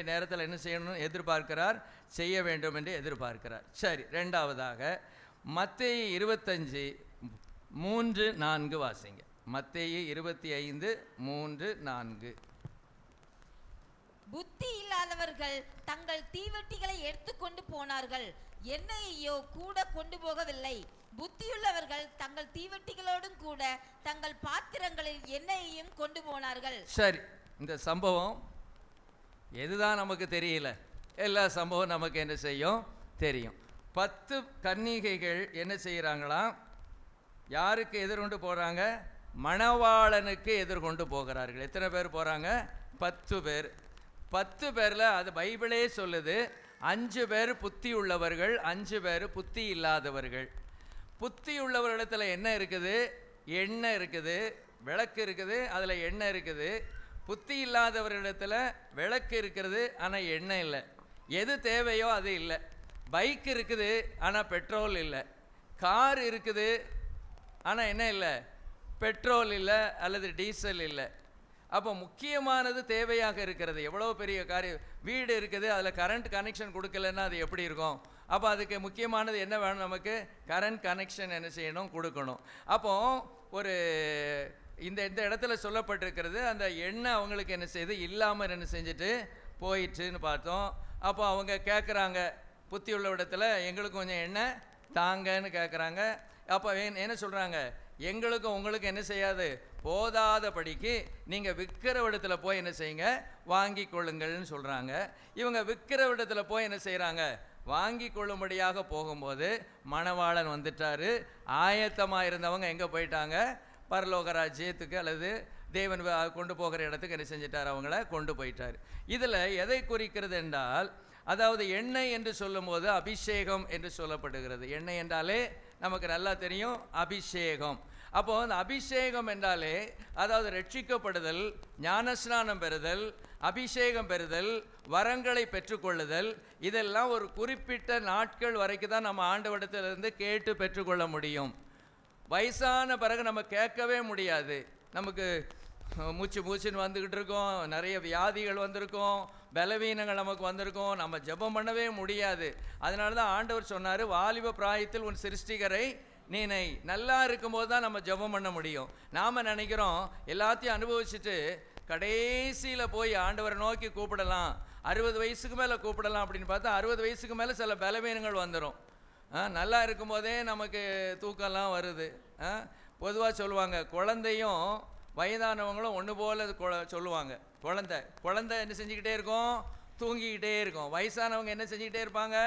நேரத்தில் என்ன செய்யணும்னு எதிர்பார்க்கிறார், செய்ய வேண்டும் என்று எதிர்பார்க்கிறார். சரி, ரெண்டாவதாக மத்தேயு 25:3-4 வாசிங்க. மத்தேயு 25:3-4. புத்தி இல்லாதவர்கள் தங்கள் தீவெட்டிகளை எடுத்துக்கொண்டு போனார்கள், எண்ணெயையோ கூட கொண்டு போகவில்லை. புத்தியுள்ளவர்கள் தங்கள் தீவெட்டிகளோடும் கூட தங்கள் பாத்திரங்களில் எண்ணெயையும் கொண்டு போனார்கள். சரி, இந்த சம்பவம் எதுதான் நமக்கு தெரியல, எல்லா சம்பவம் நமக்கு என்ன செய்யும் தெரியும். 10 கன்னிகைகள் என்ன செய்கிறாங்களாம்? யாருக்கு எதிர்கொண்டு போகிறாங்க? மணவாளனுக்கு எதிர்கொண்டு போகிறார்கள். எத்தனை பேர் போகிறாங்க? 10 பேர். 10 பேரில் அது பைபிளே சொல்லுது, 5 பேர் புத்தி உள்ளவர்கள், 5 பேர் புத்தி இல்லாதவர்கள். புத்தி உள்ளவர்களிடத்தில் என்ன இருக்குது? எண்ணெய் இருக்குது, விளக்கு இருக்குது, அதில் எண்ணெய் இருக்குது. புத்தி இல்லாதவர்களிடத்தில் விளக்கு இருக்கிறது, ஆனால் எண்ணெய் இல்லை. எது தேவையோ அது இல்லை. பைக் இருக்குது, ஆனால் பெட்ரோல் இல்லை. கார் இருக்குது, ஆனால் என்ன இல்லை? பெட்ரோல் இல்லை அல்லது டீசல் இல்லை. அப்போ முக்கியமானது தேவையாக இருக்கிறது. எவ்வளோ பெரிய காரியம். வீடு இருக்குது, அதில் கரண்ட் கனெக்ஷன் கொடுக்கலன்னா அது எப்படி இருக்கும்? அப்போ அதுக்கு முக்கியமானது என்ன வேணும்? நமக்கு கரண்ட் கனெக்ஷன் என்ன செய்யணும்? கொடுக்கணும். அப்போ இந்த இடத்துல சொல்லப்பட்டிருக்கிறது, அந்த எண்ணெய் அவங்களுக்கு என்ன செய்யுது? இல்லாமல் என்ன செஞ்சுட்டு போயிடுச்சுன்னு பார்த்தோம். அப்போ அவங்க கேட்குறாங்க, புத்தி உள்ள இடத்துல எங்களுக்கு கொஞ்சம் எண்ணெய் தாங்கன்னு கேட்குறாங்க. அப்போ என்ன சொல்கிறாங்க? எங்களுக்கும் உங்களுக்கு என்ன செய்யாது? போதாதபடிக்கு நீங்கள் விற்கிற இடத்துல போய் என்ன செய்யுங்க? வாங்கி கொள்ளுங்கள்னு சொல்கிறாங்க. இவங்க விற்கிற இடத்துல போய் என்ன செய்கிறாங்க? வாங்கி கொள்ளும்படியாக போகும்போது மணவாளன் வந்துட்டார். ஆயத்தமாக இருந்தவங்க எங்கே போயிட்டாங்க? பரலோக ராஜ்யத்துக்கு அல்லது தேவன் கொண்டு போகிற இடத்துக்கு என்ன செஞ்சிட்டார்? அவங்கள கொண்டு போயிட்டார். இதில் எதை குறிக்கிறது என்றால், அதாவது எண்ணெய் என்று சொல்லும்போது அபிஷேகம் என்று சொல்லப்படுகிறது. எண்ணெய் என்றாலே நமக்கு நல்லா தெரியும், அபிஷேகம். அப்போ அந்த அபிஷேகம் என்றாலே அதாவது ரட்சிக்கப்படுதல், ஞானஸ்நானம் பெறுதல், அபிஷேகம் பெறுதல், வரங்களை பெற்றுக்கொள்ளுதல், இதெல்லாம் ஒரு குறிப்பிட்ட நாட்கள் வரைக்கும் தான் நம்ம ஆண்டவரிடத்திலிருந்து கேட்டு பெற்றுக்கொள்ள முடியும். வயசான பிறகு நம்ம கேட்கவே முடியாது. நமக்கு மூச்சுன்னு வந்துக்கிட்டு இருக்கோம், நிறைய வியாதிகள் வந்திருக்கும், பலவீனங்கள் நமக்கு வந்திருக்கும், நம்ம ஜெபம் பண்ணவே முடியாது. அதனால தான் ஆண்டவர் சொன்னார், வாலிப பிராயத்தில் உன் சிருஷ்டிகரை நீனை. நல்லா இருக்கும்போது தான் நம்ம ஜெபம் பண்ண முடியும். நாம் நினைக்கிறோம் எல்லாத்தையும் அனுபவிச்சுட்டு கடைசியில் போய் ஆண்டவரை நோக்கி கூப்பிடலாம், 60 வயசுக்கு மேலே கூப்பிடலாம் அப்படின்னு பார்த்தா 60 வயசுக்கு மேலே சில பலவீனங்கள் வந்துடும். நல்லா இருக்கும்போதே நமக்கு தூக்கம்லாம் வருது. பொதுவாக சொல்லுவாங்க, குழந்தையும் வயதானவங்களும் ஒன்று போல் சொல்லுவாங்க. குழந்தை என்ன செஞ்சுக்கிட்டே இருக்கும்? தூங்கிக்கிட்டே இருக்கும். வயசானவங்க என்ன செஞ்சுக்கிட்டே இருப்பாங்க?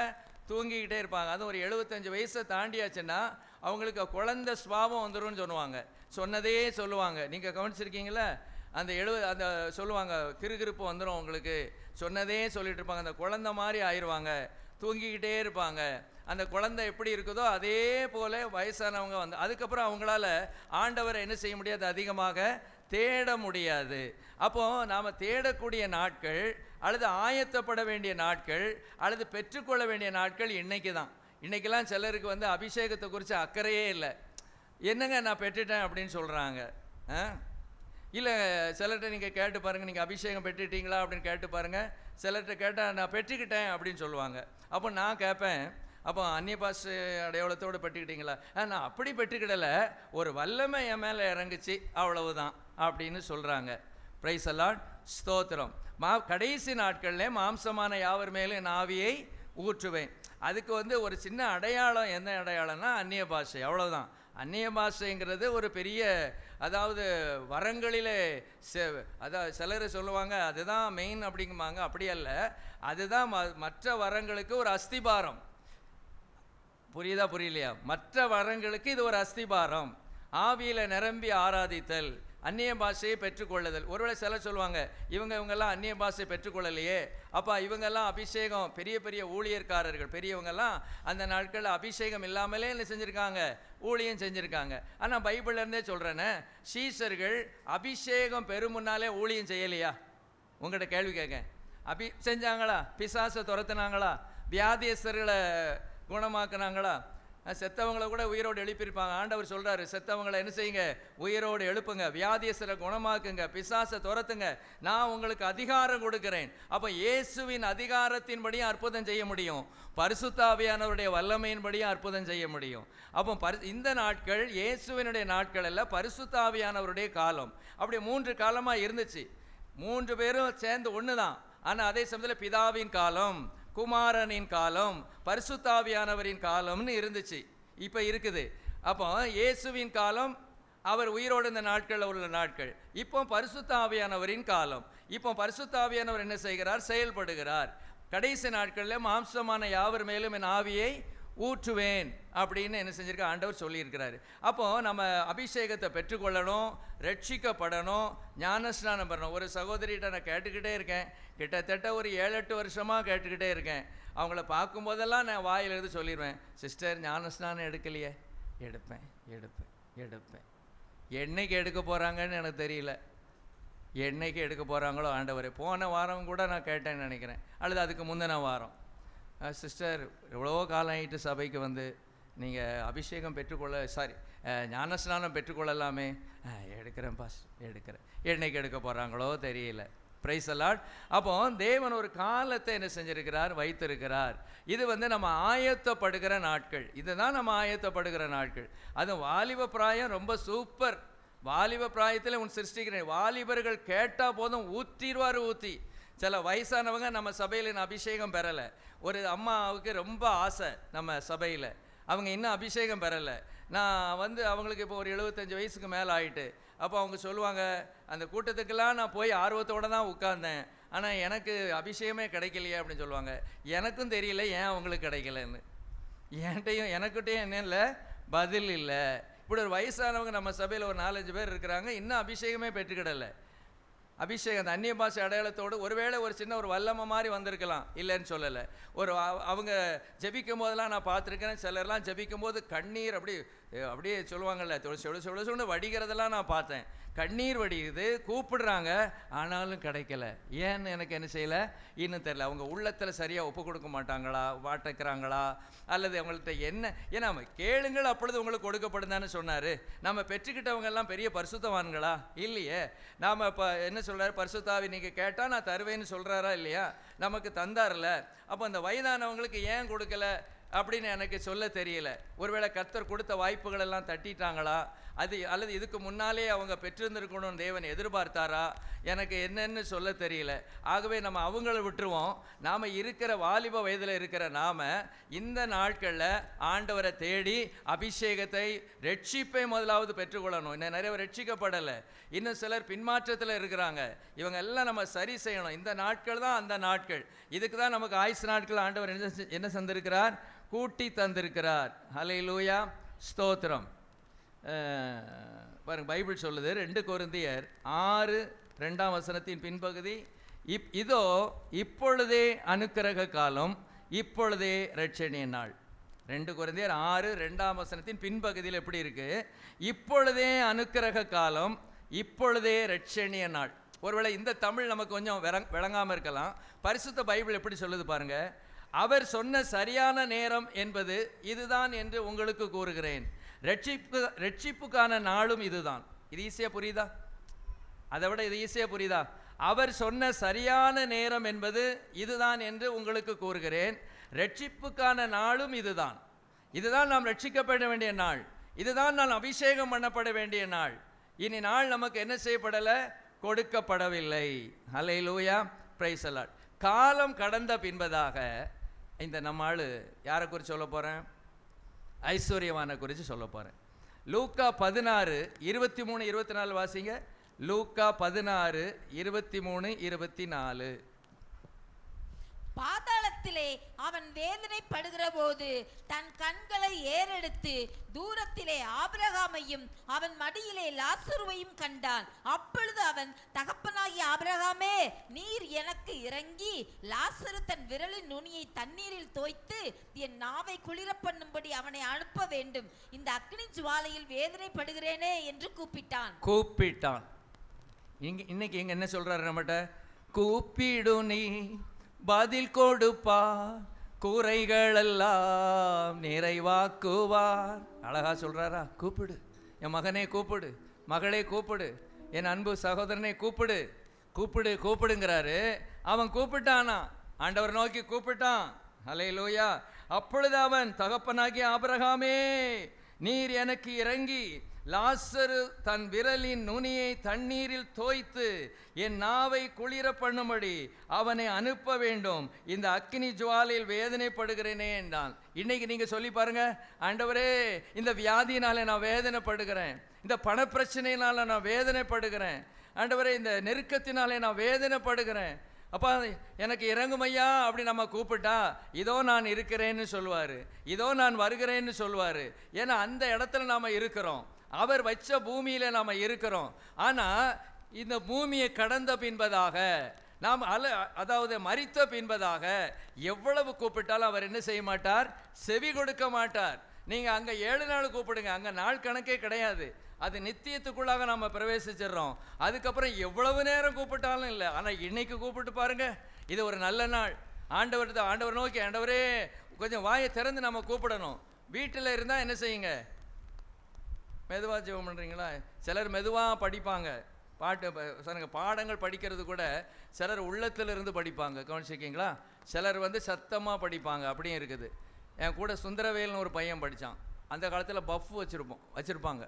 தூங்கிக்கிட்டே இருப்பாங்க. அதுவும் ஒரு 75 வயசை தாண்டியாச்சுன்னா அவங்களுக்கு குழந்தை சுபாவம் வந்துரும்னு சொல்லுவாங்க. சொன்னதே சொல்லுவாங்க. நீங்கள் கவனிச்சிருக்கீங்களா? அந்த சொல்லுவாங்க, கிறுகிறுப்பு வந்துடும் அவங்களுக்கு, சொன்னதே சொல்லிட்டு இருப்பாங்க. அந்த குழந்தை மாதிரி ஆயிடுவாங்க, தூங்கிக்கிட்டே இருப்பாங்க. அந்த குழந்தை எப்படி இருக்குதோ அதே போல் வயசானவங்க வந்து அதுக்கப்புறம் அவங்களால ஆண்டவரை என்ன செய்ய முடியாது, அதிகமாக தேட முடியாது. அப்போது நாம் தேடக்கூடிய நாட்கள் அல்லது ஆயத்தப்பட வேண்டிய நாட்கள் அல்லது பெற்றுக்கொள்ள வேண்டிய நாட்கள் இன்றைக்கி தான். இன்றைக்கெல்லாம் சிலருக்கு வந்து அபிஷேகத்தை குறித்து அக்கறையே இல்லை. என்னங்க நான் பெற்றுட்டேன் அப்படின்னு சொல்கிறாங்க. இல்லை, சிலர்கிட்ட நீங்கள் கேட்டு பாருங்கள், நீங்கள் அபிஷேகம் பெற்றுட்டீங்களா அப்படின்னு கேட்டு பாருங்கள். சிலர்கிட்ட கேட்டால் நான் பெற்றுக்கிட்டேன் அப்படின்னு சொல்லுவாங்க. அப்போ நான் கேட்பேன், அப்போ அந்நிய பாஷை அடையாளத்தோடு பெற்றுக்கிட்டீங்களா? நான் அப்படி பெற்றுக்கிடலை, ஒரு வல்லமை என் மேலே இறங்குச்சு, அவ்வளவுதான் அப்படின்னு சொல்கிறாங்க. பிரைஸ் அல்லாட், ஸ்தோத்திரம். கடைசி நாட்களில் மாம்சமான யாவர் மேலும் என் ஆவியை ஊற்றுவேன். அதுக்கு வந்து ஒரு சின்ன அடையாளம். என்ன அடையாளம்னா அந்நிய பாஷை, அவ்வளோதான். அந்நிய பாஷைங்கிறது ஒரு பெரிய, அதாவது வரங்களிலே அதாவது சிலர் சொல்லுவாங்க அதுதான் மெயின் அப்படிங்குவாங்க. அப்படி அல்ல, அதுதான் மற்ற வரங்களுக்கு ஒரு அஸ்திபாரம். புரியுதா புரியலையா? மற்ற வரங்களுக்கு இது ஒரு அஸ்திபாரம். ஆவியில் நிரம்பி ஆராதித்தல், அந்நிய பாஷையை பெற்றுக்கொள்ளுதல். ஒருவேளை சிலர் சொல்லுவாங்க, இவங்கெல்லாம் அந்நிய பாஷையை பெற்றுக்கொள்ளலையே, அப்போ இவங்கெல்லாம் அபிஷேகம், பெரிய பெரிய ஊழியர்காரர்கள் பெரியவங்கெல்லாம் அந்த நாட்களில் அபிஷேகம் இல்லாமலே என்ன செஞ்சுருக்காங்க, ஊழியம் செஞ்சுருக்காங்க. ஆனால் பைபிள்லேருந்தே சொல்கிறேன்னே, சீஷர்கள் அபிஷேகம் பெரும் முன்னாலே ஊழியம் செய்யலையா? உங்கள்கிட்ட கேள்வி கேட்க, செஞ்சாங்களா? பிசாசை துரத்துனாங்களா? வியாதியஸ்தர்களை குணமாக்குனாங்களா? செத்தவங்களை கூட உயிரோடு எழுப்பியிருப்பாங்க. ஆண்டவர் சொல்கிறாரு, செத்தவங்களை என்ன செய்யுங்க, உயிரோடு எழுப்புங்க, வியாதியஸ்தரை குணமாக்குங்க, பிசாசை துரத்துங்க, நான் உங்களுக்கு அதிகாரம் கொடுக்கிறேன். அப்போ இயேசுவின் அதிகாரத்தின்படியும் அற்புதம் செய்ய முடியும், பரிசுத்த ஆவியானவருடைய வல்லமையின்படியும் அற்புதம் செய்ய முடியும். அப்போ இந்த நாட்கள் இயேசுவினுடைய நாட்கள் அல்ல, பரிசுத்த ஆவியானவருடைய காலம். அப்படி 3 காலமாக இருந்துச்சு. 3 பேரும் சேர்ந்து ஒன்று தான். ஆனால் அதே சமயத்தில் பிதாவின் காலம், குமாரனின் காலம், பரிசுத்தாவியானவரின் காலம்னு இருந்துச்சு. இப்போ இருக்குது. அப்போ இயேசுவின் காலம், அவர் உயிரோடு இந்த நாட்களில் உள்ள நாட்கள். இப்போ பரிசுத்த ஆவியானவரின் காலம். இப்போ பரிசுத்த ஆவியானவர் என்ன செய்கிறார், செயல்படுகிறார். கடைசி நாட்களில் மாம்சமான யாவர் மேலும் என் ஆவியை ஊற்றுவேன் அப்படின்னு என்ன செஞ்சிருக்க ஆண்டவர் சொல்லியிருக்கிறாரு. அப்போது நம்ம அபிஷேகத்தை பெற்றுக்கொள்ளணும், ரட்சிக்கப்படணும், ஞானஸ்நானம் பண்ணணும். ஒரு சகோதரிகிட்ட நான் கேட்டுக்கிட்டே இருக்கேன், கிட்டத்தட்ட ஒரு 7-8 வருஷமாக கேட்டுக்கிட்டே இருக்கேன். அவங்கள பார்க்கும்போதெல்லாம் நான் வாயிலிருந்து சொல்லிடுவேன், சிஸ்டர் ஞானஸ்நானம் எடுக்கலையே. எடுப்பேன் எடுப்பேன் எடுப்பேன். என்னைக்கு எடுக்க போகிறாங்கன்னு எனக்கு தெரியல. என்னைக்கு எடுக்க போகிறாங்களோ ஆண்டவரே. போன வாரம் கூட நான் கேட்டேன்னு நினைக்கிறேன், அல்லது அதுக்கு முந்தின வாரம். சிஸ்டர் எவ்வளோ காலம் ஆகிட்டு சபைக்கு வந்து, நீங்கள் அபிஷேகம் ஞானஸ்நானம் பெற்றுக்கொள்ளலாமே. எடுக்கிறேன் பாஸ், எடுக்கிறேன். என்னைக்கு எடுக்க போகிறாங்களோ தெரியல. Prize allot. அப்போ தேவன் ஒரு காலத்தை என்ன செஞ்சிருக்கிறார், வைத்திருக்கிறார். இது வந்து நம்ம ஆயத்தப்படுகிற நாட்கள். இதுதான் நம்ம ஆயத்தப்படுகிற நாட்கள். அது வாலிப பிராயம் ரொம்ப சூப்பர். வாலிப பிராயத்தில் உன் சிருஷ்டிக்கிறேன். வாலிபர்கள் கேட்டால் போதும் ஊற்றிடுவார். ஊற்றி சில வயசானவங்க நம்ம சபையில் அபிஷேகம் பெறலை. ஒரு அம்மாவுக்கு ரொம்ப ஆசை நம்ம சபையில், அவங்க இன்னும் அபிஷேகம் பெறலை. நான் வந்து அவங்களுக்கு இப்போ ஒரு 75 வயசுக்கு மேலே ஆகிட்டு. அப்போ அவங்க சொல்லுவாங்க, அந்த கூட்டத்துக்கெல்லாம் நான் போய் ஆர்வத்தோடு தான் உட்கார்ந்தேன், ஆனால் எனக்கு அபிஷேகமே கிடைக்கலையே அப்படின்னு சொல்லுவாங்க. எனக்கும் தெரியல ஏன் அவங்களுக்கு கிடைக்கலன்னு. எனக்கிட்டையும் என்ன இல்லை, பதில் இல்லை. இப்படி ஒரு வயசானவங்க நம்ம சபையில் ஒரு 4-5 பேர் இருக்கிறாங்க, இன்னும் அபிஷேகமே பெற்றுக்கிடலை. அபிஷேகம் அந்த அந்நிய பாஷை அடையாளத்தோடு ஒருவேளை ஒரு சின்ன ஒரு வல்லமை மாதிரி வந்திருக்கலாம், இல்லைன்னு சொல்லலை. அவங்க ஜெபிக்கும் போதெல்லாம் நான் பார்த்துருக்கேன். சிலர்லாம் ஜெபிக்கும் போது கண்ணீர் அப்படியே சொல்லுவாங்கள்ல, சொல் வடிகிறதெல்லாம் நான் பார்த்தேன். கண்ணீர் வடியுது, கூப்பிடுறாங்க, ஆனாலும் கிடைக்கல. ஏன்னு எனக்கு என்ன செய்யலை இன்னும் தெரியல. அவங்க உள்ளத்தில் சரியாக ஒப்பு கொடுக்க மாட்டாங்களா, வாட்டுக்கிறாங்களா, அல்லது அவங்கள்ட்ட என்ன? ஏன்னா கேளுங்கள் அப்பொழுது உங்களுக்கு கொடுக்கப்படும் தானே சொன்னார். நம்ம பெற்றுக்கிட்டவங்கெல்லாம் பெரிய பரிசுத்தவான்களா? இல்லையே. நாம் இப்போ என்ன சொல்கிறார், பரிசுத்தாவி நீங்கள் கேட்டால் நான் தருவேன்னு சொல்கிறாரா இல்லையா? நமக்கு தந்தார்ல. அப்போ அந்த வயதானவங்களுக்கு ஏன் கொடுக்கல அப்படின்னு எனக்கு சொல்ல தெரியல. ஒருவேளை கர்த்தர் கொடுத்த வாய்ப்புகள் எல்லாம் தட்டிட்டாங்களா, அல்லது இதுக்கு முன்னாலே அவங்க பெற்றிருந்திருக்கணும்னு தேவன் எதிர்பார்த்தாரா, எனக்கு என்னன்னு சொல்ல தெரியல. ஆகவே நம்ம அவங்கள விட்டுருவோம். நாம் இருக்கிற வாலிப வயதில் இருக்கிற நாம் இந்த நாட்களில் ஆண்டவரை தேடி அபிஷேகத்தை, ரட்சிப்பை முதலாவது பெற்றுக்கொள்ளணும். இன்னும் நிறைய ரட்சிக்கப்படலை, இன்னும் சிலர் பின்மாற்றத்தில் இருக்கிறாங்க. இவங்க எல்லாம் நம்ம சரி செய்யணும். இந்த நாட்கள் தான் அந்த நாட்கள். இதுக்கு தான் நமக்கு ஆயுசு நாட்கள் ஆண்டவர் என்ன தந்திருக்கிறார், கூட்டி தந்திருக்கிறார். ஹல்லேலூயா. ஸ்தோத்திரம். பாருங்க, பைபிள் சொல்லுது 2 கொரிந்தியர் 6:2 பின்பகுதி, இதோ இப்பொழுதே அனுக்கிரக காலம், இப்பொழுதே இரட்சணிய நாள். 2 கொரிந்தியர் 6:2 பின்பகுதியில் எப்படி இருக்கு? இப்பொழுதே அனுக்கிரக காலம், இப்பொழுதே இரட்சணிய நாள். ஒருவேளை இந்த தமிழ் நமக்கு கொஞ்சம் விளங்காமல் இருக்கலாம். பரிசுத்த பைபிள் எப்படி சொல்லுது பாருங்க. அவர் சொன்ன சரியான நேரம் என்பது இதுதான் என்று உங்களுக்கு கூறுகிறேன். ரட்சிப்புக்கான நாளும் இதுதான். இது ஈஸியாக புரியுதா? அதை விட இது ஈஸியாக புரியுதா? அவர் சொன்ன சரியான நேரம் என்பது இதுதான் என்று உங்களுக்கு கூறுகிறேன். ரட்சிப்புக்கான நாளும் இதுதான். இதுதான் நாம் ரட்சிக்கப்பட வேண்டிய நாள். இதுதான் நான் அபிஷேகம் பண்ணப்பட வேண்டிய நாள். இனி நாள் நமக்கு என்ன செய்யப்படலை? கொடுக்கப்படவில்லை. ஹல்லேலூயா, பிரைஸ் தி லார்ட். காலம் கடந்த பின்பதாக இந்த நம்ம ஆள் யாரை குறித்து சொல்ல போகிறேன்? ஐஸ்வர்யவானை குறித்து சொல்ல போகிறேன். லூக்கா 16:23-24 வாசிங்க. லூக்கா 16:23-24. பாதாளத்திலே அவன் வேதனைப்படுகிற போது தன் கண்களை ஏறெடுத்து தூரத்திலே ஆபிரகாமையும் அவன் மடியிலே லாசருவையும் கண்டான். அப்பொழுது அவன், தகப்பனாகிய ஆபிரகாமே, நீர் எனக்கு இறங்கி லாசரு தன் விரலின் நுனியை தண்ணீரில் தோய்த்து என் நாவை குளிர பண்ணும்படி அவனை அனுப்ப வேண்டும், இந்த அக்னி ஜுவாலையில் வேதனைப்படுகிறேனே என்று கூப்பிட்டான். இன்னைக்கு இங்க என்ன சொல்றாரு நம்மகிட்ட? கூப்பிடு நீ பதில் கொடுப்பா, குறைகளெல்லாம் நிறைவாக்குவார். அழகா சொல்றாரா? கூப்பிடு என் மகனே, கூப்பிடு மகளே, கூப்பிடு என் அன்பு சகோதரனை, கூப்பிடு கூப்பிடு கூப்பிடுங்கிறாரு. அவன் கூப்பிட்டானா? ஆண்டவர் நோக்கி கூப்பிட்டான். ஹல்லேலூயா. அப்பொழுது அவன், தகப்பனாகிய ஆபிரகாமே, நீர் எனக்கு இறங்கி லாசரு தன் விரலின் நுனியை தண்ணீரில் தோய்த்து என் நாவை குளிர பண்ணும்படி அவனை அனுப்ப வேண்டும், இந்த அக்கினி ஜுவாலையில் வேதனைப்படுகிறேனே என்றான். இன்னைக்கு நீங்க சொல்லி பாருங்க, ஆண்டவரே இந்த வியாதியினால நான் வேதனைப்படுகிறேன், இந்த பணப்பிரச்சனையினால நான் வேதனைப்படுகிறேன், ஆண்டவரே இந்த நெருக்கத்தினாலே நான் வேதனைப்படுகிறேன், அப்பா எனக்கு இறங்குமையா அப்படி நம்ம கூப்பிட்டா இதோ நான் இருக்கிறேன்னு சொல்லுவார், இதோ நான் வருகிறேன்னு சொல்லுவார். ஏன்னா அந்த இடத்துல நாம் இருக்கிறோம், அவர் வச்ச பூமியில் நாம் இருக்கிறோம். ஆனால் இந்த பூமியை கடந்த பின்பதாக நாம் அதாவது மரித்த பின்பதாக எவ்வளவு கூப்பிட்டாலும் அவர் என்ன செய்ய மாட்டார்? செவி கொடுக்க மாட்டார். நீங்கள் அங்கே 7 நாள் கூப்பிடுங்க, அங்கே நாள் கணக்கே கிடையாது. அது நித்தியத்துக்குள்ளாக நாம் பிரவேசிச்சிடறோம். அதுக்கப்புறம் எவ்வளவு நேரம் கூப்பிட்டாலும் இல்லை. ஆனால் இன்னைக்கு கூப்பிட்டு பாருங்க, இது ஒரு நல்ல நாள். ஆண்டவர் நோக்கி, ஆண்டவரே கொஞ்சம் வாயை திறந்து நம்ம கூப்பிடணும். வீட்டில் இருந்தால் என்ன செய்யுங்க? மெதுவாக ஜெபம் பண்ணுறீங்களா? சிலர் மெதுவாக படிப்பாங்க, சொன்ன பாடங்கள் படிக்கிறது கூட சிலர் உள்ளத்திலிருந்து படிப்பாங்க, கவனிச்சிருக்கீங்களா? சிலர் சத்தமாக படிப்பாங்க, அப்படியும் இருக்குது. என் கூட சுந்தரவேல்னு ஒரு பையன் படித்தான். அந்த காலத்தில் பஃப் வச்சுருப்பாங்க.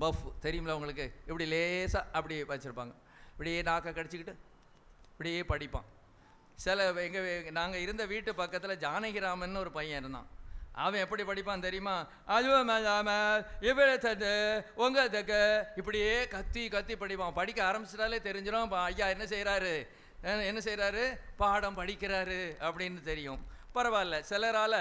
பஃப் தெரியுங்களா உங்களுக்கு? இப்படி லேசாக அப்படி வச்சுருப்பாங்க, இப்படியே நாக்கை கடிச்சிக்கிட்டு இப்படியே படிப்பான். நாங்கள் இருந்த வீட்டு பக்கத்தில் ஜானகிராமன் ஒரு பையன் இருந்தான். அவன் எப்படி படிப்பான் தெரியுமா? இப்படியே கத்தி கத்தி படிப்பான். படிக்க ஆரம்பிச்சிட்டாலே தெரிஞ்சிடும் ஐயா என்ன செய்கிறாரு, பாடம் படிக்கிறாரு அப்படின்னு தெரியும். பரவாயில்ல, சிலரால்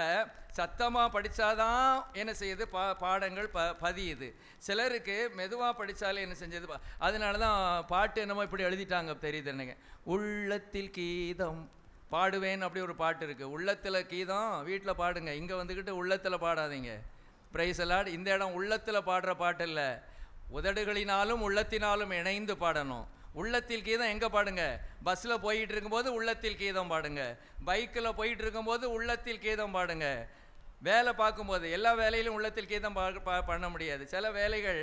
சத்தமாக படித்தாதான் என்ன செய்யுது, பாடங்கள் பதியுது. சிலருக்கு மெதுவாக படித்தாலே என்ன செஞ்சது, அதனால தான் பாட்டு என்னமோ இப்படி எழுதிட்டாங்க தெரியுது. என்னங்க, உள்ளத்தில் கீதம் பாடுவேன் அப்படி ஒரு பாட்டு இருக்குது. உள்ளத்தில் கீதம் வீட்டில் பாடுங்க, இங்கே வந்துக்கிட்டு உள்ளத்தில் பாடாதீங்க. Praise the Lord. இந்த இடம் உள்ளத்தில் பாடுற பாட்டு இல்லை, உதடுகளினாலும் உள்ளத்தினாலும் இணைந்து பாடணும். உள்ளத்தில் கீதம் எங்கே பாடுங்க? பஸ்ஸில் போயிட்டு இருக்கும்போது உள்ளத்தில் கீதம் பாடுங்க, பைக்கில் போயிட்டு இருக்கும்போது உள்ளத்தில் கீதம் பாடுங்க, வேலை பார்க்கும்போது. எல்லா வேலையிலும் உள்ளத்தில் கீதம் பண்ண முடியாது. சில வேலைகள்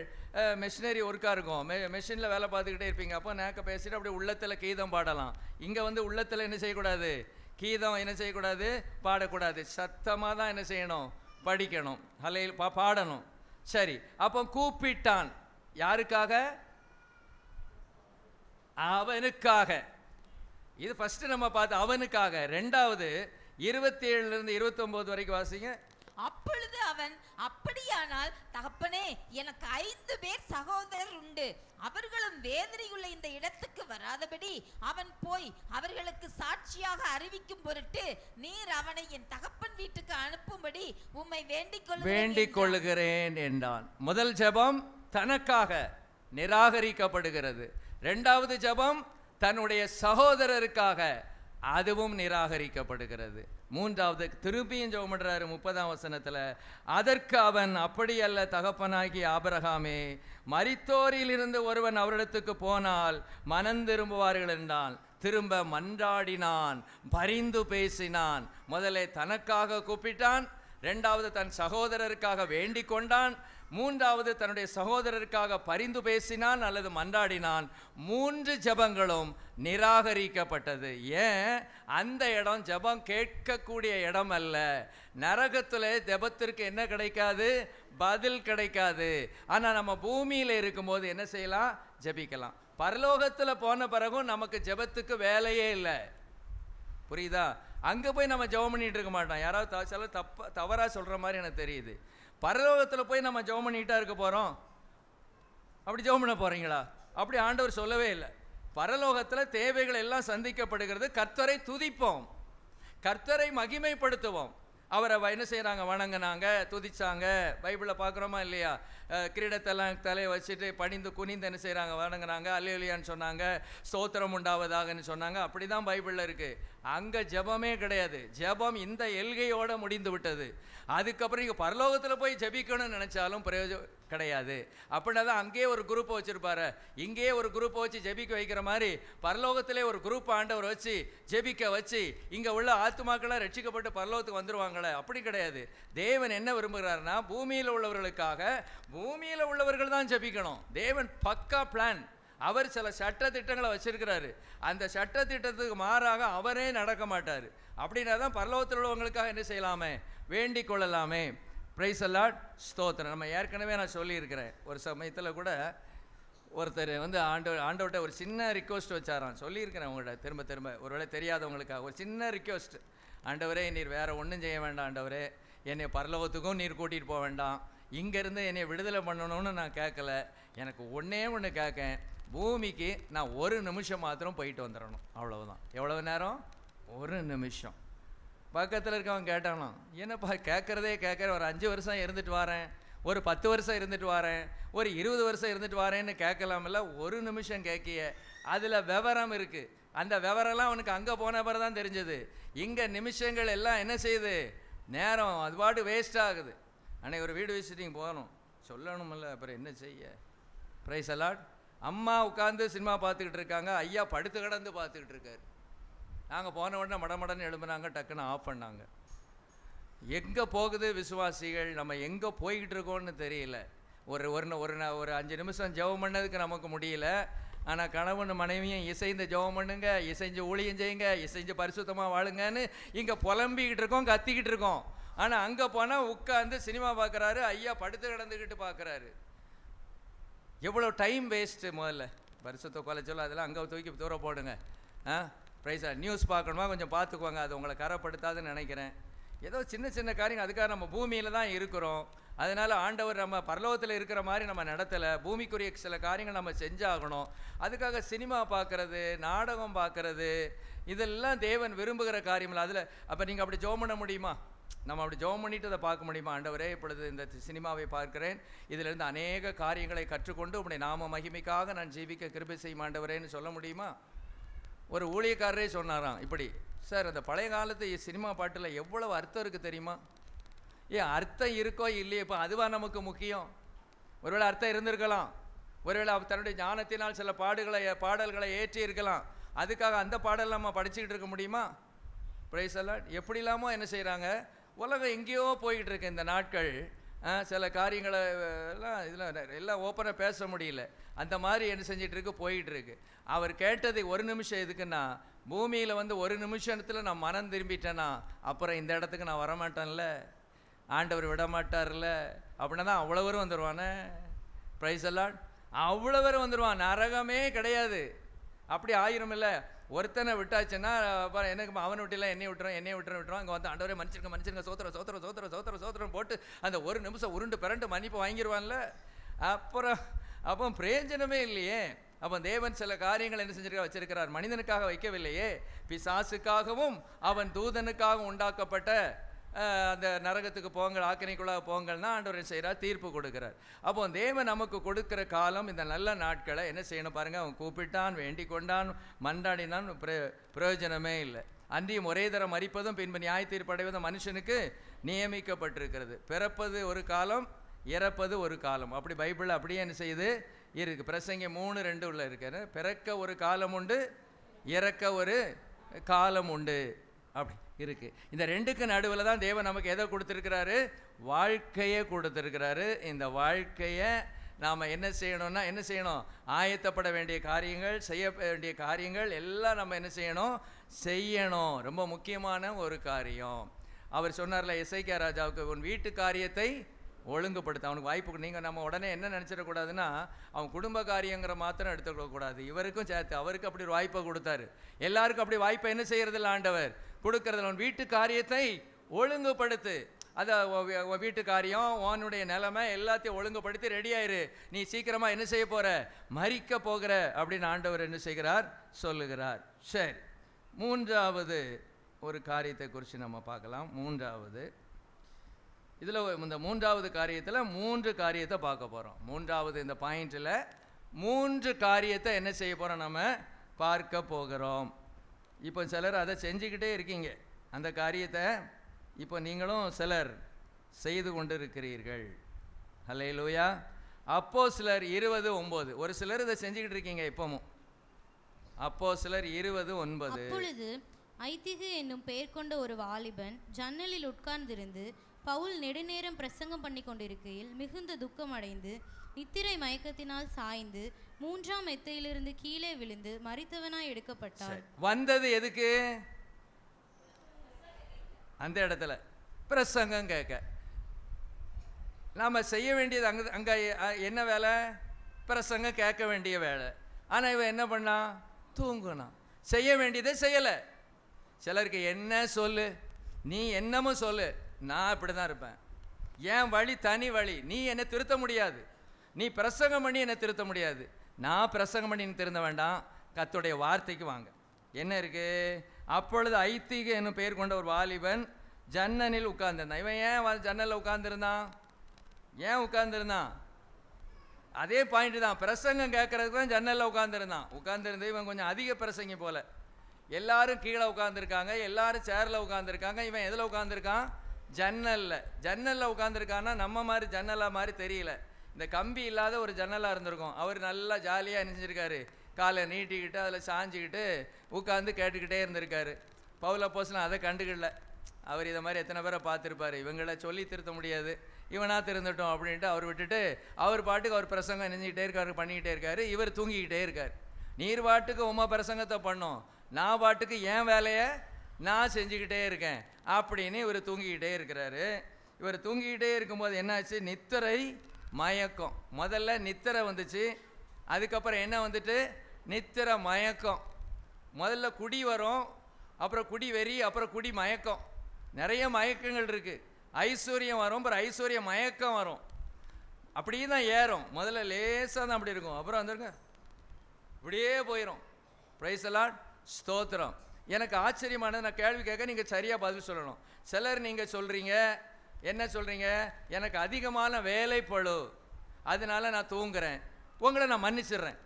மெஷினரி ஒர்க்காக இருக்கும், மெஷினில் வேலை பார்த்துக்கிட்டே இருப்பீங்க, அப்போ நேக்க பேசிட்டு அப்படி உள்ளத்தில் கீதம் பாடலாம். இங்கே உள்ளத்தில் என்ன செய்யக்கூடாது? கீதம் என்ன செய்யக்கூடாது? பாடக்கூடாது. சத்தமாக தான் என்ன செய்யணும்? படிக்கணும், பாடணும். சரி, அப்போ கூப்பிட்டான். யாருக்காக? அவனுக்காக. இது ஃபர்ஸ்ட் நம்ம பார்த்து அவனுக்காக. ரெண்டாவது 27 29 வரைக்கும் வாசிங்க. அப்பொழுது அவன், அப்படியானால் தகப்பனே, எனக்கு 5 பேர் சகோதரர் உண்டு, அவர்களும் வேதனையுள்ள இந்த இடத்துக்கு வராதபடி அவன் போய் அவர்களுக்கு சாட்சியாக அறிவிக்கும் பொருட்டு நீர் அவனை என் தகப்பன் வீட்டுக்கு அனுப்பும்படி உம்மை வேண்டிக் கொள்ளுகிறேன் என்றான். முதல் ஜெபம் தனக்காக நிராகரிக்கப்படுகிறது. இரண்டாவது ஜெபம் தன்னுடைய சகோதரருக்காக, அதுவும் நிராகரிக்கப்படுகிறது. மூன்றாவது திருப்பியும் ஜெபம் பண்றாரு 30ஆம் வசனத்துல, அதற்கு அவன், அப்படி அல்ல தகப்பனாகிய ஆபிரகாமே, மரித்தோரிலிருந்து ஒருவன் அவரிடத்துக்கு போனால் மனம் திரும்புவார்கள் என்றான். திரும்ப மன்றாடினான், பரிந்து பேசினான். முதலே தனக்காக கூப்பிட்டான், இரண்டாவது தன் சகோதரருக்காக வேண்டிக் கொண்டான், மூன்றாவது தன்னுடைய சகோதரருக்காக பரிந்து பேசினான் அல்லது மன்றாடினான். 3 ஜெபங்களும் நிராகரிக்கப்பட்டது. ஏன்? அந்த இடம் ஜெபம் கேட்கக்கூடிய இடம் அல்ல. நரகத்தில் ஜெபத்திற்கு என்ன கிடைக்காது? பதில் கிடைக்காது. ஆனால் நம்ம பூமியில் இருக்கும்போது என்ன செய்யலாம்? ஜெபிக்கலாம். பரலோகத்தில் போன பிறகும் நமக்கு ஜெபத்துக்கு வேலையே இல்லை. புரியுதா? அங்கே போய் நம்ம ஜெபம் பண்ணிட்டு இருக்க மாட்டோம். யாராவது சில தவறாக சொல்கிற மாதிரி எனக்கு தெரியுது. பரலோகத்தில் போய் நம்ம ஜெபம் பண்ணிட்டா இருக்க போகிறோம்? அப்படி ஜெபம் பண்ண போகிறீங்களா? அப்படி ஆண்டவர் சொல்லவே இல்லை. பரலோகத்தில் தேவைகள் எல்லாம் சந்திக்கப்படுகிறது. கர்த்தரை துதிப்போம், கர்த்தரை மகிமைப்படுத்துவோம். அவரை என்ன செய்கிறாங்க? வணங்கினாங்க, துதிச்சாங்க. பைபிளில் பார்க்குறோமா இல்லையா? கிரீடத்தெல்லாம் தலையை வச்சுட்டு பணிந்து குனிந்து என்ன செய்கிறாங்க? வணங்கினாங்க, அல்லேலூயான்னு சொன்னாங்க, ஸ்தோத்திரம் உண்டாவதாகன்னு சொன்னாங்க. அப்படி தான் பைபிளில் இருக்குது. அங்கே ஜெபமே கிடையாது. ஜெபம் இந்த எல்கையோடு முடிந்து விட்டது. அதுக்கப்புறம் நீங்கள் பரலோகத்தில் போய் ஜெபிக்கணும்னு நினச்சாலும் பிரயோஜனம் கிடையாது. அப்படின்னா தான் அங்கேயே ஒரு குரூப்பை வச்சுருப்பாரு. இங்கேயே ஒரு குரூப்பை வச்சு ஜெபிக்க வைக்கிற மாதிரி பரலோகத்திலே ஒரு குரூப் ஆண்டவர் வச்சு ஜெபிக்க வச்சு இங்கே உள்ள ஆத்துமாக்களாக ரட்சிக்கப்பட்டு பரலோகத்துக்கு வந்துடுவாங்களே, அப்படி கிடையாது. தேவன் என்ன விரும்புகிறாருன்னா, பூமியில் உள்ளவர்களுக்காக பூமியில் உள்ளவர்கள் தான் ஜெபிக்கணும். தேவன் பக்கா பிளான். அவர் சில சட்ட திட்டங்களை வச்சிருக்கிறாரு. அந்த சட்ட திட்டத்துக்கு மாறாக அவரே நடக்க மாட்டார். அப்படின்னா தான் பரலோகத்தில் உள்ளவங்களுக்காக என்ன செய்யலாமே? வேண்டிக் கொள்ளலாமே. பிரைஸ் தி லார்ட், ஸ்தோத்திரம். நம்ம ஏற்கனவே நான் சொல்லியிருக்கிறேன். ஒரு சமயத்தில் கூட ஒருத்தர் வந்து ஆண்டவர்கிட்ட ஒரு சின்ன ரிக்வஸ்ட் வச்சாராம். சொல்லியிருக்கிறேன் உங்கள்கிட்ட திரும்ப திரும்ப, ஒருவேளை தெரியாதவங்களுக்காக ஒரு சின்ன ரிக்வஸ்ட். ஆண்டவரே, நீர் வேறு ஒன்றும் செய்ய வேண்டாம் ஆண்டவரே, என்னை பரலோகத்துக்கும் நீர் கூட்டிகிட்டு போக வேண்டாம், இங்கேருந்து என்னை விடுதலை பண்ணணும்னு நான் கேட்கல. எனக்கு ஒன்று கேட்கேன், பூமிக்கு நான் 1 நிமிஷம் மாத்திரம் போயிட்டு வந்துடணும், அவ்வளவுதான். எவ்வளவு நேரம்? 1 நிமிஷம். பக்கத்தில் இருக்கவன் கேட்டானா, என்னப்பா கேட்குறதே கேட்குற, ஒரு 5 வருஷம் இருந்துட்டு வரேன், ஒரு 10 வருஷம் இருந்துட்டு வரேன், ஒரு 20 வருஷம் இருந்துட்டு வரேன்னு கேட்கலாமில்ல. 1 நிமிஷம் கேட்கிய. அதில் விவரம் இருக்குது. அந்த விவரம்லாம் அவனுக்கு அங்கே போன பிறகு தான் தெரிஞ்சது. இங்கே நிமிஷங்கள் எல்லாம் என்ன செய்யுது? நேரம் அது பாட்டு வேஸ்ட் ஆகுது. அன்னைக்கு ஒரு வீடு விசிட்டிங் போகணும், சொல்லணுமில்ல, அப்புறம் என்ன செய்ய? Praise the Lord. அம்மா உட்காந்து சினிமா பார்த்துக்கிட்டு இருக்காங்க, ஐயா படுத்து கிடந்து பார்த்துக்கிட்டு இருக்காரு. நாங்கள் போன உடனே மடமடன்னு எழுப்புனாங்க, டக்குன்னு ஆஃப் பண்ணாங்க. எங்கே போகுது விசுவாசிகள்? நம்ம எங்கே போய்கிட்டு இருக்கோன்னு தெரியல. ஒரு 5 நிமிஷம் ஜெபம் பண்ணதுக்கு நமக்கு முடியல. ஆனால் கணவன் மனைவியும் இசைந்து ஜெபம் பண்ணுங்க, இசைஞ்சு ஊழியம் செய்யுங்க, இசைஞ்சு பரிசுத்தமாக வாழுங்கன்னு இங்கே புலம்பிக்கிட்டு இருக்கோம், கத்திக்கிட்டு இருக்கோம். ஆனால் அங்கே போனால் உட்காந்து சினிமா பார்க்குறாரு, ஐயா படுத்து கிடந்துக்கிட்டு பார்க்குறாரு. எவ்வளோ டைம் வேஸ்ட்டு. முதல்ல பரிசுத்த கொலை சொல்ல அதெல்லாம் அங்கே தூக்கி தூர போடுங்க. ப்ரைஸா நியூஸ் பார்க்கணுமா கொஞ்சம் பார்த்துக்குவாங்க, அது உங்களை கரைப்படுத்தாதுன்னு நினைக்கிறேன். ஏதோ சின்ன சின்ன காரியங்கள். அதுக்காக நம்ம பூமியில் தான் இருக்கிறோம். அதனால் ஆண்டவர் நம்ம பரலோகத்தில் இருக்கிற மாதிரி நம்ம நடத்தலை. பூமிக்குரிய சில காரியங்கள் நம்ம செஞ்சாகணும். அதுக்காக சினிமா பார்க்குறது, நாடகம் பார்க்குறது, இதெல்லாம் தேவன் விரும்புகிற காரியம் இல்லை. அதில் அப்போ நீங்கள் அப்படி ஜெபம் பண்ண முடியுமா? நம்ம அப்படி ஜெபம் பண்ணிட்டு அதை பார்க்க முடியுமா? ஆண்டவரே, இப்பொழுது இந்த சினிமாவை பார்க்கிறேன், இதிலிருந்து அநேக காரியங்களை கற்றுக்கொண்டு உம்முடைய நாம மகிமைக்காக நான் ஜீவிக்க கிருபை செய்யும் ஆண்டவரேன்னு சொல்ல முடியுமா? ஒரு ஊழியக்காரரே சொன்னாராம் இப்படி, சார் அந்த பழைய காலத்து சினிமா பாட்டில் எவ்வளவு அர்த்தம் இருக்குது தெரியுமா? அர்த்தம் இருக்கோ இல்லையோ, இப்போ அதுவாக நமக்கு முக்கியம். ஒருவேளை அர்த்தம் இருந்திருக்கலாம், ஒருவேளை தன்னுடைய ஞானத்தினால் சில பாடல்களை ஏற்றி இருக்கலாம். அதுக்காக அந்த பாடல் நம்ம படிச்சுக்கிட்டு இருக்க முடியுமா? Praise the Lord. எப்படி இல்லாமல் என்ன செய்கிறாங்க? உலகம் எங்கேயோ போய்கிட்டு இருக்கு இந்த நாட்கள். சில காரியங்களை எல்லாம் இதில் எல்லாம் ஓப்பனாக பேச முடியல. அந்த மாதிரி என்ன செஞ்சிட்ருக்கு, போயிட்டுருக்கு. அவர் கேட்டது 1 நிமிஷம் எதுக்குன்னா, பூமியில் வந்து 1 நிமிஷத்தில் நான் மனம் திரும்பிட்டேன்னா அப்புறம் இந்த இடத்துக்கு நான் வரமாட்டேன்ல, ஆண்டவர் விட மாட்டார்ல. அப்படின்னா தான் அவ்வளோ பேரும் வந்துடுவானே. Praise the Lord. அவ்வளோ பேரும் வந்துடுவான், நரகமே கிடையாது. அப்படி ஆயிரம் இல்லை. ஒருத்தனை விட்டாச்சுன்னா அப்புறம் எனக்கு அவனை விட்டுலாம் என்னை விட்டுருவான். அங்கே வந்து ஆண்டவரே மன்னிச்சிருங்க சோத்திரம் போட்டு அந்த 1 நிமிஷம் உருண்டு பிறண்டு மன்னிப்பு வாங்கிடுவான்ல. அப்புறம் பிரயோஜனமே இல்லையே. அப்போ தேவன் சில காரியங்கள் என்ன செஞ்சிருக்க வச்சிருக்கிறார், மனிதனுக்காக வைக்கவில்லையே, பிசாசுக்காகவும் அவன் தூதனுக்காகவும் உண்டாக்கப்பட்ட அந்த நரகத்துக்கு போங்கள், ஆக்கினைக்குள்ளாக போங்கள்னா ஆண்டவர் என்ன செய்கிறார், தீர்ப்பு கொடுக்கிறார். அப்போ தேவன் நமக்கு கொடுக்கிற காலம் இந்த நல்ல நாட்களை என்ன செய்யணும் பாருங்கள். அவன் கூப்பிட்டான், வேண்டிக் கொண்டான், மன்றாடினான், பிரயோஜனமே இல்லை. அன்றியும் ஒரே தரம் மரிப்பதும் பின்பு நியாய தீர்ப்படைவதும் மனுஷனுக்கு நியமிக்கப்பட்டிருக்கிறது. பிறப்பது ஒரு காலம், இறப்பது ஒரு காலம். அப்படி பைபிளில் அப்படியே என்ன செய்யுது இருக்கு. பிரசங்கி 3:2 உள்ள இருக்கிற பிறக்க ஒரு காலம் உண்டு, இறக்க ஒரு காலம் உண்டு அப்படி இருக்கு. இந்த ரெண்டுக்கு நடுவில் தான் தேவன் நமக்கு எதை கொடுத்துருக்கிறாரு, வாழ்க்கையை கொடுத்துருக்கிறாரு. இந்த வாழ்க்கையை நாம் என்ன செய்யணும்னா என்ன செய்யணும், ஆயத்தப்பட வேண்டிய காரியங்கள், செய்ய வேண்டிய காரியங்கள் எல்லாம் நம்ம என்ன செய்யணும். ரொம்ப முக்கியமான ஒரு காரியம். அவர் சொன்னார்ல எசேக்கியா ராஜாவுக்கு, உன் வீட்டு காரியத்தை ஒழுங்குபடுத்த. அவனுக்கு வாய்ப்பு நீங்கள் நம்ம உடனே என்ன நினச்சிடக்கூடாதுன்னா அவன் குடும்ப காரியங்கிற மாத்திரம் எடுத்துக்கூடாது, இவருக்கும் சேர்த்து அவருக்கு அப்படி ஒரு வாய்ப்பை கொடுத்தாரு. எல்லாருக்கும் அப்படி வாய்ப்பை என்ன செய்யறதில்ல ஆண்டவர் கொடுக்கறதில்ல. உன் வீட்டு காரியத்தை ஒழுங்குபடுத்து. அதை வீட்டு காரியம், உன்னுடைய நிலைமை எல்லாத்தையும் ஒழுங்குபடுத்தி ரெடி ஆயிரு, நீ சீக்கிரமாக என்ன செய்ய போகிற, மரிக்க போகிற அப்படின்னு ஆண்டவர் என்ன செய்கிறார் சொல்லுகிறார். சரி, மூன்றாவது ஒரு காரியத்தை குறித்து நம்ம பார்க்கலாம். மூன்றாவது இதில் இந்த மூன்றாவது காரியத்தில் 3 காரியத்தை பார்க்க போகிறோம். மூன்றாவது இந்த பாயிண்டில் 3 காரியத்தை என்ன செய்ய போகிறோம், நம்ம பார்க்க போகிறோம். இப்போ சிலர் அதை செஞ்சுக்கிட்டே இருக்கீங்க, அந்த காரியத்தை இப்போ நீங்களும் சிலர் செய்து கொண்டு இருக்கிறீர்கள். ஹல்லேலூயா. அப்போஸ்தலர் 20:9. ஒரு சிலர் இதை செஞ்சுக்கிட்டு இருக்கீங்க இப்பவும். அப்போஸ்தலர் 20:9. அப்பொழுது ஐத்திகு என்னும் பெயர் கொண்ட ஒரு வாலிபன் ஜன்னலில் உட்கார்ந்திருந்து பவுல் நெடுநேரம் பிரசங்கம் பண்ணி கொண்டிருக்கையில் மிகுந்த துக்கம் அடைந்து நித்திரை மயக்கத்தினால் சாய்ந்து 3ஆம் மெத்தையிலிருந்து கீழே விழுந்து மரித்தவனாய் எடுக்கப்பட்டார். வந்தது எதுக்கு, அந்த இடத்துல பிரசங்கம் கேட்க. நாம் செய்ய வேண்டியது அங்கே என்ன வேலை, பிரசங்கம் கேட்க வேண்டிய வேலை. ஆனால் இவன் என்ன பண்ணா, தூங்குனான். செய்ய வேண்டியதை செய்யலை. சிலருக்கு என்ன சொல்லு, நீ என்னமோ சொல்லு, நான் இப்படி தான் இருப்பேன், என் வழி தனி வழி, நீ என்னை திருத்த முடியாது, நீ பிரசங்கம் பண்ணி என்னை திருத்த முடியாது. நான் பிரசங்கம் பண்ணி திருந்த வேண்டாம், கர்த்தருடைய வார்த்தைக்கு வாங்க. என்ன இருக்குது, அப்பொழுது ஐத்திகு என்னும் பெயர் கொண்ட ஒரு வாலிபன் ஜன்னலில் உட்கார்ந்துருந்தான். இவன் ஏன் ஜன்னலில் உட்கார்ந்துருந்தான், ஏன் உட்கார்ந்துருந்தான், அதே பாயிண்ட் தான், பிரசங்கம் கேட்கறதுக்கு தான் ஜன்னலில் உட்கார்ந்துருந்து இவன் கொஞ்சம் அதிக பிரசங்கி போல. எல்லாரும் கீழே உட்காந்துருக்காங்க, எல்லாரும் சேரில் உட்காந்துருக்காங்க, இவன் எதில் உட்காந்துருக்கான், ஜன்னலில் உட்காந்துருக்கான்னா நம்ம மாதிரி ஜன்னலாக மாதிரி தெரியல, இந்த கம்பி இல்லாத ஒரு ஜன்னலாக இருந்திருக்கும். அவர் நல்லா ஜாலியாக நினைச்சிருக்காரு, காலை நீட்டிக்கிட்டு அதில் சாஞ்சிக்கிட்டு உட்காந்து கேட்டுக்கிட்டே இருந்திருக்காரு. பவுல் அப்போஸ்தலன் அதை கண்டுக்கல. அவர் இதை மாதிரி எத்தனை பேரை பார்த்துருப்பார், இவங்களை சொல்லி திருத்த முடியாது, இவனாக திருந்தட்டும் அப்படின்ட்டு அவர் விட்டுட்டு அவர் பாட்டுக்கு அவர் பிரசங்கம் நினைஞ்சிக்கிட்டே இருக்காரு, பண்ணிக்கிட்டே இருக்காரு. இவர் தூங்கிக்கிட்டே இருக்கார். நீர் பாட்டுக்கு உமா பிரசங்கத்தை பண்ணோம், நான் பாட்டுக்கு என் வேலையை நான் செஞ்சுக்கிட்டே இருக்கேன் அப்படின்னு இவர் தூங்கிக்கிட்டே இருக்கிறாரு. இவர் தூங்கிக்கிட்டே இருக்கும்போது என்னாச்சு, நித்திரை மயக்கம். முதல்ல நித்திரை வந்துச்சு, அதுக்கப்புறம் என்ன வந்துட்டு, நித்திரை மயக்கம். முதல்ல குடி வரும், அப்புறம் குடி வெறி, அப்புறம் குடி மயக்கம். நிறைய மயக்கங்கள் இருக்குது. ஐஸ்வர்யம் வரும், அப்புறம் ஐஸ்வர்ய மயக்கம் வரும். அப்படியே தான் ஏறும். முதல்ல லேசாக தான் அப்படி இருக்கும், அப்புறம் வந்துருங்க இப்படியே போயிடும். பிரைஸ் தி லார்ட், ஸ்தோத்திரம். எனக்கு ஆச்சரியமானது, நான் கேள்வி கேட்க நீங்கள் சரியாக பதில் சொல்லணும். சிலர் நீங்கள் சொல்கிறீங்க, என்ன சொல்கிறீங்க, எனக்கு அதிகமான வேலைப்பளு, அதனால நான் தூங்குறேன், உங்களை நான் மன்னிச்சிடுறேன்.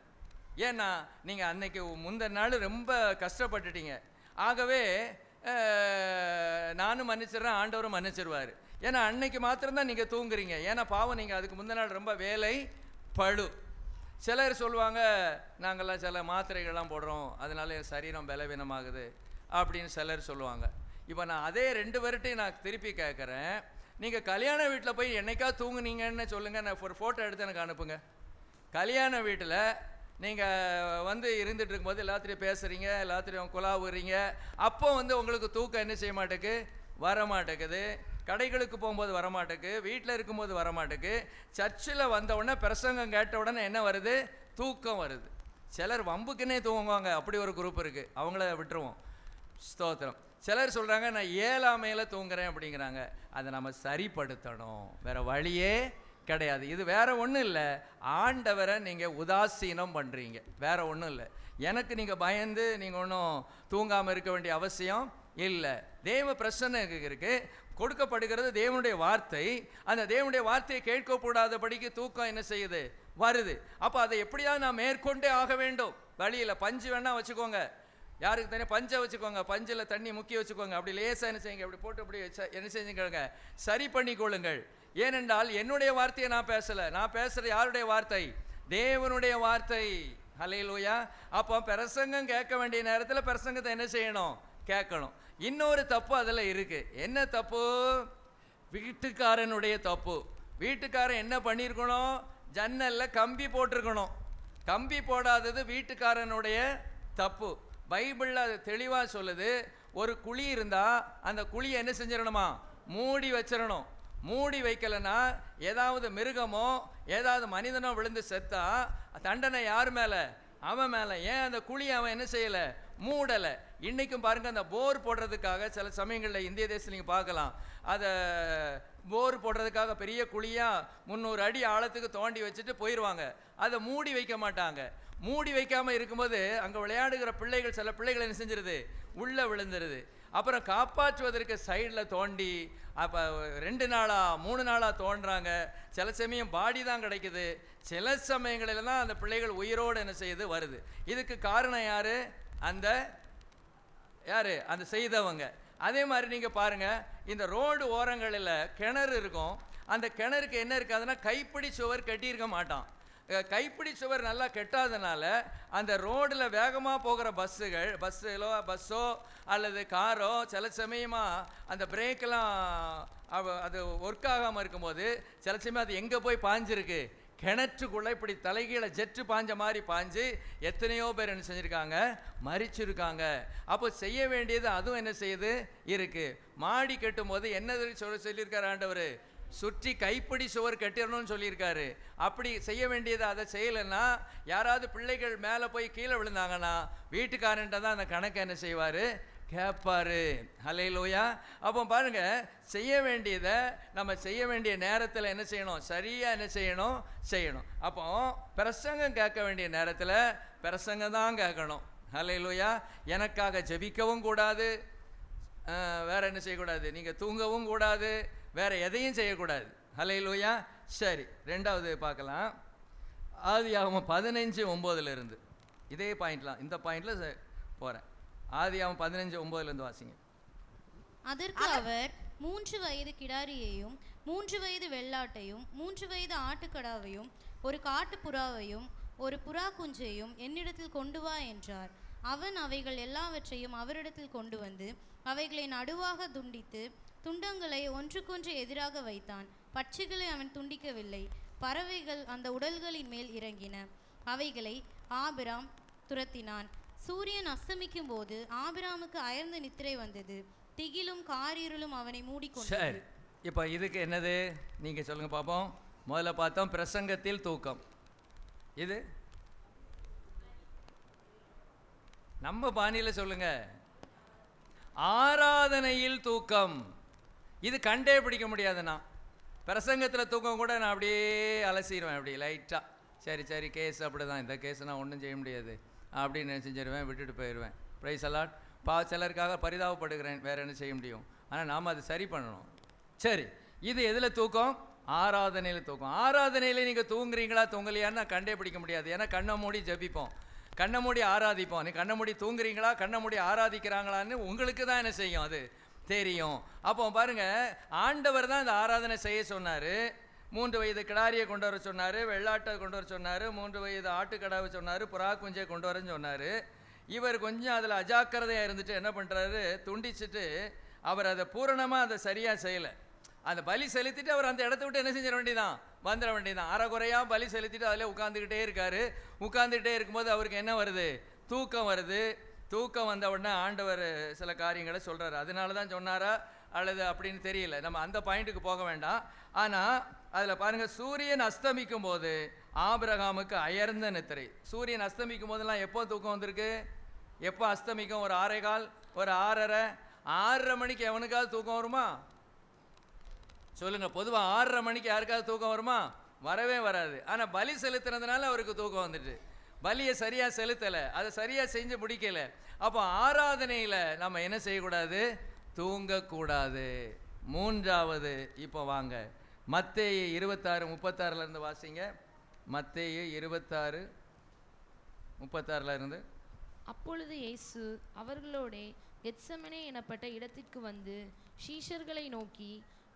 ஏன்னா நீங்கள் அன்னைக்கு முந்தின நாள் ரொம்ப கஷ்டப்பட்டுட்டீங்க, ஆகவே நானும் மன்னிச்சிடுறேன், ஆண்டவரும் மன்னிச்சிடுவார். ஏன்னா அன்னைக்கு மாத்திரம்தான் நீங்கள் தூங்குறீங்க, ஏன்னா பாவம் நீங்கள் அதுக்கு முந்தின நாள் ரொம்ப வேலை பழு. சிலர் சொல்லுவாங்க, நாங்கள்லாம் சில மாத்திரைகள்லாம் போடுறோம், அதனால என் சரீரம் பலவீனமாகுது அப்படின்னு சிலர் சொல்லுவாங்க. இப்போ நான் அதே 2 பேர்ட்டையும் நான் திருப்பி கேட்குறேன், நீங்கள் கல்யாண வீட்டில் போய் என்னைக்கா தூங்குனீங்கன்னு சொல்லுங்கள், நான் ஒரு ஃபோட்டோ எடுத்து எனக்கு அனுப்புங்க. கல்யாண வீட்டில் நீங்கள் வந்து இருந்துகிட்டு இருக்கும்போது எல்லாத்திலையும் பேசுகிறீங்க, எல்லாத்திலையும் குலாவுறீங்க, அப்போ வந்து உங்களுக்கு தூக்கம் என்ன செய்ய மாட்டேக்கு, வரமாட்டேக்குது. கடைகளுக்கு போகும்போது வரமாட்டேக்கு, வீட்டில் இருக்கும்போது வரமாட்டேக்கு. சர்ச்சில் வந்த உடனே பிரசங்கம் கேட்ட உடனே என்ன வருது, தூக்கம் வருது. சிலர் வம்புக்குன்னே தூங்குவாங்க, அப்படி ஒரு குரூப் இருக்குது, அவங்கள விட்டுருவோம். ஸ்தோத்திரம். சிலர் சொல்கிறாங்க நான் 7ஆம் மேலே தூங்குறேன் அப்படிங்கிறாங்க. அதை நம்ம சரிப்படுத்தணும், வேறு வழியே கிடையாது. இது வேற ஒன்றும் இல்லை, ஆண்டவரை நீங்கள் உதாசீனம் பண்ணுறீங்க, வேற ஒன்றும் இல்லை. எனக்கு நீங்கள் பயந்து நீங்கள் ஒன்றும் தூங்காமல் இருக்க வேண்டிய அவசியம் இல்லை. தேவ பிரசன்னம் இருக்கு, கொடுக்கப்படுகிறது தேவனுடைய வார்த்தை. அந்த தேவனுடைய வார்த்தையை கேட்கக்கூடாதபடிக்கு தூக்கம் என்ன செய்யுது, வருது. அப்போ அதை எப்படியாவது நான் மேற்கொண்டே ஆக வேண்டும். வழியில் பஞ்சு வேணா வச்சுக்கோங்க, யாருக்கு தனியாக பஞ்சை வச்சுக்கோங்க, பஞ்சில் தண்ணி முக்கி வச்சுக்கோங்க, அப்படி லேசாக என்ன செய்யுங்க, அப்படி போட்டு அப்படி என்ன செஞ்சுக்கோங்க, சரி பண்ணிக்கொள்ளுங்கள். ஏனென்றால் என்னுடைய வார்த்தையை நான் பேசலை, நான் பேசுகிறது யாருடைய வார்த்தை, தேவனுடைய வார்த்தை. ஹல்லேலூயா. அப்போ பிரசங்கம் கேட்க வேண்டிய நேரத்தில் பிரசங்கத்தை என்ன செய்யணும், கேட்கணும். இன்னொரு தப்பு அதில் இருக்குது. என்ன தப்பு, வீட்டுக்காரனுடைய தப்பு. வீட்டுக்காரன் என்ன பண்ணியிருக்கணும், ஜன்னலில் கம்பி போட்டிருக்கணும். கம்பி போடாதது வீட்டுக்காரனுடைய தப்பு. பைபிளில் அது தெளிவாக சொல்லுது, ஒரு குழி இருந்தால் அந்த குழியை என்ன செஞ்சிடணுமா, மூடி வச்சிடணும். மூடி வைக்கலைன்னா ஏதாவது மிருகமோ ஏதாவது மனிதனோ விழுந்து செத்தா தண்டனை யார் மேலே, அவன் மேலே. ஏன் அந்த குழியை அவன் என்ன செய்யலை, மூடலை. இன்றைக்கும் பாருங்கள், அந்த போர் போடுறதுக்காக சில சமயங்களில் இந்திய தேசத்தில் நீங்கள் பார்க்கலாம், அதை போர் போடுறதுக்காக பெரிய குழியாக 300 அடி ஆழத்துக்கு தோண்டி வச்சுட்டு போயிடுவாங்க. அதை மூடி வைக்க மாட்டாங்க. மூடி வைக்காமல் இருக்கும்போது அங்கே விளையாடுகிற பிள்ளைகள், சில பிள்ளைகள் என்ன செஞ்சிருது, உள்ளே விழுந்துருது. அப்புறம் காப்பாற்றுவதற்கு சைடில் தோண்டி அப்போ 2 நாளாக 3 நாளாக தோன்றாங்க. சில சமயம் பாடி தான் கிடைக்குது, சில சமயங்களிலலாம் அந்த பிள்ளைகள் உயிரோடு என்ன செய்யுது, வருது. இதுக்கு காரணம் யார், அந்த யார், அந்த செய்தவங்க. அதே மாதிரி நீங்கள் பாருங்கள், இந்த ரோடு ஓரங்களில் கிணறு இருக்கும். அந்த கிணறுக்கு என்ன இருக்காதுன்னா கைப்பிடி சுவர் கட்டியிருக்க மாட்டான். கைப்பிடி சுவர் நல்லா கெட்டாதனால அந்த ரோடில் வேகமாக போகிற பஸ்ஸோ அல்லது காரோ சில சமயமாக அந்த பிரேக்கெல்லாம் அது ஒர்க் ஆகாமல் இருக்கும்போது சில சமயம் அது எங்கே போய் பாஞ்சிருக்கு, கிணற்றுக்குள்ளே இப்படி தலைகீழ ஜெட்டு பாஞ்ச மாதிரி பாஞ்சு எத்தனையோ பேர் என்ன செஞ்சுருக்காங்க, மரிச்சிருக்காங்க. அப்போ செய்ய வேண்டியது அதுவும் என்ன செய்யுது இருக்குது. மாடி கட்டும் போது என்ன சொல்லியிருக்காரு ஆண்டவர், சுற்றி கைப்பிடி சுவர் கட்டிடணும்னு சொல்லியிருக்காரு. அப்படி செய்ய வேண்டியது அதை செய்யலைன்னா, யாராவது பிள்ளைகள் மேலே போய் கீழே விழுந்தாங்கன்னா வீட்டுக்காரன்ட்ட தான் அந்த கணக்கை என்ன செய்வார், கேட்பாரு. ஹல்லேலூயா. அப்போ பாருங்க, செய்ய வேண்டியதை நம்ம செய்ய வேண்டிய நேரத்தில் என்ன செய்யணும், சரியாக என்ன செய்யணும். அப்போ பிரசங்கம் கேட்க வேண்டிய நேரத்தில் பிரசங்கம் தான் கேட்கணும். ஹல்லேலூயா. எனக்காக ஜெபிக்கவும் கூடாது, வேற என்ன செய்யக்கூடாது, நீங்கள் தூங்கவும் கூடாது, வேற எதையும் செய்யக்கூடாது. ஹல்லேலூயா. சரி, 2வது பார்க்கலாம். ஆதியாகமம் 15:9 இதே பாயிண்ட்லாம், இந்த பாயிண்ட்ல போகிறேன். ஆதியாகமம் 15:9 வாசிங்க. அதற்கு அவர் 3 வயது கிடாரியையும் 3 வயது வெள்ளாட்டையும் 3 வயது ஆட்டுக்கடாவையும் ஒரு காட்டுப்புறாவையும் ஒரு புறா குஞ்சையும் என்னிடத்தில் கொண்டு வா என்றார். அவன் அவைகள் எல்லாவற்றையும் அவரிடத்தில் கொண்டு வந்து அவைகளை நடுவாக துண்டித்து துண்டங்களை ஒன்றுக்கொன்று எதிராக வைத்தான். பட்சிகளை அவன் துண்டிக்கவில்லை. பறவைகள் அந்த உடல்களின் மேல் இறங்கின. அவைகளை ஆபிராம் துரத்தினான். சூரியன் அஸ்தமிக்கும் போது ஆபிராமுக்கு அயர்ந்த நித்திரை வந்தது. திகிலும் காரிருளும் அவனை மூடிக்கொண்டது. சரி, இப்போ இதுக்கு என்னது நீங்கள் சொல்லுங்க பார்ப்போம். முதல்ல பார்த்தோம் பிரசங்கத்தில் தூக்கம். இது நம்ம பாணியில் சொல்லுங்க, ஆராதனையில் தூக்கம். இது கண்டே பிடிக்க முடியாதுண்ணா. பிரசங்கத்தில் தூக்கம் கூட நான் அப்படியே அலசிடுவேன், அப்படி லைட்டாக. சரி கேஸ் அப்படி தான், இந்த கேஸ் நான் ஒன்றும் செய்ய முடியாது அப்படின்னு செஞ்சிருவேன், விட்டுட்டு போயிடுவேன். Price allot. சிலருக்காக பரிதாபப்படுகிறேன், வேறு என்ன செய்ய முடியும். ஆனால் நாம் அதை சரி பண்ணணும். சரி, இது எதில் தூக்கம், ஆராதனையில் தூக்கம். ஆராதனையில் நீங்கள் தூங்குறீங்களா தூங்கலையான்னு நான் கண்டே பிடிக்க முடியாது. ஏன்னா கண்ணை மூடி ஜபிப்போம், கண்ணை மூடி ஆராதிப்போம். நீ கண்ணை மூடி தூங்குறீங்களா கண்ணை மூடி ஆராதிக்கிறாங்களான்னு உங்களுக்கு தான் என்ன செய்யும், அது தெரியும். அப்போ பாருங்க, ஆண்டவர் தான் இந்த ஆராதனை செய்ய சொன்னார். 3 வயது கிடாரியை கொண்டு வர சொன்னார், வெள்ளாட்டை கொண்டு வர சொன்னார், 3 வயது ஆட்டுக்கடாவை சொன்னார், புறா குஞ்சை கொண்டு வரன்னு சொன்னார். இவர் கொஞ்சம் அதில் அஜாக்கிரதையாக இருந்துட்டு என்ன பண்ணுறாரு, துண்டிச்சுட்டு அவர் அதை பூரணமாக அதை சரியாக செய்யலை. அந்த பலி செலுத்திட்டு அவர் அந்த இடத்த விட்டு என்ன செஞ்சிட வேண்டியதான், வந்துட வேண்டியதான். அறகுறையாக பலி செலுத்திட்டு அதில் உட்காந்துக்கிட்டே இருக்கார். உட்காந்துக்கிட்டே இருக்கும்போது அவருக்கு என்ன வருது, தூக்கம் வருது. தூக்கம் வந்த உடனே ஆண்டவர் சில காரியங்களை சொல்கிறார். அதனால தான் சொன்னாரா அல்லது அப்படின்னு தெரியல, நம்ம அந்த பாயிண்ட்டுக்கு போக வேண்டாம். ஆனால் அதில் பாருங்கள், சூரியன் அஸ்தமிக்கும் போது ஆபிரகாமுக்கு அயர்ந்த நித்திரை. சூரியன் அஸ்தமிக்கும் போதெல்லாம் எப்போ தூக்கம் வந்திருக்கு, எப்போ அஸ்தமிக்கும், ஒரு 6:15 ஒரு 6:30 6:30 மணிக்கு எவனுக்காவது தூக்கம் வருமா சொல்லுங்கள். பொதுவாக 6:30 மணிக்கு யாருக்காவது தூக்கம் வருமா? வரவே வராது. ஆனால் பலி செலுத்துனதுனால அவருக்கு தூக்கம் வந்துட்டு, பலியை சரியாக செலுத்தலை, அதை சரியாக செஞ்சு முடிக்கலை. அப்போ ஆராதனையில் நம்ம என்ன செய்யக்கூடாது? தூங்கக்கூடாது. மூன்றாவது, இப்போ வாங்க மத்தேயு 26:36 வாசிங்க. மத்தேயு 26:36 அப்பொழுது இயேசு அவர்களோடே கெத்செமனே எனப்பட்ட இடத்திற்கு வந்து சீஷர்களை நோக்கி,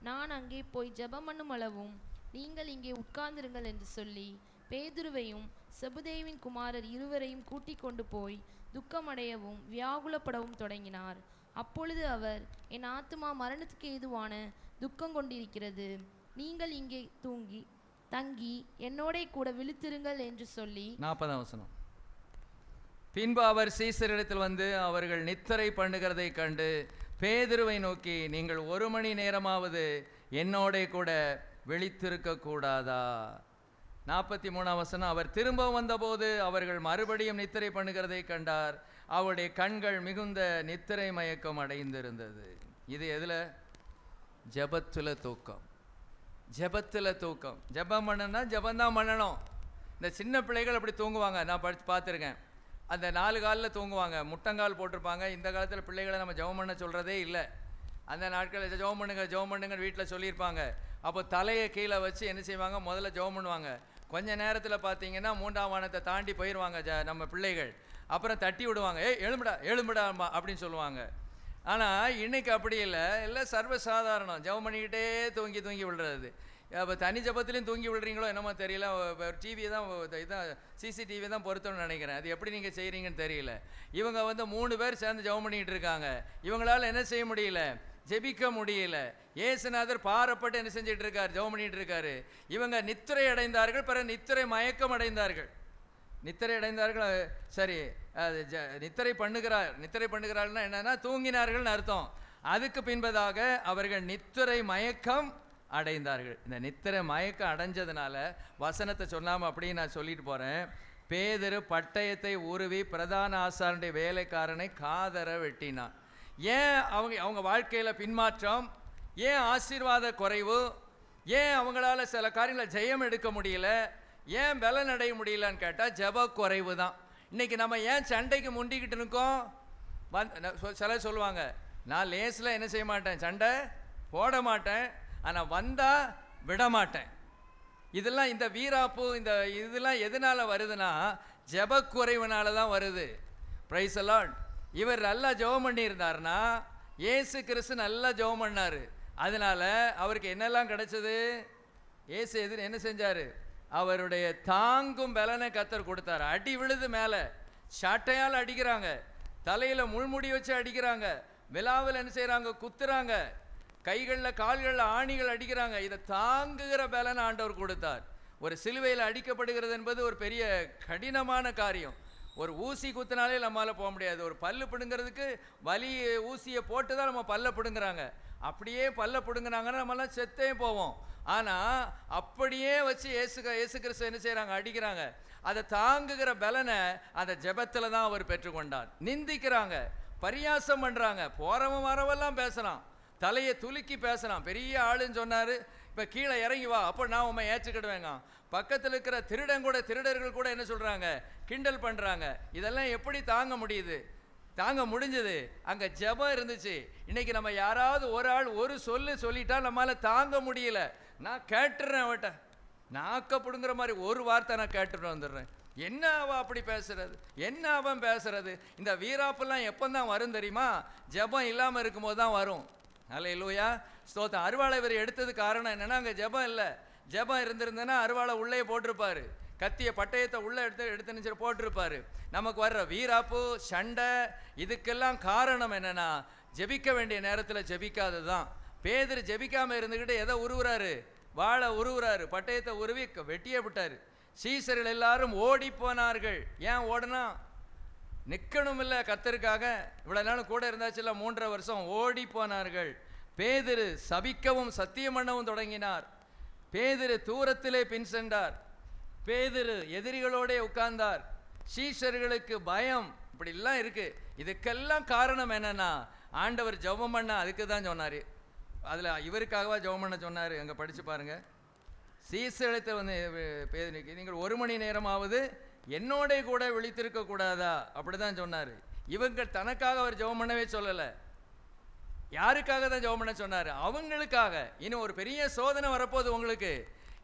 நான் அங்கே போய் ஜெபம் பண்ணும் அளவும் நீங்கள் இங்கே உட்கார்ந்திருங்கள் என்று சொல்லி பேதுருவையும் செபதேவின் குமாரர் இருவரையும் கூட்டிக் கொண்டு போய் துக்கமடையவும் வியாகுலப்படவும் தொடங்கினார். அப்பொழுது அவர், என் ஆத்துமா மரணத்துக்கு ஏதுவான துக்கம் கொண்டிருக்கிறது, நீங்கள் இங்கே தங்கி என்னோட கூட விழித்திருங்கள் என்று சொல்லி 40 வசனம். பின்பு அவர் சீசரிடத்தில் வந்து அவர்கள் நித்திரை பண்ணுகிறதை கண்டு பேதுருவை நோக்கி, நீங்கள் 1 மணி நேரமாவது என்னோட கூட விழித்திருக்க கூடாதா? 43 வசனம். அவர் திரும்ப வந்தபோது அவர்கள் மறுபடியும் நித்திரை பண்ணுகிறதை கண்டார். அவருடைய கண்கள் மிகுந்த நித்திரை மயக்கம் அடைந்திருந்தது. இது எதில்? ஜெபத்தில் தூக்கம். ஜெபத்தில் தூக்கம். ஜெபம் பண்ணணும்னா ஜெபந்தான் பண்ணணும். இந்த சின்ன பிள்ளைகள் அப்படி தூங்குவாங்க, நான் பார்த்துருக்கேன். அந்த 4 காலில் தூங்குவாங்க, முட்டங்கால் போட்டிருப்பாங்க. இந்த காலத்தில் பிள்ளைகளை நம்ம ஜெபம் பண்ண சொல்கிறதே இல்லை. அந்த நாட்களில் ஜெபம் பண்ணுங்க வீட்டில் சொல்லியிருப்பாங்க. அப்போ தலையை கீழே வச்சு என்ன செய்வாங்க? முதல்ல ஜெபம் பண்ணுவாங்க. கொஞ்ச நேரத்தில் பார்த்தீங்கன்னா 3ஆம் வானத்தை தாண்டி போயிடுவாங்க நம்ம பிள்ளைகள். அப்புறம் தட்டி விடுவாங்க, எழும்புடா அப்படின்னு சொல்லுவாங்க. ஆனால் இன்னைக்கு அப்படி இல்லை, எல்லாம் சர்வசாதாரணம். ஜெபம் பண்ணிக்கிட்டே தூங்கி விழுறது. அப்போ தனி ஜபத்துலேயும் தூங்கி விழுறீங்களோ என்னமோ தெரியல. டிவி தான் இதான் சிசிடிவி தான் பொருத்தம்னு நினைக்கிறேன். அது எப்படி நீங்கள் செய்கிறீங்கன்னு தெரியல. இவங்க 3 பேர் சேர்ந்து ஜெபம் பண்ணிக்கிட்டு இருக்காங்க. இவங்களால் என்ன செய்ய முடியல? ஜெபிக்க முடியல. இயேசுநாதர் பாரப்பட்டு என்ன செஞ்சிட்டு இருக்கார்? ஜெபம் பண்ணிட்டு இருக்காரு. இவங்க நித்திரை அடைந்தார்கள், பிறகு நித்திரை மயக்கம் அடைந்தார்கள். சரி, நித்திரை பண்ணுகிறார்கள்னா என்னன்னா தூங்கினார்கள்னு அர்த்தம். அதுக்கு பின்பதாக அவர்கள் நித்திரை மயக்கம் அடைந்தார்கள். இந்த நித்திரை மயக்கம் அடைஞ்சதுனால வசனத்தை சொல்லாமல் அப்படியே நான் சொல்லிட்டு போகிறேன். பேதுரு பட்டயத்தை உருவி பிரதான ஆசாரனுடைய வேலைக்காரனை காதர வெட்டினான். ஏன் அவங்க வாழ்க்கையில் பின்மாற்றம்? ஏன் ஆசீர்வாத குறைவு? ஏன் அவங்களால சில காரியங்களை ஜெயம் எடுக்க முடியல? ஏன் பலன் அடைய முடியலன்னு கேட்டால் ஜெப குறைவு தான். இன்றைக்கி நம்ம ஏன் சண்டைக்கு முண்டிக்கிட்டு இருக்கோம்? சிலர் சொல்லுவாங்க, நான் லேஸில் என்ன செய்ய மாட்டேன், சண்டை போட மாட்டேன், ஆனால் வந்தால் விட மாட்டேன். இதெல்லாம் இந்த வீராப்பு இதெல்லாம் எதனால் வருதுன்னா ஜெப குறைவுனால தான் வருது. Praise the Lord. இவர் நல்லா ஜெபம் பண்ணியிருந்தாருன்னா இயேசு கிறிஸ்து நல்லா ஜெபம் பண்ணார். அதனால அவருக்கு என்னெல்லாம் கிடைச்சது? இயேசு என்ன செஞ்சார்? அவருடைய தாங்கும் பலனை கர்த்தர் கொடுத்தார். அடி விழுது மேலே, சட்டையால் அடிக்கிறாங்க, தலையில் முள்முடி வச்சு அடிக்கிறாங்க, விழாவில் என்ன செய்கிறாங்க? குத்துறாங்க, கைகளில் கால்களில் ஆணிகள் அடிக்கிறாங்க. இதை தாங்குகிற பலனை ஆண்டவர் கொடுத்தார். ஒரு சிலுவையில் அடிக்கப்படுகிறது என்பது ஒரு பெரிய கடினமான காரியம். ஒரு ஊசி குத்தினாலே நம்மளால் போக முடியாது. ஒரு பல்லு பிடுங்கிறதுக்கு வலி ஊசியை போட்டு தான் நம்ம பல்ல பிடுங்குறாங்க. அப்படியே பல்ல பிடுங்கினாங்கன்னா நம்மளாம் செத்தே போவோம். ஆனால் அப்படியே வச்சு இயேசு கிறிஸ்து என்ன செய்கிறாங்க? அடிக்கிறாங்க. அதை தாங்குகிற பலனை அந்த ஜெபத்தில் தான் அவர் பெற்றுக்கொண்டார். நிந்திக்கிறாங்க, பரியாசம் பண்ணுறாங்க, போகிறவன் வரவெல்லாம் பேசலாம், தலையை துலுக்கி பேசலாம். பெரிய ஆளுன்னு சொன்னார், இப்போ கீழே இறங்கி வா, அப்போ நான் உண்மை ஏற்றுக்கிடுவேங்க. பக்கத்தில் இருக்கிற திருடர்கள் கூட என்ன சொல்கிறாங்க? கிண்டல் பண்ணுறாங்க. இதெல்லாம் எப்படி தாங்க முடியுது? தாங்க முடிஞ்சது அங்கே ஜெபம் இருந்துச்சு. இன்றைக்கி நம்ம யாராவது ஒரு ஆள் ஒரு சொல்லிட்டா நம்மளால் தாங்க முடியல. நான் கேட்டுறேன், அவட்ட நாக்க பிடுங்குற மாதிரி ஒரு வார்த்தை நான் கேட்டுட்டு வந்துடுறேன். என்ன அவன் அப்படி பேசுறது, என்ன அவன் பேசுறது? இந்த வீராப்பெல்லாம் எப்போ தான் வரும் தெரியுமா? ஜெபம் இல்லாமல் இருக்கும்போது தான் வரும். அல்லேலூயா, ஸ்தோத்திரம். அருவாளை இவர் எடுத்தது காரணம் என்னன்னா அங்கே ஜெபம் இல்லை. ஜெபம் இருந்திருந்தேன்னா அருவாளை உள்ளே போட்டிருப்பாரு, கத்திய பட்டயத்தை உள்ளே எடுத்து நினைச்சு போட்டிருப்பாரு. நமக்கு வர்ற வீராப்பு, சண்டை, இதுக்கெல்லாம் காரணம் என்னன்னா ஜெபிக்க வேண்டிய நேரத்தில் ஜெபிக்காதது தான். பேதுரு ஜெபிக்காமல் இருந்துக்கிட்டு எதை உருவுறாரு? வாழை உருவுறாரு, பட்டயத்தை உருவி வெட்டியே விட்டார். சீசர்கள் எல்லாரும் ஓடி போனார்கள். ஏன் ஓடுனா? நிற்கணும் இல்லை கர்த்தருக்காக. இவ்வளோ நாளும் கூட இருந்தாச்சுல்ல, 3.5 வருஷம். ஓடி போனார்கள். பேதுரு சபிக்கவும் சத்தியம் பண்ணவும் தொடங்கினார். பேதுரு தூரத்திலே பின் சென்றார். பேதுரு எதிரிகளோடே உட்கார்ந்தார். சீஷர்களுக்கு பயம். இப்படிலாம் இருக்கு. இதுக்கெல்லாம் காரணம் என்னன்னா ஆண்டவர் ஜெபம் பண்ண அதுக்கு தான் சொன்னார். அதில் இவருக்காகவா ஜெபம் பண்ண சொன்னார்? அங்கே படித்து பாருங்கள். சீசெழுத்த வந்து பேதுருக்கு, நீங்கள் 1 மணி நேரமாவது என்னோட கூட விழித்திருக்க கூடாதா? அப்படி தான் சொன்னார். இவங்க தனக்காக அவர் ஜெபம் பண்ணவே சொல்லலை. யாருக்காக தான் ஜெபம் பண்ண சொன்னார்? அவங்களுக்காக. இன்னும் ஒரு பெரிய சோதனை வரப்போகுது உங்களுக்கு.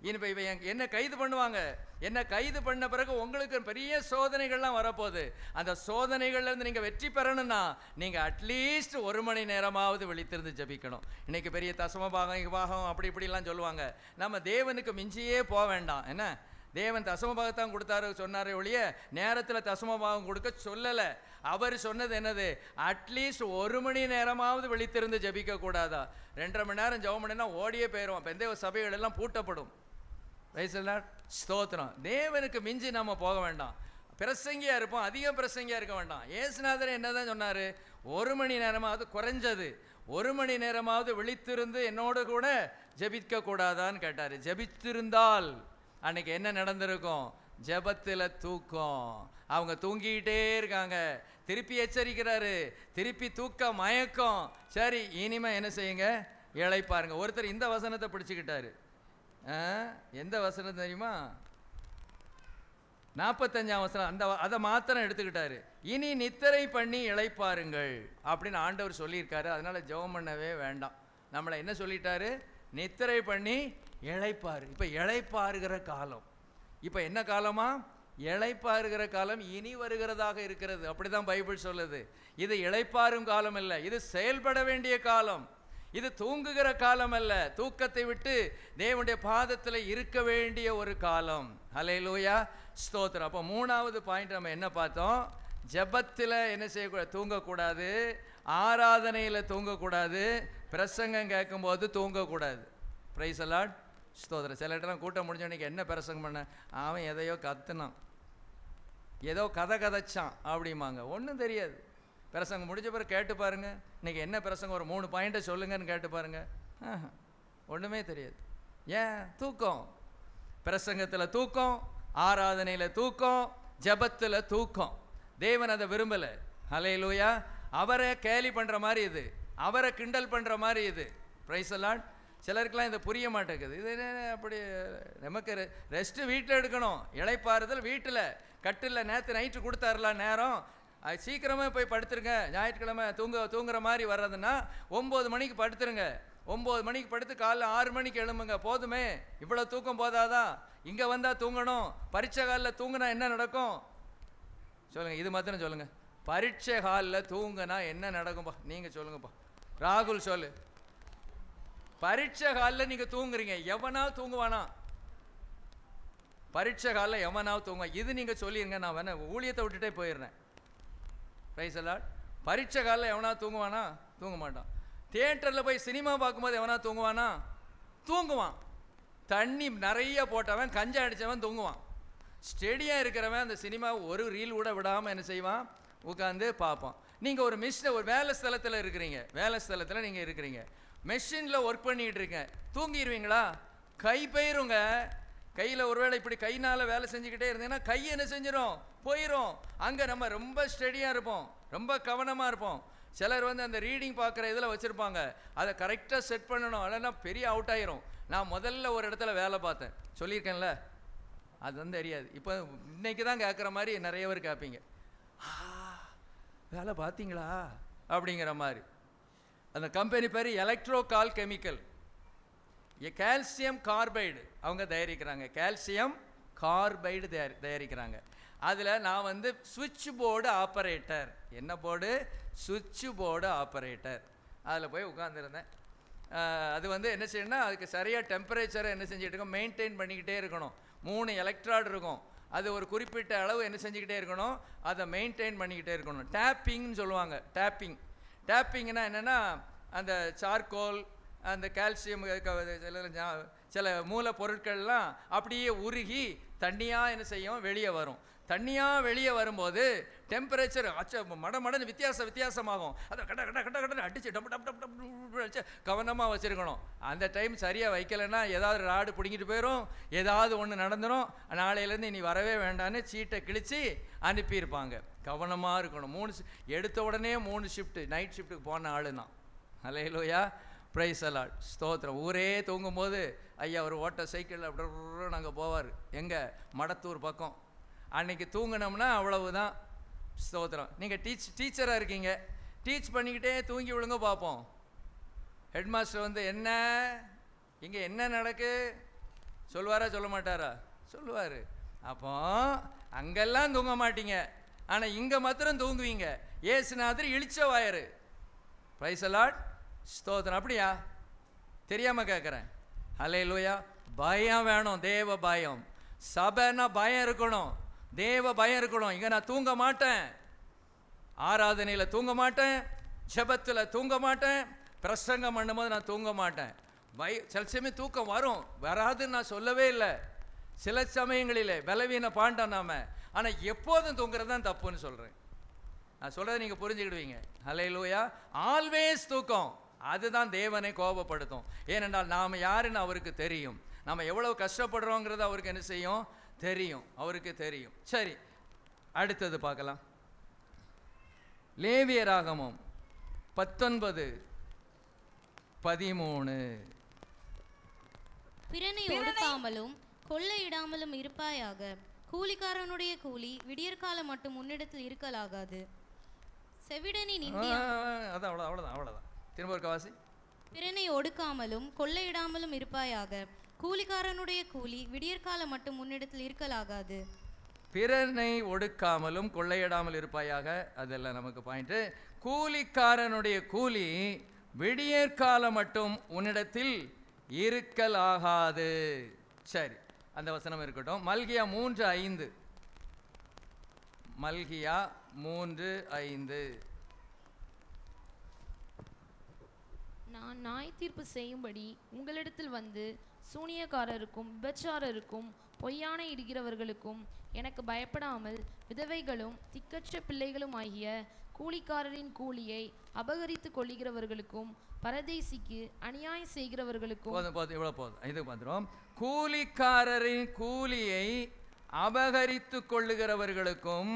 இப்போ இவன் என்ன கைது பண்ணுவாங்க, என்ன கைது பண்ண பிறகு உங்களுக்கு பெரிய சோதனைகள்லாம் வரப்போகுது. அந்த சோதனைகள்லேருந்து நீங்கள் வெற்றி பெறணும்னா நீங்கள் அட்லீஸ்ட் 1 மணி நேரமாவது விழித்திருந்து ஜெபிக்கணும். இன்றைக்கி பெரிய தசம பாகம் அப்படி இப்படிலாம் சொல்லுவாங்க. நம்ம தேவனுக்கு மிஞ்சியே போக வேண்டாம். என்ன, தேவன் தசம பாகத்தான் கொடுத்தாரு சொன்னாரே ஒழிய நேரத்தில் தசம பாகம் கொடுக்க சொல்லலை. அவர் சொன்னது என்னது? அட்லீஸ்ட் 1 மணி நேரமாவது விழித்திருந்து ஜெபிக்க கூடாதா? 2.5 மணி நேரம் ஜெபம் பண்ணினா ஓடியே போயிடுவோம். பெந்த சபைகள் எல்லாம் பூட்டப்படும். ஸ்தோத்திரம். தேவனுக்கு மிஞ்சி நம்ம போக வேண்டாம். பிரசங்கியா இருப்போம், அதிகம் பிரசங்கியா இருக்க வேண்டாம். ஏசுநாதர் என்னதான் சொன்னாரு? 1 மணி நேரமாவது, குறைஞ்சது 1 மணி நேரமாவது விழித்திருந்து என்னோடு கூட ஜெபிக்க கூடாதான்னு கேட்டாரு. ஜெபித்திருந்தால் அன்னைக்கு என்ன நடந்திருக்கும்? ஜெபத்தில் தூக்கம். அவங்க தூங்கிக்கிட்டே இருக்காங்க. திருப்பி எச்சரிக்கிறாரு, திருப்பி தூக்க மயக்கம். சரி, இனிமே என்ன செய்யுங்க? இளைப்பாருங்க. ஒருத்தர் இந்த வசனத்தை பிடிச்சுக்கிட்டாரு. எந்த வசனம் தெரியுமா? 45ஆம் வசனம். அதை மாத்திரம் எடுத்துக்கிட்டாரு. இனி நித்திரை பண்ணி இளைப்பாருங்கள் அப்படின்னு ஆண்டவர் சொல்லியிருக்காரு. அதனால ஜெபம் பண்ணவே வேண்டாம். நம்மளை என்ன சொல்லிட்டாரு? நித்திரை பண்ணி இளைப்பாரு. இப்போ இளைப்பாருகிற காலம். இப்போ என்ன காலமா? இளைப்பாருகிற காலம் இனி வருகிறதாக இருக்கிறது. அப்படிதான் பைபிள் சொல்லுது. இது இளைப்பாரும் காலம் இல்லை, இது செயல்பட வேண்டிய காலம். இது தூங்குகிற காலம் அல்ல, தூக்கத்தை விட்டு தேவனுடைய பாதத்தில் இருக்க வேண்டிய ஒரு காலம். ஹல்லேலூயா, ஸ்தோத்திரம். அப்போ 3வது பாயிண்ட் நம்ம என்ன பார்த்தோம்? ஜெபத்தில் என்ன செய்யக்கூடாது? தூங்கக்கூடாது. ஆராதனையில் தூங்கக்கூடாது. பிரசங்கம் கேட்கும்போது தூங்கக்கூடாது. பிரைஸ் தி லார்ட், ஸ்தோத்திரம். சில இடத்துல கூட்டம் முடிஞ்சவனுக்கு என்ன பிரசங்கம் பண்ண, அவன் எதையோ கத்துனான், ஏதோ கதை கதைச்சான் அப்படிம்பாங்க. ஒன்றும் தெரியாது. பிரசங்கம் முடிஞ்ச பிறகு கேட்டு பாருங்க, இன்னைக்கு என்ன பிரசங்கம், ஒரு 3 பாயிண்ட்டை சொல்லுங்கன்னு கேட்டு பாருங்க. ஒன்றுமே தெரியாது. ஏன்? தூக்கம். பிரசங்கத்தில் தூக்கம், ஆராதனையில் தூக்கம், ஜெபத்தில் தூக்கம். தேவன் அதை விரும்பலை. ஹல்லேலூயா. அவரை கேலி பண்ணுற மாதிரி இது, அவரை கிண்டல் பண்ணுற மாதிரி இது. Praise the Lord. சிலருக்கெல்லாம் இது புரிய மாட்டேங்குது. இது அப்படி நமக்கு ரெஸ்ட்டு வீட்டில் எடுக்கணும். இளைப்பாறுதல் வீட்டில், கட்டில். நேற்று நைட்டு கொடுத்தாருலாம் நேரம், அது சீக்கிரமே போய் படுத்துருங்க. ஞாயிற்றுக்கிழமை தூங்குற மாதிரி வர்றதுன்னா 9 மணிக்கு படுத்துருங்க. 9 மணிக்கு படுத்து காலைல 6 மணிக்கு எழும்புங்க. போதுமே, இவ்வளோ தூக்கம் போதாதான்? இங்கே வந்தால் தூங்கணும். பரீட்சை காலில் தூங்கினா என்ன நடக்கும் சொல்லுங்கள்? இது மாத்திரம் சொல்லுங்கள். பரீட்சை காலில் தூங்கினா என்ன நடக்கும்பா? நீங்கள் சொல்லுங்கப்பா. ராகுல் சொல்லு. பரீட்சை காலில் நீங்கள் தூங்குறீங்க, எவனாவது தூங்குவானா? பரீட்சை காலில் எவனாவது தூங்குவான்? இது நீங்கள் சொல்லிடுங்க, நான் வேணா ஊழியத்தை விட்டுட்டே போயிடுறேன். Praise the Lord. பரீட்சை காலில் எவனாவது தூங்குவானா? தூங்க மாட்டான். தியேட்டரில் போய் சினிமா பார்க்கும்போது எவனாவது தூங்குவானா? தூங்குவான். தண்ணி நிறைய போட்டவன், கஞ்சா அடித்தவன் தூங்குவான். ஸ்டெடியாக இருக்கிறவன் அந்த சினிமா ஒரு ரீல் கூட விடாமல் என்ன செய்வான்? உட்காந்து பார்ப்பான். நீங்கள் ஒரு ஒரு வேலை ஸ்தலத்தில் இருக்கிறீங்க, வேலை ஸ்தலத்தில் நீங்கள் இருக்கிறீங்க, மெஷினில் ஒர்க் பண்ணிகிட்டு இருக்கீங்க. தூங்கிடுவீங்களா? கை போயிருங்க. கையில் ஒருவேளை இப்படி கைனால் வேலை செஞ்சுக்கிட்டே இருந்தீங்கன்னா கை என்ன செஞ்சிடும்? போயிடும். அங்கே நம்ம ரொம்ப ஸ்டெடியாக இருப்போம், ரொம்ப கவனமாக இருப்போம். சிலர் வந்து அந்த ரீடிங் பார்க்குற இதில் வச்சுருப்பாங்க, அதை கரெக்டாக செட் பண்ணணும், இல்லைன்னா பெரிய அவுட் ஆயிரும். நான் முதல்ல ஒரு இடத்துல வேலை பார்த்தேன், சொல்லியிருக்கேன்ல, அது வந்து தெரியாது. இப்போ இன்னைக்கு தான் கேட்குற மாதிரி நிறைய பேர் கேட்பீங்க, வேலை பார்த்தீங்களா அப்படிங்கிற மாதிரி. அந்த கம்பெனி பேர் எலக்ட்ரோகால் கெமிக்கல், கால்சியம் கார்பைடு அவங்க தயாரிக்கிறாங்க. கால்சியம் கார்பைடு தயாரிக்கிறாங்க. அதில் நான் வந்து சுவிட்ச் போர்டு ஆப்ரேட்டர். என்ன போர்டு? சுவிட்ச் போர்டு ஆப்ரேட்டர். அதில் போய் உட்காந்துருந்தேன். அது வந்து என்ன செய்யணும்னா, அதுக்கு சரியாக டெம்பரேச்சரை என்ன செஞ்சுட்டு இருக்கோம், மெயின்டைன் பண்ணிக்கிட்டே இருக்கணும். 3 எலக்ட்ராய்டு இருக்கும், அது ஒரு குறிப்பிட்ட அளவு என்ன செஞ்சுக்கிட்டே இருக்கணும், அதை மெயின்டைன் பண்ணிக்கிட்டே இருக்கணும். டேப்பிங்னு சொல்லுவாங்க. டேப்பிங்னா என்னென்னா, அந்த சார்கோல், அந்த கால்சியம், சில மூலப்பொருட்கள்லாம் அப்படியே உருகி தண்ணியாக என்ன செய்யும், வெளியே வரும். தண்ணியாக வெளியே வரும்போது டெம்பரேச்சர் மடமடன்னு வித்தியாசமாகும். அதை கட்ட கட்ட கட்ட கட்டன்னு அடிச்சு டப் டப் டப் டப் அடிச்சு கவனமாக வச்சுருக்கணும். அந்த டைம் சரியாக வைக்கலைன்னா ஏதாவது ராடு பிடிங்கிட்டு போயிடும், ஏதாவது ஒன்று நடந்துடும். நாளையிலேருந்து இனி வரவே வேண்டான்னு சீட்டை கிழிச்சு அனுப்பியிருப்பாங்க. கவனமாக இருக்கணும். எடுத்த உடனே 3 ஷிஃப்ட்டு, நைட் ஷிஃப்ட்டுக்கு போன ஆளு தான். ஹல்லேலூயா. பிரைஸ் அலாட், ஸ்தோத்திரம். ஊரே தூங்கும்போது ஐயா ஒரு ஓட்ட சைக்கிளில் அப்படி நாங்கள் போவார், எங்கே மடத்தூர் பக்கம். அன்றைக்கி தூங்கினோம்னா அவ்வளவுதான், ஸ்தோத்திரம். நீங்கள் டீச்சராக இருக்கீங்க, டீச் பண்ணிக்கிட்டே தூங்கி விழுங்க பார்ப்போம். ஹெட் மாஸ்டர் வந்து என்ன இங்கே என்ன நடக்கு சொல்லுவாரா சொல்ல மாட்டாரா? சொல்லுவார். அப்போ அங்கெல்லாம் தூங்க மாட்டீங்க, ஆனால் இங்கே மாத்திரம் தூங்குவீங்க. ஏசுநாதர் இழிச்ச வாயரு. பிரைஸ் அலாட், ஸ்தோத்திரம். அப்படியா? தெரியாமல் கேட்குறேன். ஹல்லேலூயா. பயம் வேணும், தேவ பயம். சபைன்னா பயம் இருக்கணும், தேவ பயம் இருக்கணும். இங்கே நான் தூங்க மாட்டேன், ஆராதனையில் தூங்க மாட்டேன், ஜெபத்தில் தூங்க மாட்டேன், பிரசங்கம் பண்ணும்போது நான் தூங்க மாட்டேன். சில சமயம் தூக்கம் வரும், வராதுன்னு நான் சொல்லவே இல்லை. சில சமயங்களில் பலவீன பாண்டம் நாம, ஆனால் எப்போதும் தூங்குறது தான் தப்புன்னு சொல்கிறேன். நான் சொல்கிறத நீங்கள் புரிஞ்சுக்கிடுவீங்க. ஹல்லேலூயா. ஆல்வேஸ் தூக்கம், அதுதான் தேவனை கோபப்படுத்தும். ஏனென்றால் நாம் யாருன்னு அவருக்கு தெரியும், நம்ம எவ்வளவு கஷ்டப்படுறோங்கிறது அவருக்கு என்ன செய்யும்? தெரியும், அவருக்கு தெரியும். சரி, அடுத்தது பார்க்கலாம். லேவியராகமம் 19:13. பிறனை ஒடுக்காமலும் கொள்ளையிடாமலும் இருப்பாயாக. கூலிக்காரனுடைய கூலி விடியற்காலம் மட்டும் உன்னிடத்தில் இருக்கலாகாது. செவிடனின் இந்தியா அவ்வளோதான். திரும்ப ஒரு வாசி. பிறனை ஒடுக்காமலும் கொள்ளையிடாமலும் இருப்பாயாக. கூலிக்காரனுடைய கூலி விடியற்காலம் மட்டும் உன்னிடத்தில் இருக்கலாகாது. பிறனை ஒடுக்காமலும் கொள்ளையிடாமல் இருப்பாயாக, அதெல்லாம் நமக்கு பாயிண்ட். கூலிக்காரனுடைய கூலி விடியற்காலம் மட்டும் உன்னிடத்தில் இருக்கலாகாது. சரி, அந்த வசனம் இருக்கட்டும். மல்கியா 3:5. மல்கியா 3:5. நான் நியாய தீர்ப்பு செய்யும்படி உங்களிடத்தில் வந்து சூனியக்காரருக்கும் விபச்சாரருக்கும் பொய்யான இடுகிறவர்களுக்கும் எனக்கு பயப்படாமல் விதவைகளும் திக்கற்ற பிள்ளைகளும் ஆகிய கூலிக்காரரின் கூலியை அபகரித்து கொள்ளுகிறவர்களுக்கும் பரதேசிக்கு அநியாயம் செய்கிறவர்களுக்கும். போதும், இவ்வளோ போதும். இது பார்த்துரும். கூலிக்காரரின் கூலியை அபகரித்து கொள்ளுகிறவர்களுக்கும்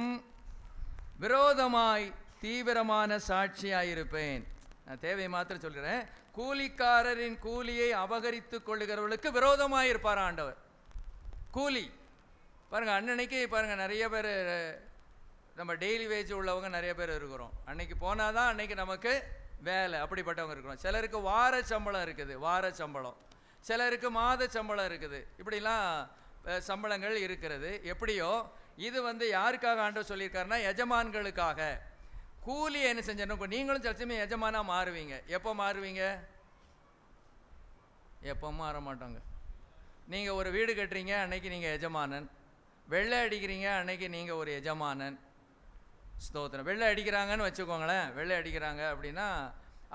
விரோதமாய் தீவிரமான சாட்சியாயிருப்பேன். நான் தேவையை மாத்திரம் சொல்கிறேன். கூலிக்காரரின் கூலியை அபகரித்து கொள்ளுகிறவர்களுக்கு விரோதமாக இருப்பார் ஆண்டவர். கூலி பாருங்கள், அன்னன்னைக்கு பாருங்கள், நிறைய பேர் நம்ம டெய்லி வேஜ் உள்ளவங்க நிறைய பேர் இருக்கிறோம். அன்னைக்கு போனால் தான் அன்னைக்கு நமக்கு வேலை, அப்படிப்பட்டவங்க இருக்கிறோம். சிலருக்கு வார சம்பளம் இருக்குது, வார சம்பளம். சிலருக்கு மாத சம்பளம் இருக்குது. இப்படிலாம் சம்பளங்கள் இருக்கிறது. எப்படியோ இது வந்து யாருக்காக ஆண்டவர் சொல்லியிருக்காருன்னா எஜமான்களுக்காக. கூலி என்ன செஞ்சணும்? நீங்களும் சில சமயம் எஜமானாக மாறுவீங்க. எப்போ மாறுவீங்க? எப்போ மாற மாட்டோங்க. நீங்கள் ஒரு வீடு கட்டுறீங்க, அன்னைக்கு நீங்கள் எஜமானன். வெள்ளை அடிக்கிறீங்க, அன்னைக்கு நீங்கள் ஒரு எஜமானன். ஸ்தோத்திரம். வெள்ளை அடிக்கிறாங்கன்னு வச்சுக்கோங்களேன். வெள்ளை அடிக்கிறாங்க அப்படின்னா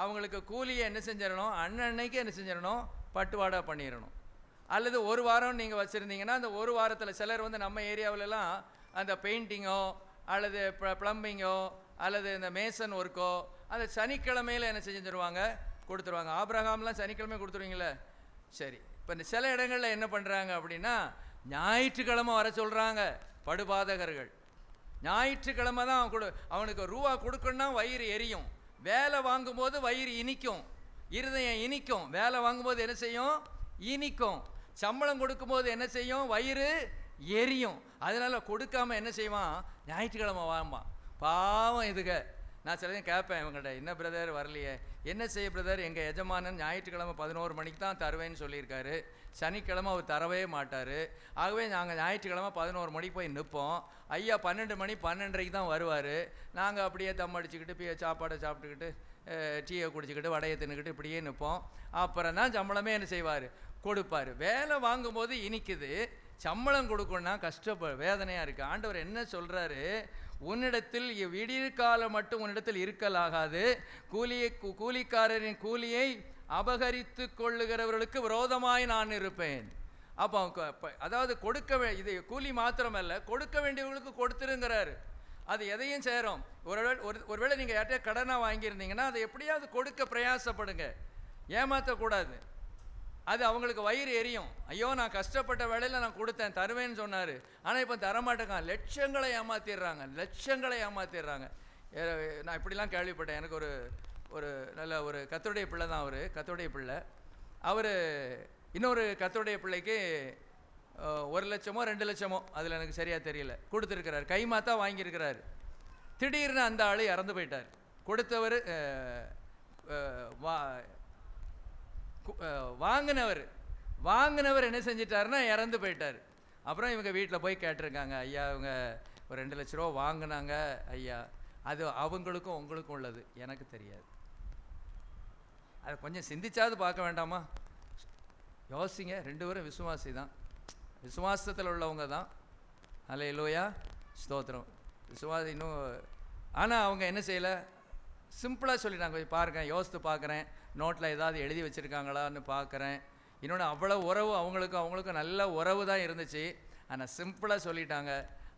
அவங்களுக்கு கூலியை என்ன செஞ்சிடணும்? அன்னன்னைக்கு என்ன செஞ்சிடணும்? பட்டுவாடா பண்ணிடணும். அல்லது ஒரு வாரம் நீங்கள் வச்சுருந்தீங்கன்னா அந்த ஒரு வாரத்தில் சிலர் வந்து நம்ம ஏரியாவிலலாம் அந்த பெயிண்டிங்கோ அல்லது ப்ளம்பிங்கோ அல்லது இந்த மேசன் ஒர்க்கோ அந்த சனிக்கிழமையில் என்ன செஞ்சுருவாங்க? கொடுத்துருவாங்க. ஆபிரகாம்லாம் சனிக்கிழமை கொடுத்துருவீங்களே. சரி, இப்போ இந்த சில இடங்களில் என்ன பண்ணுறாங்க அப்படின்னா ஞாயிற்றுக்கிழமை வர சொல்கிறாங்க படுபாதகர்கள். ஞாயிற்றுக்கிழமை தான் அவனுக்கு ரூபா கொடுக்கணுன்னா வயிறு எரியும். வேலை வாங்கும்போது வயிறு இனிக்கும், இருதயம் இனிக்கும். வேலை வாங்கும்போது என்ன செய்யும்? இனிக்கும். சம்பளம் கொடுக்கும்போது என்ன செய்யும்? வயிறு எரியும். அதனால கொடுக்காம என்ன செய்வான்? ஞாயிற்றுக்கிழமை வாம்பான். பாவம் இதுக. நான் சிலதையும் கேட்பேன் இவங்கள்ட்ட, என்ன பிரதர் வரலையே? என்ன செய்ய பிரதர், எங்கள் எஜமானன் ஞாயிற்றுக்கிழமை 11 மணிக்கு தான் தருவேன்னு சொல்லியிருக்காரு, சனிக்கிழமை அவர் தரவே மாட்டார். ஆகவே நாங்கள் ஞாயிற்றுக்கிழமை 11 மணிக்கு போய் நிற்போம். ஐயா 12 மணி 12:30 தான் வருவார். நாங்கள் அப்படியே தம் அடிச்சுக்கிட்டு சாப்பாடை சாப்பிட்டுக்கிட்டு டீயை குடிச்சிக்கிட்டு வடையை தின்னுக்கிட்டு இப்படியே நிற்போம். அப்புறம் தான் சம்பளமே என்ன செய்வார்? கொடுப்பார். வேலை வாங்கும்போது இனிக்குது, சம்பளம் கொடுக்கணுன்னா வேதனையாக இருக்குது. ஆண்டவர் என்ன சொல்கிறாரு? உன்னிடத்தில் விடியற்காலம் மட்டும் உன்னிடத்தில் இருக்கலாகாது. கூலிக்காரரின் கூலியை அபகரித்து கொள்ளுகிறவர்களுக்கு விரோதமாய் நான் இருப்பேன். அப்போ அதாவது இது கூலி மாத்திரமல்ல, கொடுக்க வேண்டியவர்களுக்கு கொடுத்துருங்கிறாரு. அது எதையும் சேரும். ஒருவேளை நீங்கள் யார்கிட்ட கடனாக வாங்கியிருந்தீங்கன்னா அதை எப்படியாவது கொடுக்க பிரயாசப்படுங்க, ஏமாற்றக்கூடாது. அது அவங்களுக்கு வயிறு எரியும். ஐயோ, நான் கஷ்டப்பட்ட வேலையில் நான் கொடுத்தேன், தருவேன்னு சொன்னார், ஆனால் இப்போ தரமாட்டேங்க. லட்சங்களை ஏமாற்றிடுறாங்க. நான் இப்படிலாம் கேள்விப்பட்டேன். எனக்கு ஒரு ஒரு நல்ல ஒரு கர்த்தருடைய பிள்ளை தான், அவர் கர்த்தருடைய பிள்ளை. அவர் இன்னொரு கர்த்தருடைய பிள்ளைக்கு 1 லட்சமோ 2 லட்சமோ அதில் எனக்கு சரியாக தெரியல கொடுத்துருக்கிறார், கைமாத்தா வாங்கியிருக்கிறார். திடீர்னு அந்த ஆள் இறந்து போயிட்டார். கொடுத்தவர் வாங்கினவர் என்ன செஞ்சிட்டாருன்னா இறந்து போயிட்டார். அப்புறம் இவங்க வீட்டில் போய் கேட்டிருக்காங்க, ஐயா இவங்க ஒரு 2 லட்ச ரூபா வாங்கினாங்க ஐயா, அது அவங்களுக்கும் உங்களுக்கும் உள்ளது, எனக்கு தெரியாது. அதை கொஞ்சம் சிந்திச்சாவது பார்க்க வேண்டாமா? யோசிங்க. 2 பேரும் விசுவாசி தான், விசுவாசத்தில் உள்ளவங்க தான். அல்லேலூயா, ஸ்தோத்திரம். விசுவாசி இன்னும், ஆனால் அவங்க என்ன செய்யலை, சிம்பிளாக சொல்லிட்டாங்க. பாருங்க, யோசித்து பார்க்குறேன், நோட்டில் ஏதாவது எழுதி வச்சுருக்காங்களான்னு பார்க்குறேன். இன்னொன்று, அவ்வளோ உறவு அவங்களுக்கும் நல்ல உறவு தான் இருந்துச்சு. ஆனால் சிம்பிளாக சொல்லிட்டாங்க,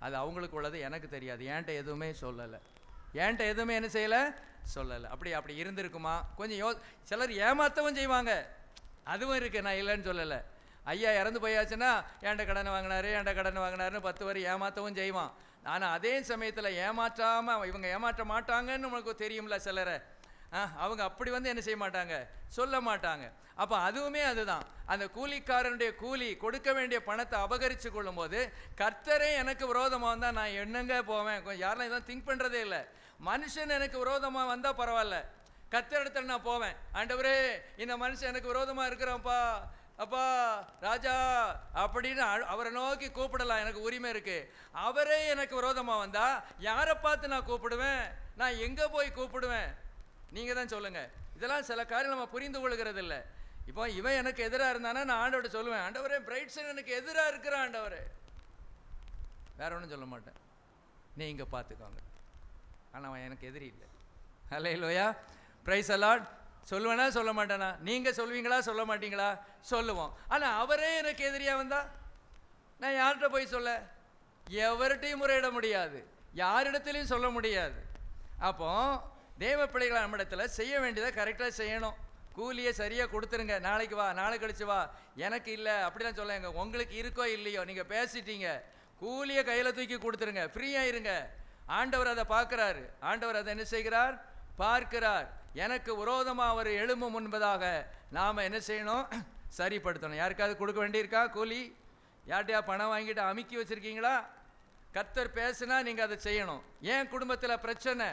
அது அவங்களுக்கு உள்ளது, எனக்கு தெரியாது, என்கிட்ட எதுவுமே சொல்லலை, என்கிட்ட எதுவுமே என்ன செய்யலை சொல்லலை. அப்படி இருந்திருக்குமா? கொஞ்சம் சிலர் ஏமாற்றவும் செய்வாங்க, அதுவும் இருக்குது, நான் இல்லைன்னு சொல்லலை. ஐயா இறந்து போயாச்சுன்னா என்கிட்ட கடன் வாங்கினாருன்னு 10 வரை ஏமாற்றவும் செய்வான். ஆனால் அதே சமயத்தில் ஏமாற்றாமல் இவங்க ஏமாற்ற மாட்டாங்கன்னு உங்களுக்கு தெரியும்ல சிலரை, அவங்க அப்படி என்ன செய்ய மாட்டாங்க, சொல்ல மாட்டாங்க. அப்போ அதுவுமே அதுதான், அந்த கூலிக்காரனுடைய கூலி கொடுக்க வேண்டிய பணத்தை அபகரித்து கொள்ளும்போது கர்த்தரே எனக்கு விரோதமாக வந்தால் நான் என்னங்க போவேன்? யாரெல்லாம் இதான் திங்க் பண்ணுறதே இல்லை. மனுஷன் எனக்கு விரோதமாக வந்தால் பரவாயில்ல, கர்த்தர் இடத்துல நான் போவேன். ஆண்டவரே, இந்த மனுஷன் எனக்கு விரோதமாக இருக்கிறான்ப்பா, அப்பா ராஜா அப்படின்னு அவரை நோக்கி கூப்பிடலாம், எனக்கு உரிமை இருக்கு. அவரே எனக்கு விரோதமாக வந்தா யாரை பார்த்து நான் கூப்பிடுவேன்? நான் எங்கே போய் கூப்பிடுவேன்? நீங்கள் தான் சொல்லுங்கள். இதெல்லாம் சில காரியம் நம்ம புரிந்து கொள்கிறது இல்லை. இப்போ இவன் எனக்கு எதிராக இருந்தானா நான் ஆண்டவர்கிட்ட சொல்லுவேன், ஆண்டவரே பிரைட்சன் எனக்கு எதிராக இருக்கிறான் ஆண்டவரே, வேற ஒன்றும் சொல்ல மாட்டேன், நீங்கள் பார்த்துக்கோங்க. ஆனால் அவன் எனக்கு எதிரி இல்லை. அல்லேலூயா, பிரைஸ் தி லார்ட். சொல்லுவேனா சொல்ல மாட்டேனா? நீங்கள் சொல்வீங்களா சொல்ல மாட்டீங்களா? சொல்லுவோம். ஆனால் அவரே எனக்கு எதிரியாக வந்தா நான் யார்கிட்ட போய் சொல்ல? எவர்கிட்டையும் முறையிட முடியாது, யாரிடத்துலையும் சொல்ல முடியாது. அப்போ தேவ பிள்ளைகளை நம்மிடத்துல செய்ய வேண்டியதை கரெக்டாக செய்யணும். கூலியை சரியாக கொடுத்துருங்க. நாளைக்கு வா, நாளை கழிச்சு வா, எனக்கு இல்லை அப்படிலாம் சொல்லுங்க. உங்களுக்கு இருக்கோ இல்லையோ நீங்கள் பேசிட்டீங்க, கூலியை கையில் தூக்கி கொடுத்துருங்க, ஃப்ரீயாக இருங்க. ஆண்டவர் அதை பார்க்குறாரு, ஆண்டவர் அதை என்ன செய்கிறார், பார்க்கிறார். எனக்கு விரோதமாக அவர் எழும்பும் முன்பதாக நாம் என்ன செய்யணும், சரிப்படுத்தணும். யாருக்காவது கொடுக்க வேண்டியிருக்கா கூலி? யார்கிட்டயா பணம் வாங்கிட்டு அமுக்கி வச்சுருக்கீங்களா? கர்த்தர் பேசுனா நீங்கள் அதை செய்யணும். ஏன் குடும்பத்தில் பிரச்சனை,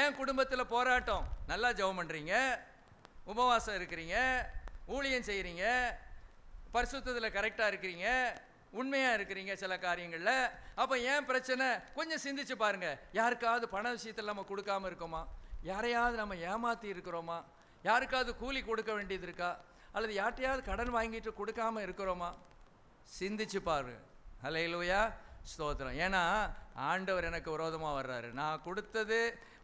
ஏன் குடும்பத்தில் போராட்டம்? நல்லா ஜெபம் பண்ணுறீங்க, உபவாசம் இருக்கிறீங்க, ஊழியம் செய்கிறீங்க, பரிசுத்தத்தில் கரெக்டாக இருக்கிறீங்க, உண்மையாக இருக்கிறீங்க சில காரியங்களில். அப்போ ஏன் பிரச்சனை? கொஞ்சம் சிந்திச்சு பாருங்கள். யாருக்காவது பண விஷயத்தில் நம்ம கொடுக்காமல் இருக்கோமா? யாரையாவது நம்ம ஏமாற்றி இருக்கிறோமா? யாருக்காவது கூலி கொடுக்க வேண்டியது இருக்கா? அல்லது யார்ட்டையாவது கடன் வாங்கிட்டு கொடுக்காமல் இருக்கிறோமா? சிந்திச்சு பாரு. அல்லேலூயா, ஸ்தோத்திரம். ஏன்னா ஆண்டவர் எனக்கு விரோதமாக வர்றாரு. நான் கொடுத்தது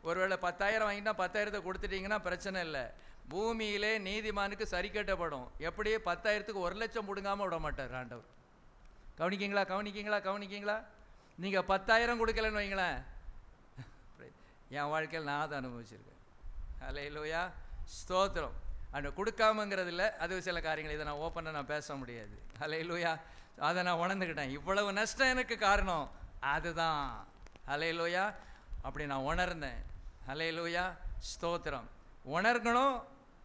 ஒருவேளை 10,000 வாங்கிட்டா 10,000 கொடுத்துட்டீங்கன்னா பிரச்சனை இல்லை. பூமியிலே நீதிமானுக்கு சரி கட்டப்படும். எப்படி 10,000க்கு 1 லட்சம் பிடுங்காமல் விட மாட்டார் ஆண்டவர். கவனிக்கிங்களா? நீங்கள் 10,000 கொடுக்கலன்னு வைங்களேன், என் வாழ்க்கையில் நான் அதை அனுபவிச்சிருக்கேன். அல்லேலூயா, ஸ்தோத்திரம். அந்த கொடுக்காமங்கிறது இல்லை, அது சில காரியங்கள், இதை நான் ஓப்பனாக நான் பேச முடியாது. அல்லேலூயா, அதை நான் உணர்ந்துக்கிட்டேன். இவ்வளவு நஷ்டம் எனக்கு காரணம் அதுதான். அல்லேலூயா, அப்படி நான் உணர்ந்தேன். அல்லேலூயா, ஸ்தோத்திரம். உணர்கணும்,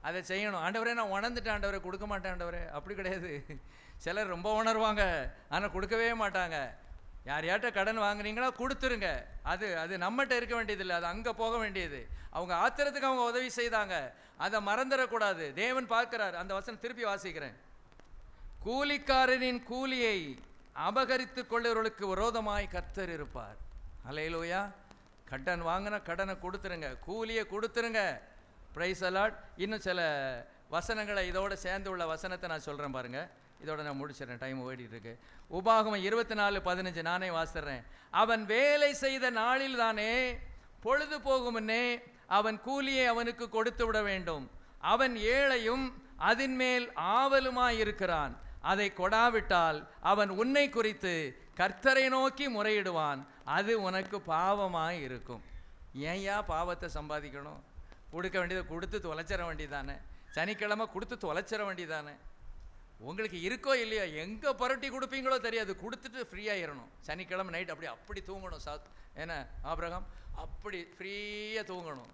அதை செய்யணும். ஆண்டவரே நான் உணர்ந்துட்டேன் ஆண்டவரே, கொடுக்க மாட்டேன் ஆண்டவரே. அப்படி கிடையாது. சிலர் ரொம்ப உணர்வாங்க, ஆனால் கொடுக்கவே மாட்டாங்க. யார்கிட்ட கடன் வாங்குறீங்களோ கொடுத்துருங்க. அது நம்மகிட்ட இருக்க வேண்டியதில்லை, அது அங்கே போக வேண்டியது. அவங்க ஆத்திரத்துக்கு அவங்க உதவி செய்தாங்க, அதை மறந்துடக்கூடாது. தேவன் பார்க்கிறார். அந்த வசனம் திருப்பி வாசிக்கிறேன். கூலிக்காரனின் கூலியை அபகரித்து கொள்ளுவர்களுக்கு விரோதமாய் கர்த்தர் இருப்பார். அல்லேலூயா, கடன் வாங்கின கடனை கொடுத்துருங்க, கூலியை கொடுத்துருங்க. Praise the Lord. இன்னும் சில வசனங்களை இதோடு சேர்ந்து உள்ள வசனத்தை நான் சொல்கிறேன் பாருங்கள். இதோட நான் முடிச்சிடறேன், டைம் ஓடிட்டு இருக்கு. உபாகமம் 24:15 நானே வாசிடுறேன். அவன் வேலை செய்த நாளில் தானே பொழுது போகும் முன்னே அவன் கூலியை அவனுக்கு கொடுத்து விட வேண்டும். அவன் ஏழையும் அதன் மேல் ஆவலுமாயிருக்கிறான். அதை கொடாவிட்டால் அவன் உன்னை குறித்து கர்த்தரை நோக்கி முறையிடுவான். அது உனக்கு பாவமாய் இருக்கும். ஏன்யா பாவத்தை சம்பாதிக்கணும்? கொடுக்க வேண்டியதை கொடுத்து தொலைச்சிட வேண்டியதானே? சனிக்கிழமை கொடுத்து தொலைச்சிட வேண்டியதானே? உங்களுக்கு இருக்கோ இல்லையோ, எங்கே புரட்டி கொடுப்பீங்களோ தெரியாது, கொடுத்துட்டு ஃப்ரீயாகிடணும். சனிக்கிழமை நைட் அப்படி தூங்கணும். ஏன்னா ஆபிரகாம் அப்படி ஃப்ரீயாக தூங்கணும்.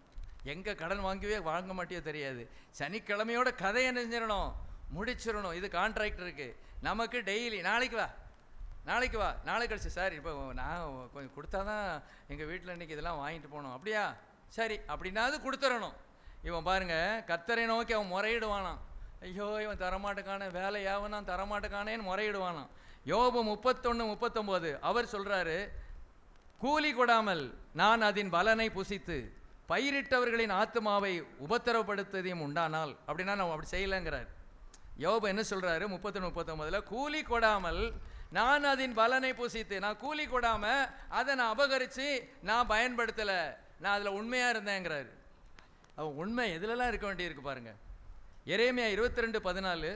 எங்கே கடன் வாங்க மாட்டியோ தெரியாது. சனிக்கிழமையோட கதை என்ன செஞ்சிடணும், முடிச்சிடணும். இது கான்ட்ராக்ட் இருக்குது நமக்கு. டெய்லி நாளைக்கு வா நாளை கழிச்சு சார் இப்போ நான் கொஞ்சம் கொடுத்தா தான் எங்கள் வீட்டில் இன்றைக்கி இதெல்லாம் வாங்கிட்டு போகணும். அப்படியா, சரி அப்படின்னா அது கொடுத்துடணும். இவன் பாருங்கள், கர்த்தரை நோக்கி அவன் முறையிடுவானான். ஐயோ இவன் தரமாட்டக்கான, வேலையாவன் நான் தரமாட்டக்கானேன்னு முறையிடுவானான். யோபு 31:39 அவர் சொல்கிறாரு, கூலி கொடாமல் நான் அதன் பலனை புசித்து பயிரிட்டவர்களின் ஆத்மாவை உபத்திரவப்படுத்ததையும் உண்டானால், அப்படின்னா நான் அப்படி செய்யலைங்கிறார். யோபு என்ன சொல்கிறாரு 31:39, கூலி கொடாமல் நான் அதன் பலனை புசித்து, நான் கூலி கொடாமல் அதை நான் அபகரித்து நான் பயன்படுத்தலை, நான் அதில் உண்மையாக இருந்தேங்கிறாரு. அவன் உண்மை எதுலலாம் இருக்க வேண்டியிருக்கு பாருங்க. எரேமியா 22:14,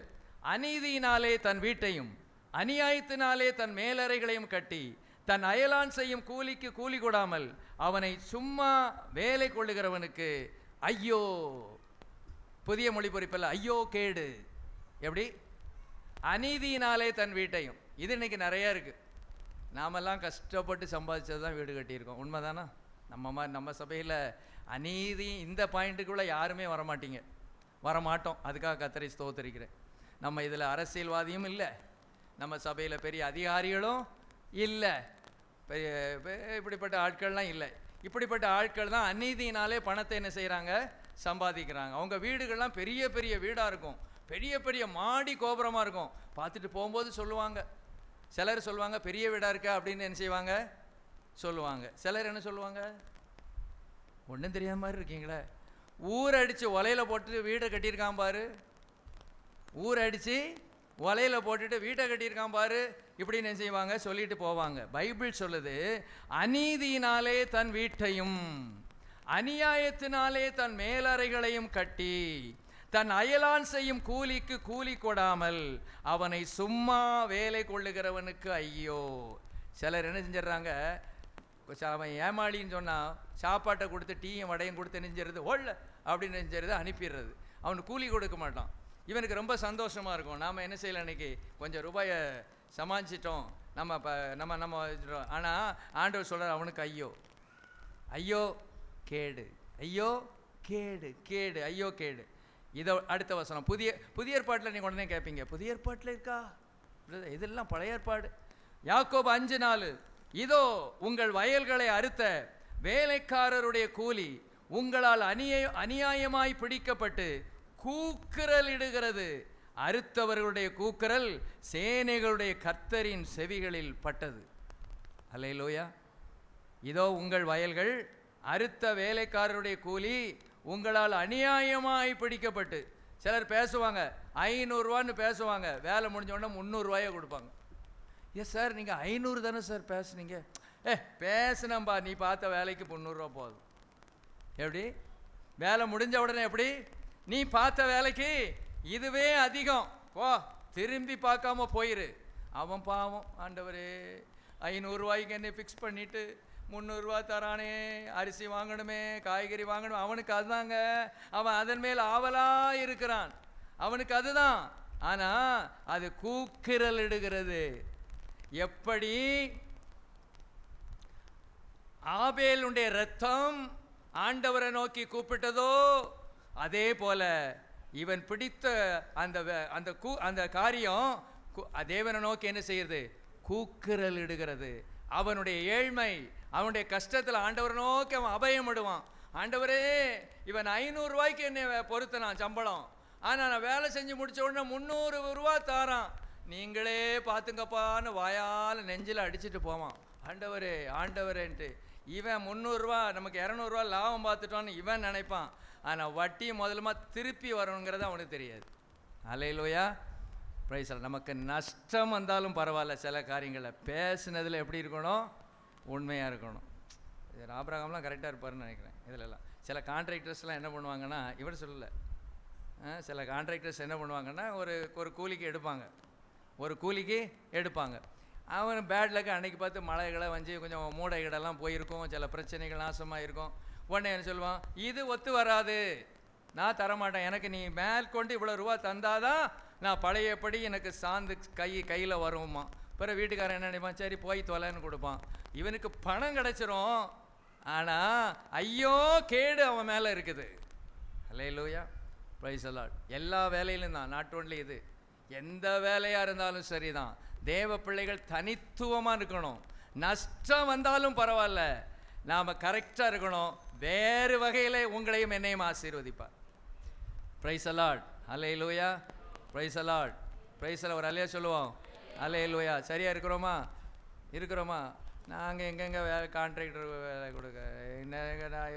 அநீதியினாலே தன் வீட்டையும் அநியாயத்தினாலே தன் மேலறைகளையும் கட்டி தன் அயலான் செய்யும் கூலிக்கு கூலி கொடாமல் அவனை சும்மா வேலை கொள்ளுகிறவனுக்கு ஐயோ. புதிய மொழிபெயர்ப்பில் ஐயோ கேடு. எப்படி? அநீதியினாலே தன் வீட்டையும். இது இன்னைக்கு நிறையா இருக்குது. நாமெல்லாம் கஷ்டப்பட்டு சம்பாதிச்சது தான் வீடு கட்டியிருக்கோம். உண்மைதானா? நம்ம சபையில் அநீதி இந்த பாயிண்ட்டுக்குள்ளே யாருமே வரமாட்டீங்க, வரமாட்டோம். அதுக்காக கர்த்தரை ஸ்தோத்திரிக்கிறேன். நம்ம இதில் அரசியல்வாதியும் இல்லை, நம்ம சபையில் பெரிய அதிகாரிகளும் இல்லை, இப்படிப்பட்ட ஆட்கள்லாம் இல்லை. இப்படிப்பட்ட ஆட்கள் தான் அநீதியினாலே பணத்தை என்ன செய்கிறாங்க, சம்பாதிக்கிறாங்க. அவங்க வீடுகள்லாம் பெரிய பெரிய வீடாக இருக்கும், பெரிய பெரிய மாடி கோபுரமாக இருக்கும். பார்த்துட்டு போகும்போது சொல்லுவாங்க, சிலர் சொல்லுவாங்க பெரிய வீடாக இருக்கா அப்படின்னு என்ன செய்வாங்க சொல்லுவாங்க. சிலர் என்ன சொல்லுவாங்க, ஒன்றும் தெரியாத மாதிரி இருக்கீங்களே, ஊர் அடித்து ஒலையில் போட்டு வீடை கட்டியிருக்கான் பாரு, ஊர் அடித்து ஒலையில் போட்டுட்டு வீட்டை கட்டியிருக்கான் பாரு, இப்படின்னு என்ன செய்வாங்க சொல்லிட்டு போவாங்க. பைபிள் சொல்லுது, அநீதியினாலே தன் வீட்டையும் அநியாயத்தினாலே தன் மேலறைகளையும் கட்டி தன் அயலான் செய்யும் கூலிக்கு கூலி கொடாமல் அவனை சும்மா வேலை கொள்ளுகிறவனுக்கு ஐயோ. சிலர் என்ன செஞ்சிடறாங்க, அவன் ஏமாளின்னு சொன்னால் சாப்பாட்டை கொடுத்து டீயும் வடையும் கொடுத்து நெஞ்சிடுறது, ஒல்ல அப்படின்னு நெஞ்சிடுறது, அனுப்பிடுறது. அவனுக்கு கூலி கொடுக்க மாட்டான். இவனுக்கு ரொம்ப சந்தோஷமாக இருக்கும், நாம் என்ன செய்யலாம் இன்னைக்கு கொஞ்சம் ரூபாயை சமாளிச்சிட்டோம் நம்ம வச்சுட்டோம். ஆனால் ஆண்டவர் சொல்கிறார், அவனுக்கு ஐயோ ஐயோ கேடு, ஐயோ கேடு கேடு ஐயோ கேடு. இதை அடுத்த வசனம் புதிய ஏற்பாட்டில் நீங்கள் உடனே கேட்பீங்க, புதிய ஏற்பாட்டில் இருக்கா? இதெல்லாம் பழைய ஏற்பாடு. யாக்கோபு 5:4, இதோ உங்கள் வயல்களை அறுத்த வேலைக்காரருடைய கூலி உங்களால் அநியாயமாய் பிடிக்கப்பட்டு கூக்குரலிடுகிறது, அறுத்தவர்களுடைய கூக்குரல் சேனைகளுடைய கர்த்தரின் செவிகளில் பட்டது. அல்லேலூயா. இதோ உங்கள் வயல்கள் அறுத்த வேலைக்காரருடைய கூலி உங்களால் அநியாயமாய் பிடிக்கப்பட்டு. சிலர் பேசுவாங்க 500 பேசுவாங்க, வேலை முடிஞ்சோடனே 300 கொடுப்பாங்க. எஸ் சார், நீங்கள் 500 தானே சார் பேசுனீங்க? பேசுனம்பா, நீ பார்த்த வேலைக்கு 300 போதும். எப்படி? வேலை முடிஞ்ச உடனே எப்படி? நீ பார்த்த வேலைக்கு இதுவே அதிகம், போ திரும்பி பார்க்காம போயிரு. அவன் பாவம், ஆண்டவரே 500 என்னை ஃபிக்ஸ் பண்ணிவிட்டு 300 தரானே, அரிசி வாங்கணுமே, காய்கறி வாங்கணும். அவனுக்கு அதுதாங்க, அவன் அதன் மேல் ஆவலாக இருக்கிறான், அவனுக்கு அதுதான். ஆனால் அது கூக்குரல் இடுகிறது. எப்படி ஆபேலுடைய ரத்தம் ஆண்டவரை நோக்கி கூப்பிட்டதோ அதே போல இவன் பிடித்த அந்த காரியம் தேவனை நோக்கி என்ன செய்யுது, கூக்குரல் இடுகிறது. அவனுடைய ஏழ்மை, அவனுடைய கஷ்டத்தில் ஆண்டவரை நோக்கி அவன் அபயம் விடுவான். ஆண்டவரே, இவன் 500 என்னை பொறுத்தனான் சம்பளம், ஆனால் நான் வேலை செஞ்சு முடிச்ச உடனே 300 தாரான், நீங்களே பார்த்துங்கப்பான்னு வாயால் நெஞ்சில் அடிச்சுட்டு போவான். ஆண்டவரே ஆண்டவரேன்ட்டு. இவன் 300 நமக்கு 200 லாபம் பார்த்துட்டோன்னு இவன் நினைப்பான். ஆனால் வட்டி முதலுமா திருப்பி வரணுங்கிறது அவனுக்கு தெரியாது. அல்லேலூயா, பிரைஸ். நமக்கு நஷ்டம் வந்தாலும் பரவாயில்ல, சில காரியங்களில் பேசுனதில் எப்படி இருக்கணும், உண்மையாக இருக்கணும். இது ஆபிரகாம்லாம் கரெக்டாக இருப்பாருன்னு நினைக்கிறேன். இதிலெல்லாம் சில கான்ட்ராக்டர்ஸ்லாம் என்ன பண்ணுவாங்கன்னா, இவர் சொல்லலை, சில கான்ட்ராக்டர்ஸ் என்ன பண்ணுவாங்கன்னா, ஒரு கூலிக்கு எடுப்பாங்க. அவன் பேட்லக்கு அன்னைக்கு பார்த்து மழைகளை வந்து கொஞ்சம் மூடைகளெல்லாம் போயிருக்கும், சில பிரச்சனைகள் நாசமாக இருக்கும். உடனே என்ன சொல்லுவான், இது ஒத்து வராது, நான் தரமாட்டேன், எனக்கு நீ மேற்கொண்டு இவ்வளோ ரூபா தந்தாதான் நான் பழையபடி எனக்கு சார்ந்து கையில் வருவோமா. பிறகு வீட்டுக்காரன் என்ன நினைப்பான், சரி போய் தொலைன்னு கொடுப்பான். இவனுக்கு பணம் கிடச்சிரும், ஆனால் ஐயோ கேடு அவன் மேலே இருக்குது. அல்லேலூயா, பிரைஸ் தி லார்ட். எல்லா வேலையிலும் தான், நாட் ஒன்லி இது, எந்த வேலையாக இருந்தாலும் சரிதான். தேவ பிள்ளைகள் தனித்துவமாக இருக்கணும். நஷ்டம் வந்தாலும் பரவாயில்ல, நாம் கரெக்டாக இருக்கணும். வேறு வகையில் உங்களையும் என்னையும் ஆசீர்வதிப்பார். Praise the Lord. Hallelujah, praise the Lord, praise the Lord. ஒரு அல்லேலூயா சொல்லுவோம். அல்லேலூயா. சரியாக இருக்கிறோமா? நாங்கள் எங்கெங்கே வேலை, கான்ட்ராக்டர் வேலை கொடுக்க என்ன, நான்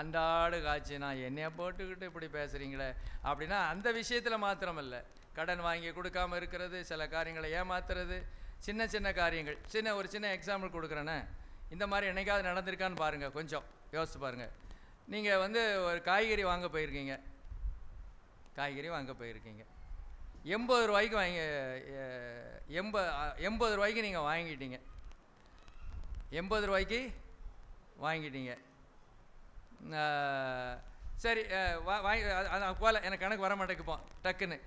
அன்றாடு காய்ச்சி நான் என்னைய போட்டுக்கிட்டு இப்படி பேசுகிறீங்களே அப்படின்னா அந்த விஷயத்தில் மாத்திரமல்ல, கடன் வாங்கி கொடுக்காமல் இருக்கிறது, சில காரியங்களை ஏமாத்துறது, சின்ன சின்ன காரியங்கள். ஒரு சின்ன எக்ஸாம்பிள் கொடுக்குறேன்னே, இந்த மாதிரி என்னைக்காவது நடந்திருக்கான்னு பாருங்கள், கொஞ்சம் யோசிச்சு பாருங்கள். நீங்கள் ஒரு காய்கறி வாங்க போயிருக்கீங்க, 80 ரூபாய்க்கு 80 ரூபாய்க்கு நீங்கள் வாங்கிட்டீங்க. 80 ரூபாய்க்கு வாங்கிட்டீங்க. சரி, போல எனக்கு கணக்கு வர மாட்டேங்குப்போம் டக்குன்னு.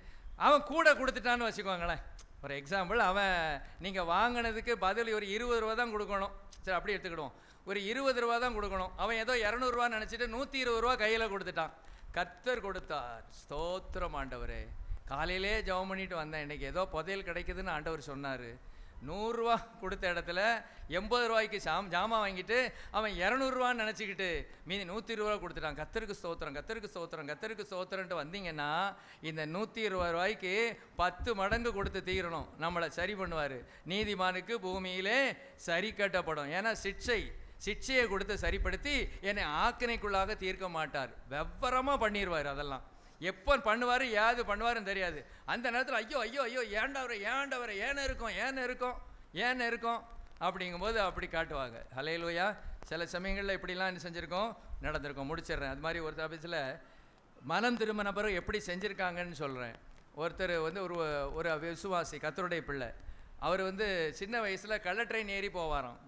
அவன் கூட கொடுத்துட்டான்னு வச்சுக்கோங்களேன். ஒரு எக்ஸாம்பிள், அவன் நீங்கள் வாங்கினதுக்கு பதில் ஒரு 20 ரூபா தான் கொடுக்கணும். சரி, அப்படி எடுத்துக்கிடுவோம். ஒரு 20 ரூபா தான் கொடுக்கணும். அவன் ஏதோ 200 ரூபா நினச்சிட்டு 120 ரூபா கையில் கொடுத்துட்டான். கர்த்தர் கொடுத்தார். ஸ்தோத்திரம் ஆண்டவரே. காலையிலே ஜெபம் பண்ணிட்டு வந்தேன், இன்றைக்கி ஏதோ புதையல் கிடைக்குதுன்னு ஆண்டவர் சொன்னார். 100 ரூபா கொடுத்த இடத்துல 80 ரூபாய்க்கு ஜாமான் வாங்கிட்டு அவன் 200 ரூபான்னு நினச்சிக்கிட்டு மீதி 120 ரூபா கொடுத்துட்டான். கர்த்தருக்கு ஸ்தோத்திரன்ட்டு வந்தீங்கன்னா இந்த 120 ரூபாய்க்கு 10 மடங்கு கொடுத்து தீரணும். நம்மளை சரி பண்ணுவார். நீதிமானுக்கு பூமியிலே சரி கட்டப்படும். ஏன்னா சிட்சையை கொடுத்து சரிப்படுத்தி என்னை ஆக்கினைக்குள்ளாக தீர்க்க மாட்டார். வெவ்வரமாக பண்ணிடுவார். அதெல்லாம் எப்போ பண்ணுவார், யாது பண்ணுவாருன்னு தெரியாது. அந்த நேரத்தில் ஐயோ ஏண்டவரை ஏன்னு இருக்கும் அப்படிங்கும்போது அப்படி காட்டுவாங்க. ஹல்லேலூயா. சில சமயங்களில் இப்படிலாம் என்ன செஞ்சுருக்கோம், நடந்திருக்கோம். முடிச்சிடுறேன். அது மாதிரி ஒரு ஆஃபீஸில் மனம் திரும்பின பிறகு எப்படி செஞ்சுருக்காங்கன்னு சொல்கிறேன். ஒருத்தர் ஒரு விசுவாசி, கர்த்தருடைய பிள்ளை. அவர் சின்ன வயசில் கள்ள ட்ரெயின் ஏறி போவாராம்.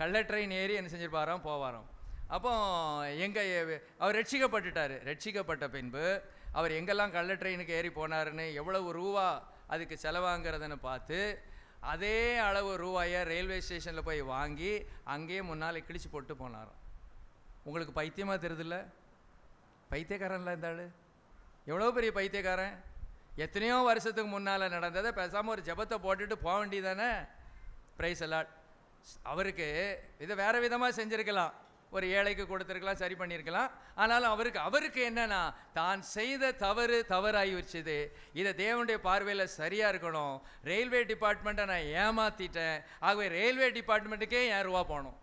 என்ன செஞ்சிருப்பாராம், போவாராம். அப்போ அவர் ரட்சிக்கப்பட்ட பின்பு அவர் எங்கெல்லாம் கள்ள ட்ரெயினுக்கு ஏறி போனாருன்னு, எவ்வளவு ரூபா அதுக்கு செலவாங்கிறதுன்னு பார்த்து அதே அளவு ரூபாயை ரயில்வே ஸ்டேஷனில் போய் வாங்கி அங்கேயே முன்னால் கிழிச்சு போட்டு போனாராம். உங்களுக்கு பைத்தியமாக தெரியுதில்ல? பைத்தியக்காரன்ல இந்த ஆள் எவ்வளோ பெரிய பைத்தியக்காரன். எத்தனையோ வருஷத்துக்கு முன்னால் நடந்ததை பேசாமல் ஒரு ஜெபத்தை போட்டுட்டு போக வேண்டியதானே. Praise the Lord. அவருக்கு இதை வேறு விதமாக செஞ்சுருக்கலாம். ஒரு ஏழைக்கு கொடுத்துருக்கலாம், சரி பண்ணியிருக்கலாம். ஆனாலும் அவருக்கு என்னன்னா, தான் செய்த தவறாகி வச்சுது. இதை தேவனுடைய பார்வையில் சரியாக இருக்கணும். ரயில்வே டிபார்ட்மெண்ட்டை நான் ஏமாற்றிட்டேன், ஆகவே ரயில்வே டிபார்ட்மெண்ட்டுக்கே 1000 ரூபா போகணும்.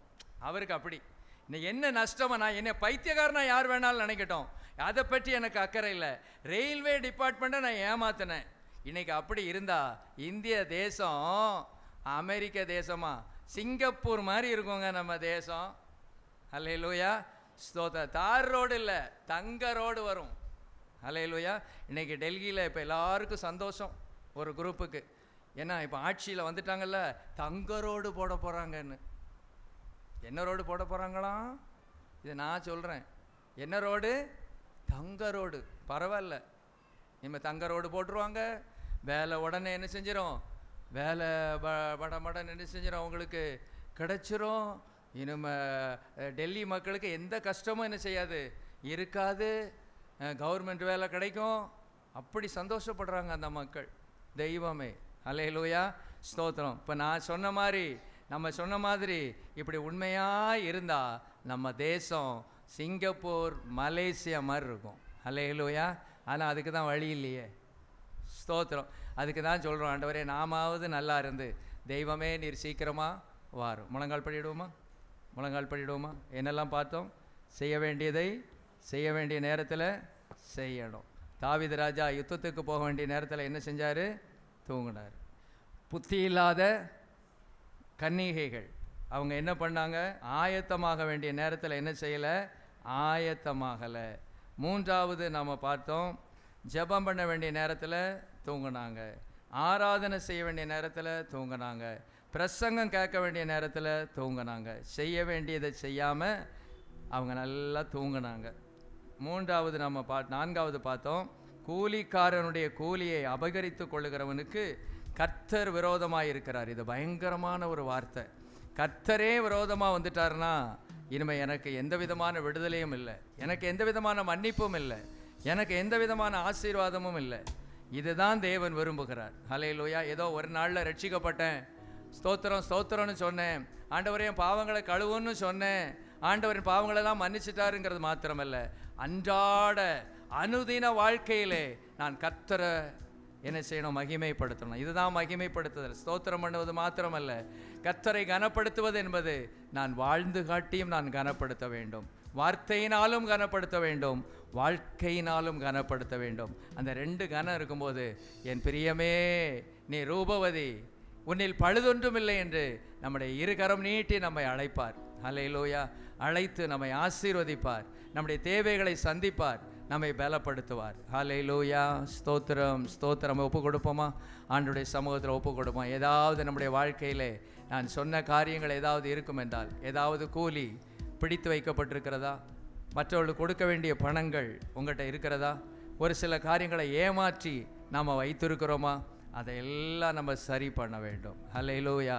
அவருக்கு அப்படி. இன்னைக்கு என்ன நஷ்டமா, நான் என்ன பைத்தியக்காரனா யார் வேணாலும் நினைக்கட்டும், அதை பற்றி எனக்கு அக்கறை இல்லை. ரயில்வே டிபார்ட்மெண்ட்டை நான் ஏமாத்தினேன். இன்னைக்கு அப்படி இருந்தா இந்திய தேசம் அமெரிக்க தேசமா, சிங்கப்பூர் மாதிரி இருக்குங்க நம்ம தேசம். அல்லேலூயா, ஸ்தோத்திரம். தார் ரோடு இல்லை, தங்க ரோடு வரும். அல்லேலூயா. இன்றைக்கி டெல்லியில் இப்போ எல்லாருக்கும் சந்தோஷம், ஒரு குரூப்புக்கு. ஏன்னா இப்போ ஆட்சியில் வந்துட்டாங்கல்ல, தங்க ரோடு போட போகிறாங்கன்னு. என்ன ரோடு போட போகிறாங்களாம்? இது நான் சொல்கிறேன். என்ன ரோடு? தங்க ரோடு. பரவாயில்ல, இனிமேல் தங்க ரோடு போட்டுருவாங்க. வேலை உடனே என்ன செஞ்சிடும், வேலை மடன் என்ன செஞ்சிடும், அவங்களுக்கு கிடச்சிரும். இனிமே டெல்லி மக்களுக்கு எந்த கஷ்டமும் என்ன செய்யாது, இருக்காது. கவர்மெண்ட் வேலை கிடைக்கும். அப்படி சந்தோஷப்படுறாங்க அந்த மக்கள். தெய்வமே. அல்லேலூயா, ஸ்தோத்திரம். இப்போ நம்ம சொன்ன மாதிரி இப்படி உண்மையாக இருந்தால் நம்ம தேசம் சிங்கப்பூர், மலேசியா மாதிரி இருக்கும். அல்லேலூயா. ஆனால் அதுக்கு தான் வழி இல்லையே. ஸ்தோத்திரம். அதுக்கு தான் சொல்கிறோம், ஆண்டவரே நாமாவது நல்லா இருந்து தெய்வமே நீர் சீக்கிரமாக வாரும். முழங்கால் படிடுவோமா? என்னெல்லாம் பார்த்தோம்? செய்ய வேண்டியதை செய்ய வேண்டிய நேரத்தில் செய்யணும். தாவீது ராஜா யுத்தத்துக்கு போக வேண்டிய நேரத்தில் என்ன செஞ்சார்? தூங்கினார். புத்தி இல்லாத கன்னிகைகள் அவங்க என்ன பண்ணாங்க? ஆயத்தமாக வேண்டிய நேரத்தில் என்ன செய்யலை? ஆயத்தமாகலை. மூன்றாவது நாம் பார்த்தோம், ஜெபம் பண்ண வேண்டிய நேரத்தில் தூங்கினாங்க. ஆராதனை செய்ய வேண்டிய நேரத்தில் தூங்கினாங்க. பிரசங்கம் கேட்க வேண்டிய நேரத்தில் தூங்கினாங்க. செய்ய வேண்டியதை செய்யாமல் அவங்க நல்லா தூங்கினாங்க. நான்காவது பார்த்தோம், கூலிக்காரனுடைய கூலியை அபகரித்து கொள்ளுகிறவனுக்கு கர்த்தர் விரோதமாக இருக்கிறார். இது பயங்கரமான ஒரு வார்த்தை. கர்த்தரே விரோதமாக வந்துட்டாருன்னா இனிமேல் எனக்கு எந்த விதமான விடுதலையும் இல்லை, எனக்கு எந்த விதமான மன்னிப்பும் இல்லை, எனக்கு எந்த விதமான ஆசீர்வாதமும் இல்லை. இதுதான் தேவன் விரும்புகிறார். ஹல்லேலூயா. ஏதோ ஒரு நாளில் ரட்சிக்கப்பட்டேன், ஸ்தோத்திரம் ஸ்தோத்திரம்னு சொன்னேன், ஆண்டவரே என் பாவங்களை கழுவுன்னு சொன்னேன், ஆண்டவரின் பாவங்களெல்லாம் மன்னிச்சிட்டாருங்கிறது மாத்திரமல்ல, அன்றாட அனுதின வாழ்க்கையிலே நான் கர்த்தரை என்ன செய்யணும்? மகிமைப்படுத்தணும். இதுதான் மகிமைப்படுத்துதல். ஸ்தோத்திரம் பண்ணுவது மாத்திரமல்ல, கர்த்தரை கனப்படுத்துவது என்பது நான் வாழ்ந்து காட்டியும் நான் கனப்படுத்த வேண்டும், வார்த்தையினாலும் கனப்படுத்த வேண்டும், வாழ்க்கையினாலும் கனப்படுத்த வேண்டும். அந்த 2 கனம் இருக்கும்போது என் பிரியமே நீ ரூபவதி, உன்னில் பழுதொன்றும் இல்லை என்று நம்முடைய 2 கரம் நீட்டி நம்மை அழைப்பார். ஹல்லேலூயா. அழைத்து நம்மை ஆசீர்வதிப்பார், நம்முடைய தேவைகளை சந்திப்பார், நம்மை பலப்படுத்துவார். ஹல்லேலூயா. ஸ்தோத்திரம் ஸ்தோத்திரம். ஒப்பு கொடுப்போமா? ஆண்டவருடைய சமூகத்தில் ஒப்பு கொடுப்போம். ஏதாவது நம்முடைய வாழ்க்கையிலே நான் சொன்ன காரியங்கள் ஏதாவது இருக்கும் என்றால், ஏதாவது கூலி பிடித்து வைக்கப்பட்டிருக்கிறதா? மற்றவர்களுக்கு கொடுக்க வேண்டிய பணங்கள் உங்கள்கிட்ட இருக்கிறதா? ஒரு சில காரியங்களை ஏமாற்றி நாம் வைத்திருக்கிறோமா? அதையெல்லாம் நம்ம சரி பண்ண வேண்டும். ஹல்லேலூயா.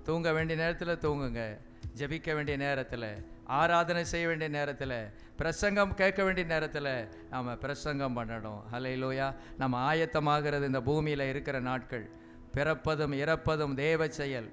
தூங்க வேண்டிய நேரத்தில் தூங்குங்க, ஜெபிக்க வேண்டிய நேரத்தில், ஆராதனை செய்ய வேண்டிய நேரத்தில், பிரசங்கம் கேட்க வேண்டிய நேரத்தில் நாம் பிரசங்கம் பண்ணணும். ஹல்லேலூயா. நம்ம ஆயத்தமாகிறது இந்த பூமியில் இருக்கிற நாட்கள். பிறப்பதும் இறப்பதும் தேவ செயல்,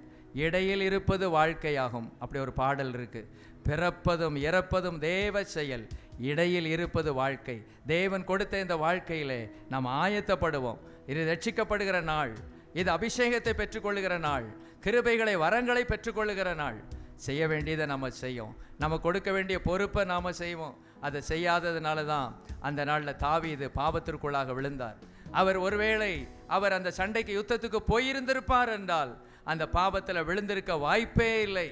இடையில் இருப்பது வாழ்க்கையாகும். அப்படி ஒரு பாடல் இருக்குது. பிறப்பதும் இறப்பதும் தேவ செயல், இடையில் இருப்பது வாழ்க்கை. தேவன் கொடுத்த இந்த வாழ்க்கையிலே நாம் ஆயத்தப்படுவோம். இது ரட்சிக்கப்படுகிற நாள், இது அபிஷேகத்தை பெற்றுக்கொள்ளுகிற நாள், கிருபைகளை வரங்களை பெற்றுக்கொள்ளுகிற நாள். செய்ய வேண்டியதை நம்ம செய்யும், நம்ம கொடுக்க வேண்டிய பொறுப்பை நாம் செய்வோம். அதை செய்யாததுனால தான் அந்த நாளில் தாவீது பாவத்திற்குள்ளாக விழுந்தார். அவர் ஒருவேளை அவர் அந்த சண்டைக்கு யுத்தத்துக்கு போயிருந்திருப்பார் என்றால் அந்த பாவத்தில் விழுந்திருக்க வாய்ப்பே இல்லை.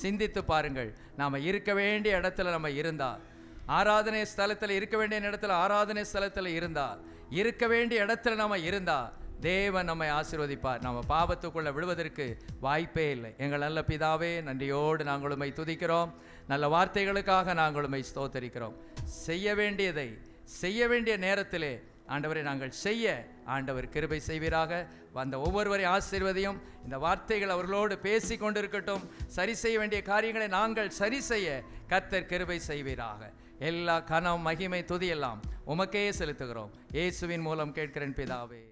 சிந்தித்து பாருங்கள். நாம் இருக்க வேண்டிய இடத்துல நம்ம இருந்தால், ஆராதனை ஸ்தலத்தில் இருக்க வேண்டிய இடத்துல ஆராதனை ஸ்தலத்தில் இருந்தால், இருக்க வேண்டிய இடத்துல நம்ம இருந்தால் தேவன் நம்மை ஆசீர்வதிப்பார். நம்ம பாவத்துக்குள்ளே விழுவதற்கு வாய்ப்பே இல்லை. எங்கள் நல்ல பிதாவே, நன்றியோடு நாங்கள் உம்மை துதிக்கிறோம். நல்ல வார்த்தைகளுக்காக நாங்கள் உம்மை ஸ்தோத்தரிக்கிறோம். செய்ய வேண்டியதை செய்ய வேண்டிய நேரத்திலே ஆண்டவரை நாங்கள் செய்ய ஆண்டவர் கிருபை செய்வீராக. வந்த ஒவ்வொருவரையும் ஆசீர்வதியும். இந்த வார்த்தைகள் அவர்களோடு பேசி கொண்டிருக்கட்டும். சரி செய்ய வேண்டிய காரியங்களை நாங்கள் சரி செய்ய கர்த்தர் கிருபை செய்வீராக. எல்லா கனம் மகிமை துதியெல்லாம் உமக்கே செலுத்துகிறோம். இயேசுவின் மூலம் கேட்கிறேன் பிதாவே.